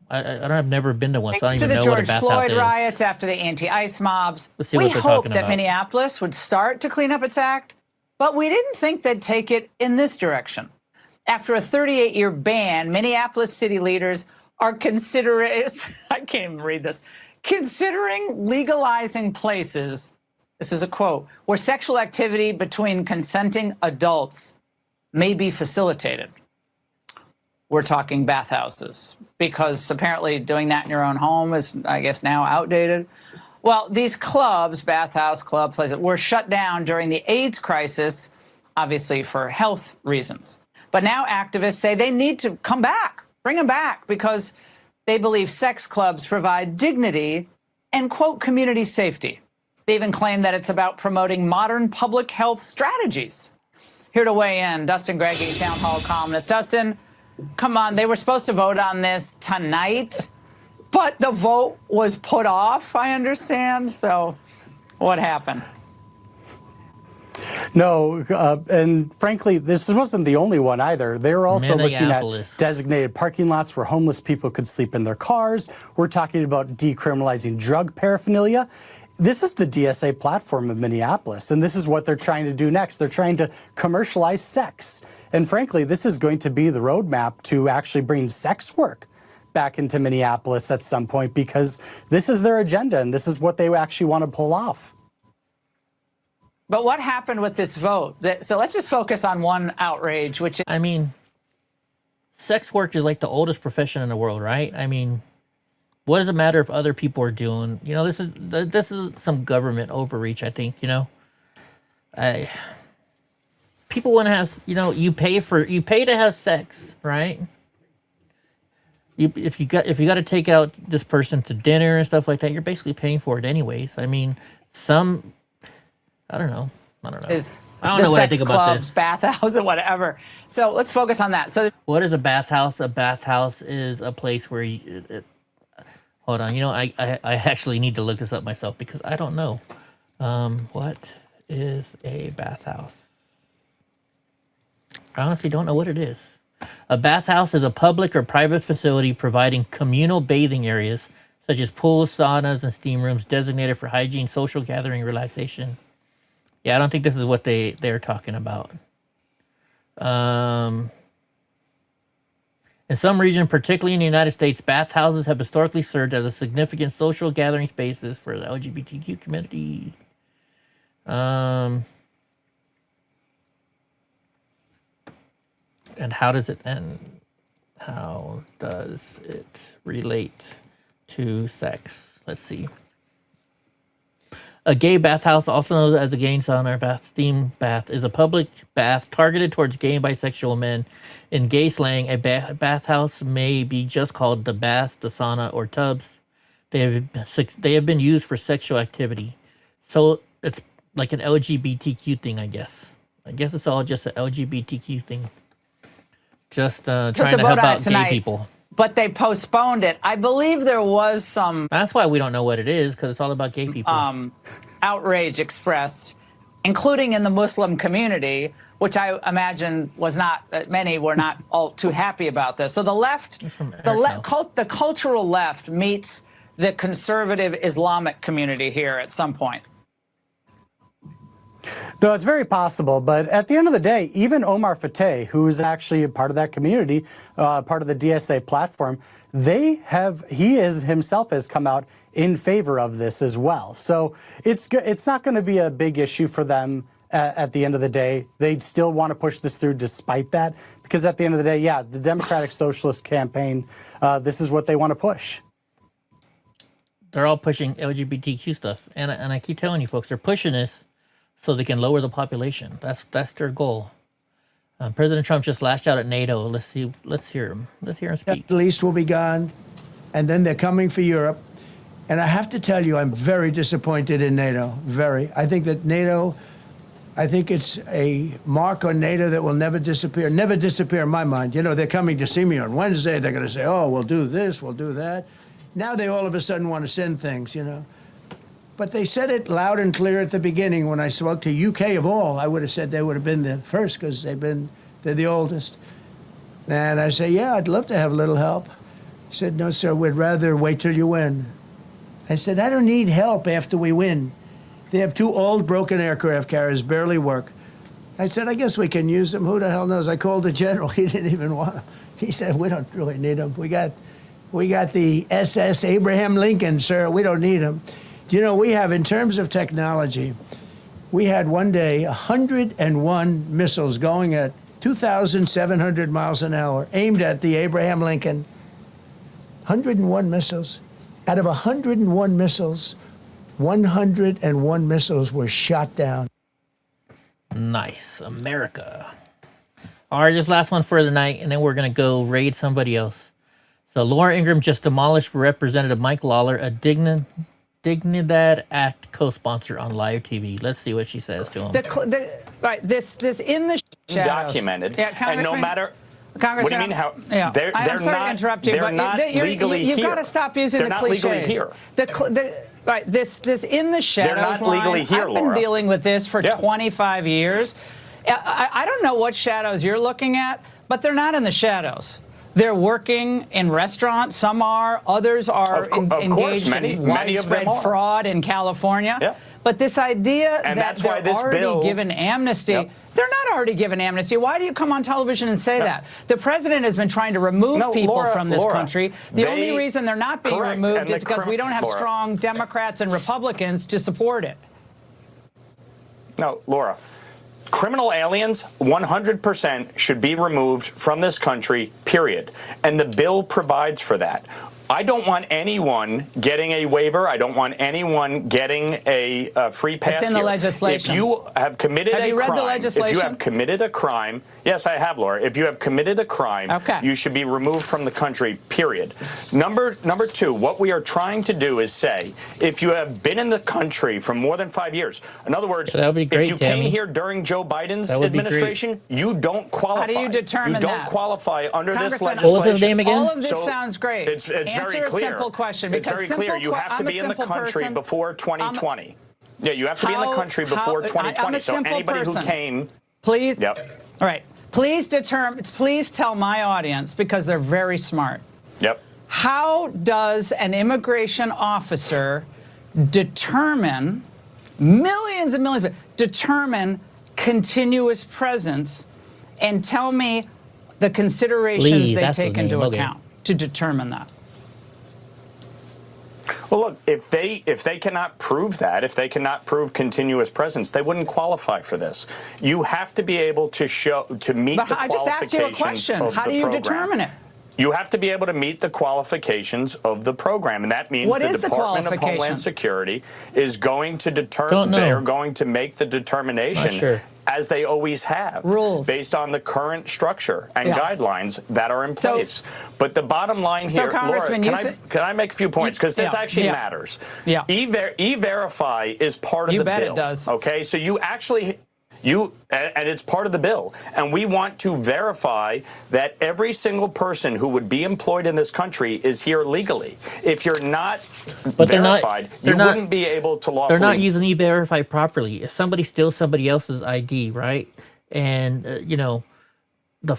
I've never been to one, so I don't even know what a bathhouse is. After the George Floyd riots, after the anti-ICE mobs, we hoped that Minneapolis would start to clean up its act, but we didn't think they'd take it in this direction. After a 38-year ban, Minneapolis city leaders are considering, I can't even read this, considering legalizing places, this is a quote, where sexual activity between consenting adults may be facilitated. We're talking bathhouses, because apparently doing that in your own home is, I guess, now outdated. Well, these clubs, bathhouse club places, were shut down during the AIDS crisis, obviously for health reasons. But now activists say they need to come back, bring them back, because they believe sex clubs provide dignity and, quote, community safety. They even claim that it's about promoting modern public health strategies. Here to weigh in, Dustin Greggy, Town Hall columnist. Dustin, come on, they were supposed to vote on this tonight, but the vote was put off, I understand. So what happened? No, and frankly, this wasn't the only one either. They were also looking at designated parking lots where homeless people could sleep in their cars. We're talking about decriminalizing drug paraphernalia. This is the DSA platform of Minneapolis, and this is what they're trying to do next. They're trying to commercialize sex. And frankly, this is going to be the roadmap to actually bring sex work back into Minneapolis at some point, because this is their agenda, and this is what they actually want to pull off. But what happened with this vote? So let's just focus on one outrage, which I mean, sex work is like the oldest profession in the world, right? I mean, what does it matter if other people are doing? You know, this is some government overreach, I think, you know. People want to have, you know, you pay to have sex, right? If you got to take out this person to dinner and stuff like that, you're basically paying for it anyways. I mean, I don't know. I don't know what I think about this. Bathhouse, or whatever. So let's focus on that. So what is a bathhouse? A bathhouse is a place where hold on. You know, I actually need to look this up myself because I don't know. What is a bathhouse? I honestly don't know what it is. A bathhouse is a public or private facility providing communal bathing areas such as pools, saunas, and steam rooms designated for hygiene, social gathering, relaxation. Yeah, I don't think this is what they're talking about. In some regions, particularly in the United States, bathhouses have historically served as a significant social gathering spaces for the LGBTQ community. And how does it relate to sex? Let's see. A gay bathhouse, also known as a gay sauna or steam bath, is a public bath targeted towards gay and bisexual men. In gay slang, a bathhouse may be just called the bath, the sauna, or tubs. They have been used for sexual activity. So it's like an LGBTQ thing, I guess. I guess it's all just an LGBTQ thing. Just trying to help out gay people. But they postponed it. I believe there was some... That's why we don't know what it is, because it's all about gay people. Outrage expressed, including in the Muslim community, which I imagine was not... Many were not all too happy about this. So the left, the cultural left meets the conservative Islamic community here at some point. No, it's very possible. But at the end of the day, even Omar Fateh, who is actually a part of that community, part of the DSA platform, he himself has come out in favor of this as well. So it's not going to be a big issue for them at the end of the day. They still want to push this through despite that, because at the end of the day, yeah, the Democratic Socialist Campaign, this is what they want to push. They're all pushing LGBTQ stuff. And I keep telling you folks, they're pushing this so they can lower the population. That's their goal. President Trump just lashed out at NATO. Let's hear him. Let's hear him speak. The least will be gone, and then they're coming for Europe. And I have to tell you, I'm very disappointed in NATO. Very. I think that NATO, I think it's a mark on NATO that will never disappear. Never disappear in my mind. You know, they're coming to see me on Wednesday. They're going to say, oh, we'll do this, we'll do that. Now they all of a sudden want to send things, you know. But they said it loud and clear at the beginning. When I spoke to UK of all, I would have said they would have been the first because they're the oldest. And I say, yeah, I'd love to have a little help. He said, no, sir, we'd rather wait till you win. I said, I don't need help after we win. They have 2 old broken aircraft carriers, barely work. I said, I guess we can use them. Who the hell knows? I called the general. He didn't even want them. He said, we don't really need them. We got the SS Abraham Lincoln, sir. We don't need them. Do you know, we have, in terms of technology, we had one day 101 missiles going at 2,700 miles an hour aimed at the Abraham Lincoln. 101 missiles. Out of 101 missiles, 101 missiles were shot down. Nice. America. All right, this last one for the night, and then we're going to go raid somebody else. So Laura Ingraham just demolished Representative Mike Lawler, a Dignidad Act co-sponsor on live TV. Let's see what she says to him. This in the shadows. Documented. Yeah, and no matter... What do you mean? How? Yeah. They're I'm sorry to interrupt you, they're but not legally you've here. got to stop using they're the not cliches. Legally here. This in the shadows. They're not legally line, here, I've been Laura. dealing with this for 25 years. I don't know what shadows you're looking at, but they're not in the shadows. They're working in restaurants. Some are. Others are engaged in widespread fraud in California. Yeah. But this idea that they're already given amnesty, they're not already given amnesty. Why do you come on television and say that? The president has been trying to remove people from this country. The only reason they're not being removed is because we don't have strong Democrats and Republicans to support it. No, Laura. Criminal aliens, 100% should be removed from this country, period. And the bill provides for that. I don't want anyone getting a waiver. I don't want anyone getting a free pass. It's in the legislation. If you have committed a crime, read the legislation? if you have committed a crime, yes, I have, Laura. If you have committed a crime, you should be removed from the country, period. Number 2, what we are trying to do is say, if you have been in the country for more than 5 years, in other words, if you came here during Joe Biden's administration, you don't qualify. How do you determine that? You don't qualify under this Congressman, legislation. What was his name again? All of this sounds great. It's Answer very clear. A simple question. It's very clear. You have to be in the country before 2020. Yeah, you have to be in the country before 2020. So anybody who came, please. Yep. All right. Please tell my audience, because they're very smart. Yep. How does an immigration officer determine millions and millions, determine continuous presence, and tell me the considerations they take into account to determine that? Well, look, if they cannot prove that, if they cannot prove continuous presence, they wouldn't qualify for this. You have to be able to meet the qualifications. I just asked you a question. How do you determine it? You have to be able to meet the qualifications of the program, and that means the Department of Homeland Security is going to determine. They are going to make the determination. As they always have, based on the current structure and guidelines that are in place. But the bottom line here, Laura, can I make a few points? Because this actually matters. Yeah. E-Verify is part of the bill. It does. Okay, so you actually... and it's part of the bill. And we want to verify that every single person who would be employed in this country is here legally. If you're not verified, you wouldn't be able to lawfully... They're not using E-Verify properly. If somebody steals somebody else's ID, right? And,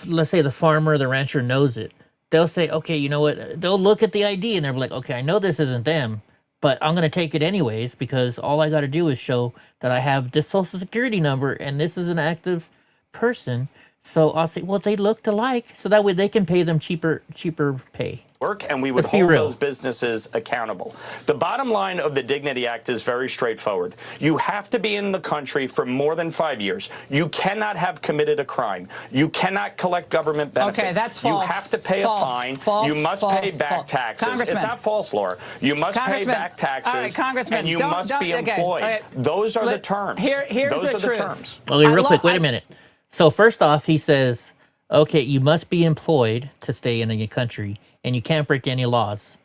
let's say the farmer or the rancher knows it. they'll say, okay, you know what? They'll look at the ID and they're like, okay, I know this isn't them, but I'm going to take it anyways because all I got to do is show that I have this social security number and this is an active person. So I'll say, well, they looked alike, so that way they can pay them cheaper pay. And we would hold those businesses accountable. The bottom line of the Dignity Act is very straightforward. You have to be in the country for more than 5 years. You cannot have committed a crime. You cannot collect government benefits. Okay, that's false. You have to pay a fine. You must pay back taxes. It's not false, Laura. You must pay back taxes. All right, Congressman, and you must be employed. Okay. Those are the terms. Here's the terms. Okay, real quick, wait a minute. So first off, he says, okay, you must be employed to stay in the country, and you can't break any laws,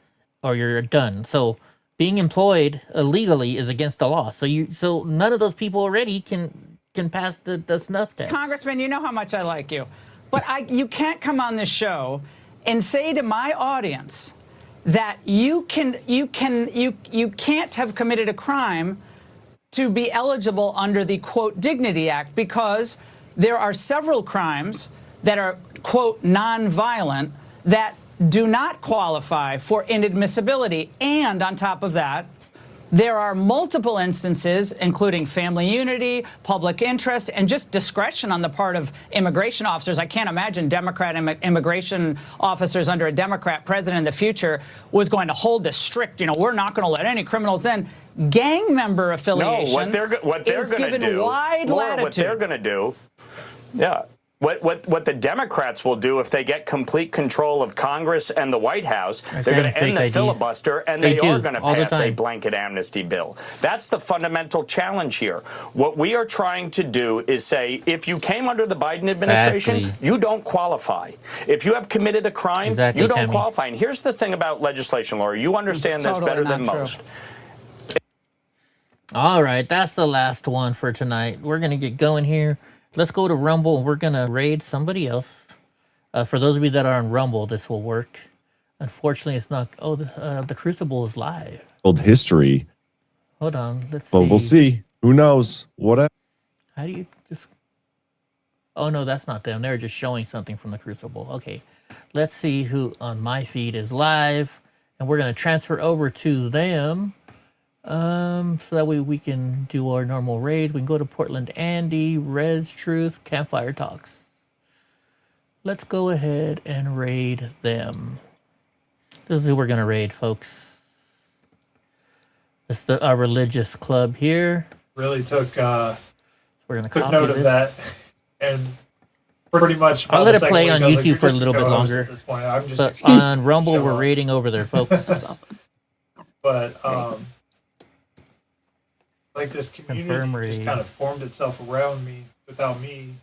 or you're done. So being employed illegally is against the law. So none of those people already can pass the snuff test. Congressman, you know how much I like you, but you can't come on this show and say to my audience that you can't have committed a crime to be eligible under the, quote, Dignity Act, because there are several crimes that are, quote, non-violent that do not qualify for inadmissibility. And on top of that, there are multiple instances, including family unity, public interest, and just discretion on the part of immigration officers. I can't imagine Democrat immigration officers under a Democrat president in the future was going to hold this strict, we're not going to let any criminals in. Gang member affiliation no, what they're going to do, wide Laura, latitude. what they're going to do, yeah. What the Democrats will do if they get complete control of Congress and the White House, they're going to end the filibuster, and they are going to pass a blanket amnesty bill. That's the fundamental challenge here. What we are trying to do is say, if you came under the Biden administration, you don't qualify. If you have committed a crime, you don't qualify. And here's the thing about legislation, Laura. You understand this better than most. All right, that's the last one for tonight. We're going to get going here. Let's go to Rumble, and we're going to raid somebody else. For those of you that are on Rumble, this will work. Unfortunately, it's not. Oh, the Crucible is live. Old history. Hold on. Let's see. Well, we'll see. Who knows? Whatever. How do you just... Oh, no, that's not them. They're just showing something from the Crucible. Okay. Let's see who on my feed is live. And we're going to transfer over to them. So that way we can do our normal raids. We can go to Portland Andy, Res Truth, Campfire Talks. Let's go ahead and raid them. This is who we're gonna raid, folks. It's our religious club here. Really took we're gonna quick note of that, and pretty much. I'll let it play on YouTube for a little bit longer. At this point. I'm just but on Rumble, we're raiding over there, folks. But like this community just kind of formed itself around me without me.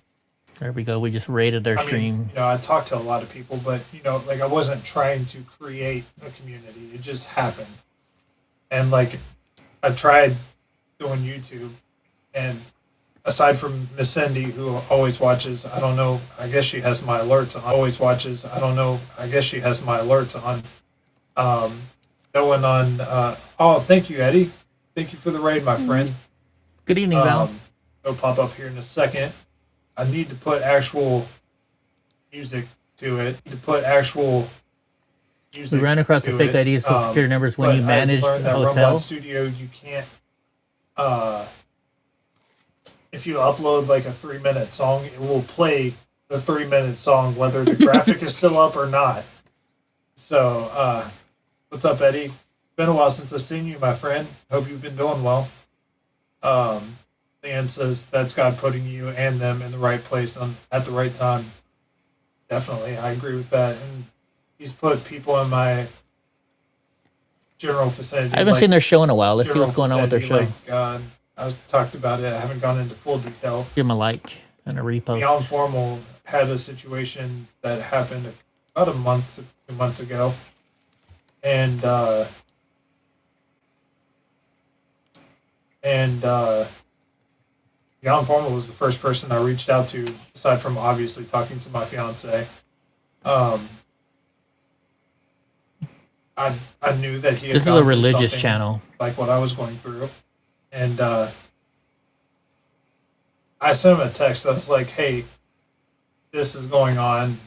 There we go. We just raided their stream. I talked to a lot of people, but I wasn't trying to create a community. It just happened. And I tried doing YouTube, and aside from Miss Cindy, who always watches, I don't know, I guess she has my alerts on. Always watches, I don't know, I guess she has my alerts on. Going on. Oh, thank you, Eddie. Thank you for the raid, my friend. Good evening, Val. It'll pop up here in a second. I need to put actual music to it. We ran across the fake ID social security numbers when you managed a hotel. Rumble Studio, you can't. If you upload a 3-minute song, it will play the 3-minute song whether the graphic is still up or not. So, what's up, Eddie? Been a while since I've seen you, my friend. Hope you've been doing well. Dan says that's God putting you and them in the right place at the right time. Definitely, I agree with that. And he's put people in my general vicinity. I haven't seen their show in a while. Let's see what's going on with their show. I talked about it. I haven't gone into full detail. Give them a like and a repost. Beyond Formal had a situation that happened about 2 months ago. And Beyond Formal was the first person I reached out to, aside from obviously talking to my fiance. I knew that he had This is a religious channel. Like what I was going through. And I sent him a text that's like, hey, this is going on.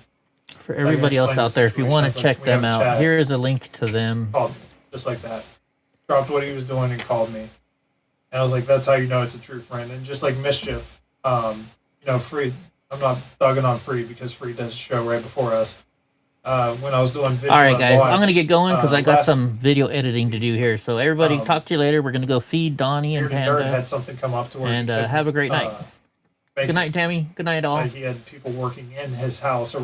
For everybody else out there, if you want to check them out, here is a link to them. Called me, just like that. Dropped what he was doing and called me. And I was like, that's how you know it's a true friend. And just like Mischief, Free, I'm not thugging on Free because Free does a show right before us. When I was doing video. All right, guys, I'm going to get going because I got some video editing to do here. So everybody, talk to you later. We're going to go feed Donnie and Panda. Had something come up to where and have a great night. Good night, Tammy. Good night, all. He had people working in his house around.